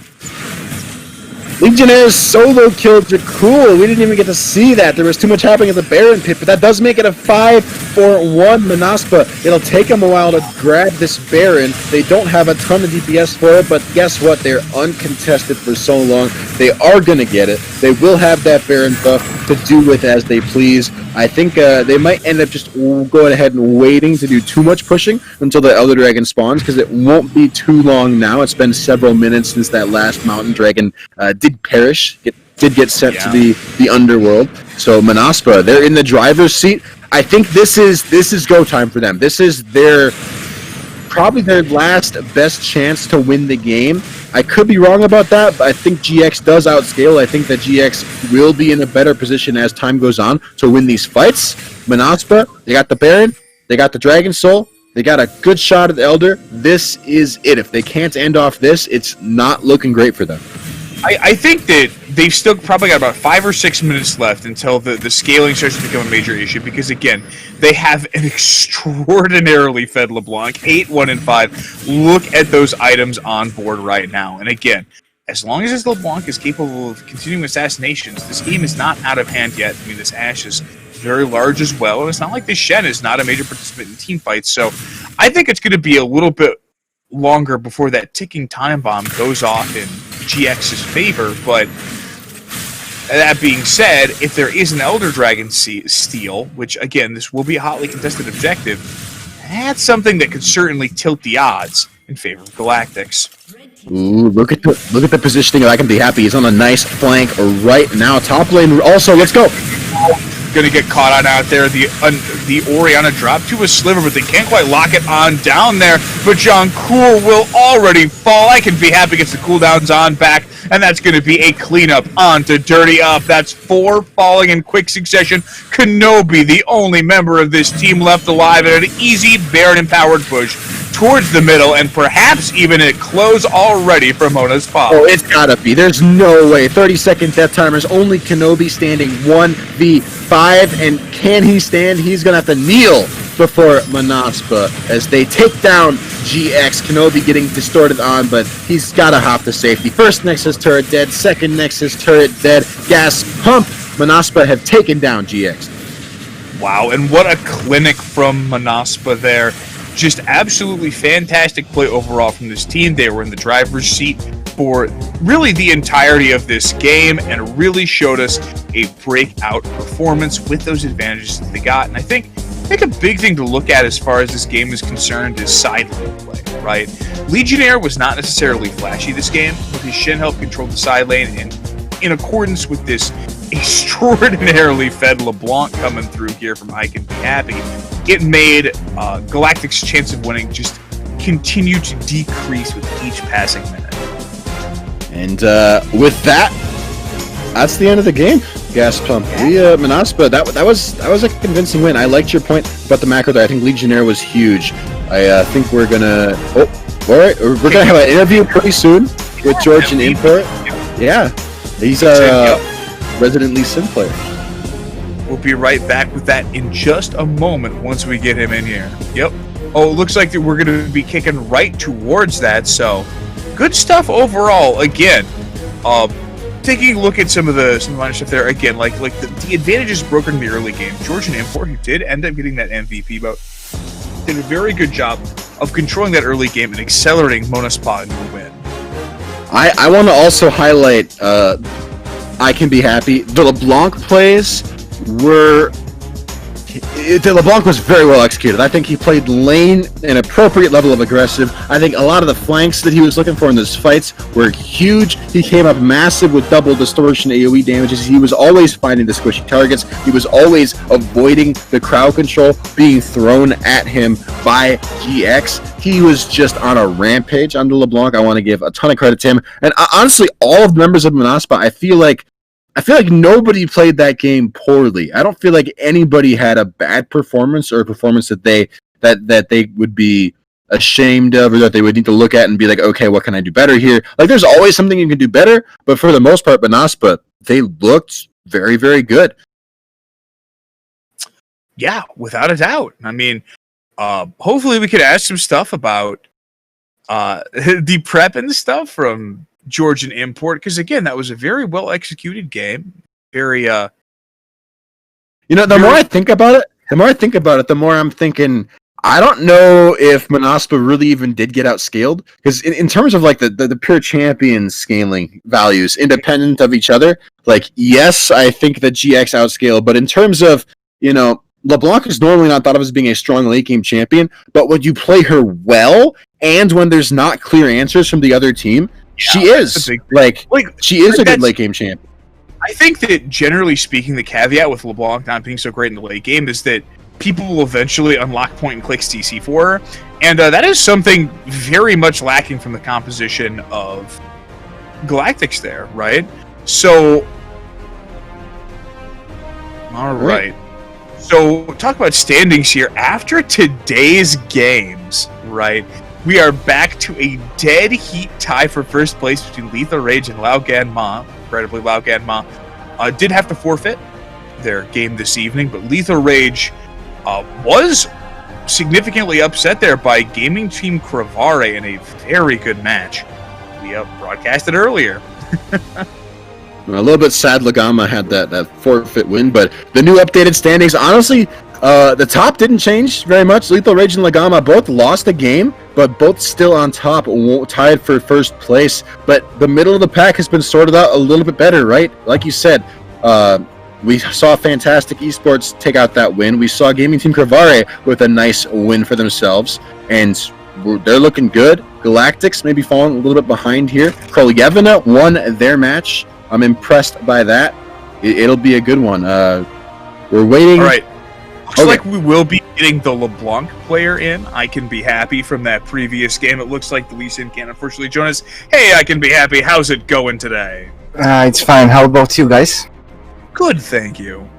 Legionnaire solo killed Jakul. We didn't even get to see that. There was too much happening at the Baron pit, but that does make it a 5-for-1 Manaspa. It'll take them a while to grab this Baron. They don't have a ton of DPS for it, but guess what? They're uncontested for so long. They are going to get it. They will have that Baron buff to do with as they please. I think they might end up just going ahead and waiting to do too much pushing until the Elder Dragon spawns, because it won't be too long now. It's been several minutes since that last Mountain Dragon did perish, did get sent to the underworld. So Manaspa, they're in the driver's seat. I think this is go time for them. This is probably their last best chance to win the game. I could be wrong about that, but I think GX does outscale. I think that GX will be in a better position as time goes on to win these fights. Manaspa, they got the Baron, they got the Dragon Soul, they got a good shot at the Elder. This is it. If they can't end off this, it's not looking great for them. I think that they've still probably got about 5 or 6 minutes left until the scaling starts to become a major issue, because again, they have an extraordinarily fed LeBlanc, 8, 1, and 5. Look at those items on board right now. And again, as long as this LeBlanc is capable of continuing assassinations, this game is not out of hand yet. I mean, this Ashe is very large as well, and it's not like this Shen is not a major participant in team fights. So I think it's going to be a little bit longer before that ticking time bomb goes off in GX's favor. But that being said, if there is an Elder Dragon steal, which again, this will be a hotly contested objective, that's something that could certainly tilt the odds in favor of Galactics. Ooh, look at the positioning. I can be happy. He's on a nice flank right now. Top lane also. Let's go. Gonna get caught on out there. The Orianna drop to a sliver, but they can't quite lock it on down there. But John Cool will already fall. I can be happy gets the cooldowns on back, and that's gonna be a cleanup on to Dirty Up. That's 4 falling in quick succession. Kenobi, the only member of this team left alive, and an easy Baron empowered push towards the middle, and perhaps even a close already for Mona's pop. Oh, it's gotta be. There's no way. 30-second death timers. Only Kenobi standing 1v5, and can he stand? He's gonna have to kneel before Manaspa as they take down GX. Kenobi getting distorted on, but he's gotta hop to safety. First Nexus turret dead. Second Nexus turret dead. Gas pump. Manaspa have taken down GX. Wow, and what a clinic from Manaspa there. Just absolutely fantastic play overall from this team. They were in the driver's seat for really the entirety of this game and really showed us a breakout performance with those advantages that they got. And I think a big thing to look at as far as this game is concerned is side lane play, right? Legionnaire was not necessarily flashy this game, but his Shen helped control the side lane, and in accordance with this extraordinarily fed LeBlanc coming through here from I Can Be Happy, it made Galactic's chance of winning just continue to decrease with each passing minute. And with that, that's the end of the game. Gas pump. Manaspa, that was a convincing win. I liked your point about the macro there. I think Legionnaire was huge. I think we're gonna. Oh, all right. We're gonna have an interview pretty soon with George and Import. Yeah, he's a resident Lee Sin player. We'll be right back with that in just a moment once we get him in here. Yep. Oh, it looks like that we're going to be kicking right towards that, so good stuff overall. Again, taking a look at some of the minor stuff there, again, like the advantages broken in the early game. George and Import, who did end up getting that MVP vote, did a very good job of controlling that early game and accelerating Mona Spot into a win. I want to also highlight I Can Be Happy. The LeBlanc plays were... The LeBlanc was very well executed. I think he played lane an appropriate level of aggressive. I think a lot of the flanks that he was looking for in those fights were huge. He came up massive with double distortion AoE damages. He was always finding the squishy targets. He was always avoiding the crowd control being thrown at him by GX. He was just on a rampage under LeBlanc. I want to give a ton of credit to him. And honestly, all of the members of Manaspa, I feel like nobody played that game poorly. I don't feel like anybody had a bad performance or a performance that they would be ashamed of or that they would need to look at and be like, okay, what can I do better here? Like, there's always something you can do better, but for the most part, Manaspa, they looked very, very good. Yeah, without a doubt. I mean, hopefully we could ask some stuff about the prep and stuff from George and Import, because again, that was a very well executed game. Very the more I think about it, the more I'm thinking, I don't know if Manaspa really even did get outscaled, because in terms of like the pure champion scaling values, independent of each other, like, yes, I think that GX outscaled, but in terms of, LeBlanc is normally not thought of as being a strong late game champion, but when you play her well, and when there's not clear answers from the other team, she is she is a good late game champ. I think that generally speaking, the caveat with LeBlanc not being so great in the late game is that people will eventually unlock point and click CC for her, and that is something very much lacking from the composition of Galactics there, right? So, all right. So, talk about standings here. After today's games, right? We are back to a dead heat tie for first place between Lethal Rage and Lao Gan Ma. Incredibly, Lao Gan Ma did have to forfeit their game this evening, but Lethal Rage was significantly upset there by Gaming Team Cravare in a very good match. we broadcasted earlier. A little bit sad Lagama had that forfeit win, but the new updated standings, honestly, the top didn't change very much. Lethal Rage and Lagama both lost a game, but both still on top, tied for first place. But the middle of the pack has been sorted out a little bit better, right? Like you said, we saw Fantastic Esports take out that win. We saw Gaming Team Cravare with a nice win for themselves, and they're looking good. Galactics maybe falling a little bit behind here. Kolyevina won their match. I'm impressed by that. It'll be a good one. We're waiting. All right. Looks like we will be getting the LeBlanc player in. I can be happy from that previous game. It looks like the Lee Sin can't unfortunately join us. Hey, I can be happy. How's it going today? It's fine. How about you guys? Good, thank you.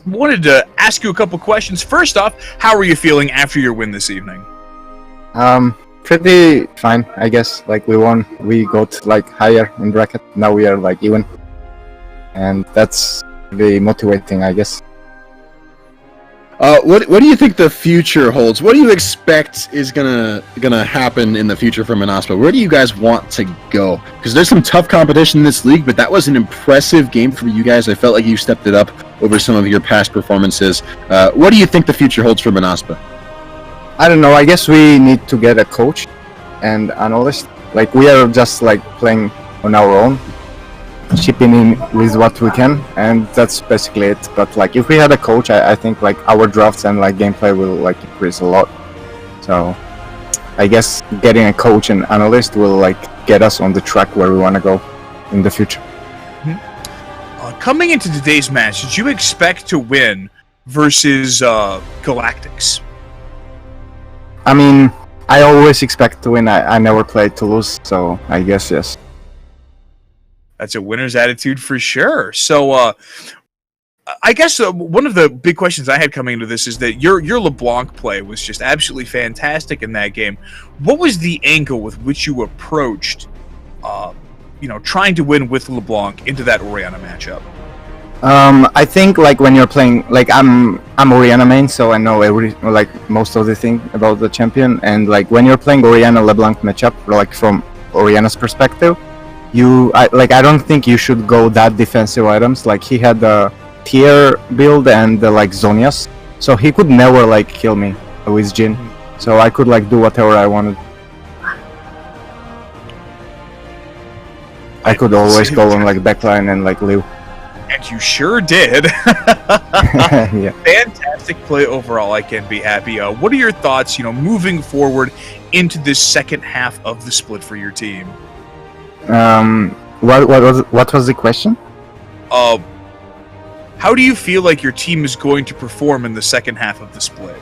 Wanted to ask you a couple questions. First off, how are you feeling after your win this evening? Pretty fine, I guess. Like, we won. We got like higher in bracket. Now we are like even, and that's really motivating, I guess. What do you think the future holds? What do you expect is gonna happen in the future for Manaspa? Where do you guys want to go? Because there's some tough competition in this league, but that was an impressive game for you guys. I felt like you stepped it up over some of your past performances. What do you think the future holds for Manaspa? I don't know. I guess we need to get a coach and analyst. Like, we are just like playing on our own, chipping in with what we can, and that's basically it. But like, if we had a coach, I think like our drafts and like gameplay will like increase a lot. So I guess getting a coach and analyst will like get us on the track where we want to go in the future. Coming into today's match, did you expect to win versus Galactics? I mean, I always expect to win. I never play to lose, so I guess yes. That's a winner's attitude for sure. So, I guess one of the big questions I had coming into this is that your LeBlanc play was just absolutely fantastic in that game. What was the angle with which you approached, trying to win with LeBlanc into that Orianna matchup? I think like when you're playing, like I'm Orianna main, so I know most of the thing about the champion. And like when you're playing Orianna LeBlanc matchup, like from Orianna's perspective, I don't think you should go that defensive items. Like, he had the tier build and the like Zonias, so he could never like kill me with Jhin. So I could like do whatever I wanted. I could always go on like backline and like live. And you sure did. Yeah. Fantastic play overall. I can be happy. What are your thoughts, moving forward into this second half of the split for your team? What was the question? How do you feel like your team is going to perform in the second half of the split?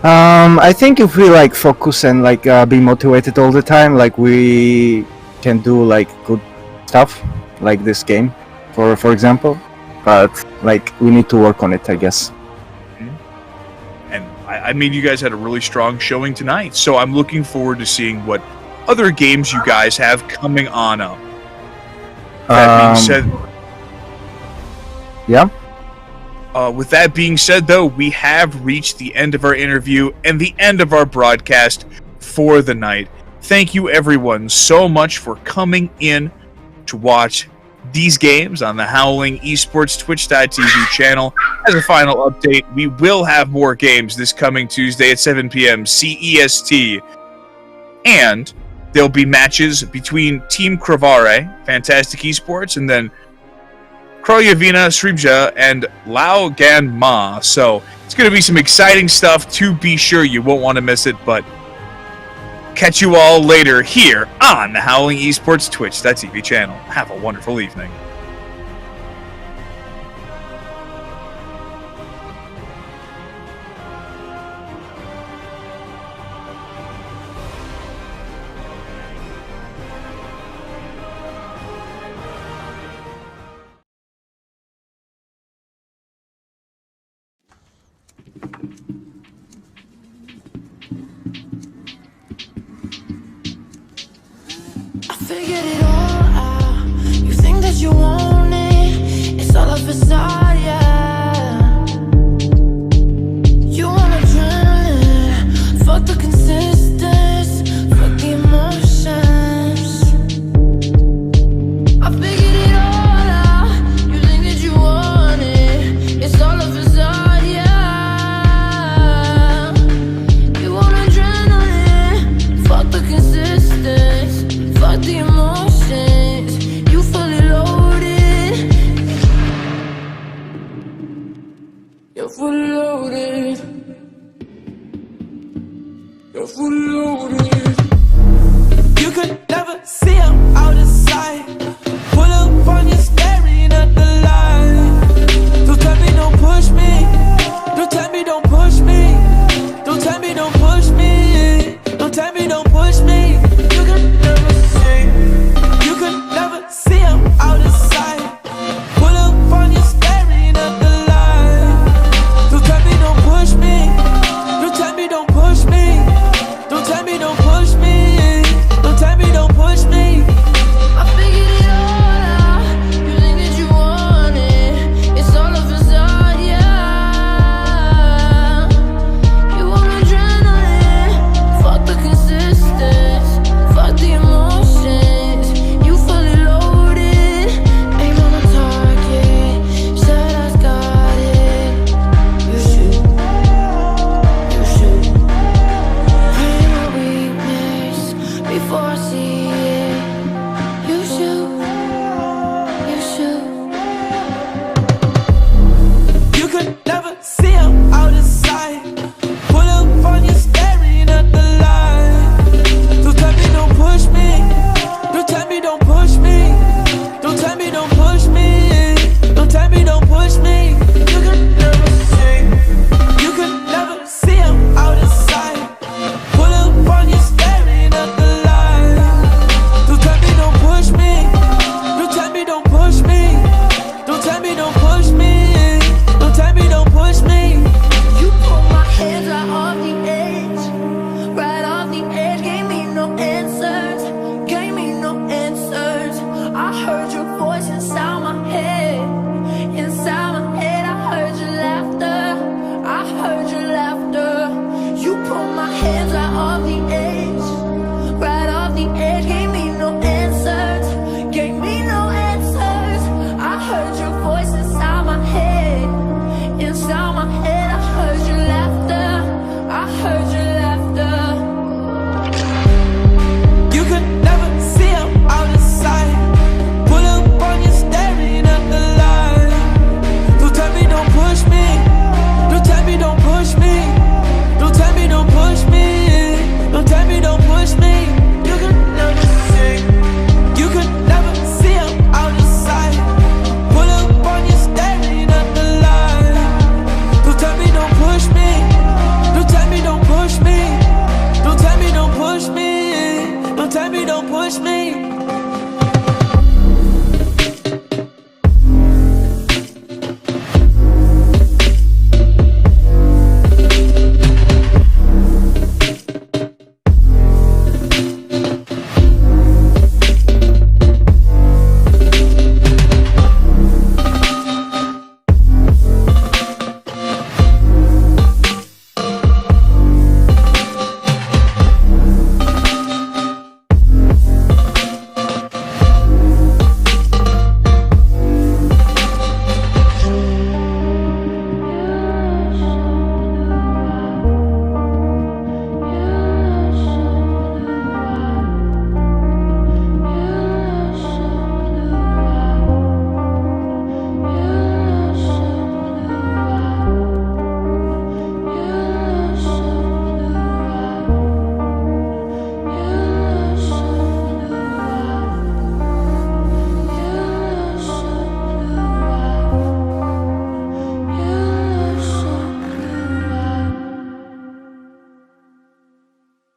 I think if we like focus and like be motivated all the time, like we can do like good stuff, like this game, for example. But like we need to work on it, I guess. And I mean, you guys had a really strong showing tonight, so I'm looking forward to seeing what other games you guys have coming on up. That being said, yeah. With that being said, though, we have reached the end of our interview and the end of our broadcast for the night. Thank you, everyone, so much for coming in to watch these games on the Howling eSports Twitch.tv channel. As a final update, we will have more games this coming Tuesday at 7 p.m. CEST. And there'll be matches between Team Cravare, Fantastic Esports, and then Kroyevina Sribja and Lao Gan Ma. So it's going to be some exciting stuff, to be sure. You won't want to miss it, but catch you all later here on the Howling eSports Twitch.tv channel. Have a wonderful evening. I figured it all out. You think that you want it, it's all a facade, yeah. You want adrenaline, fuck the consistency, fuck the You're fully loaded. You could never see him out of sight.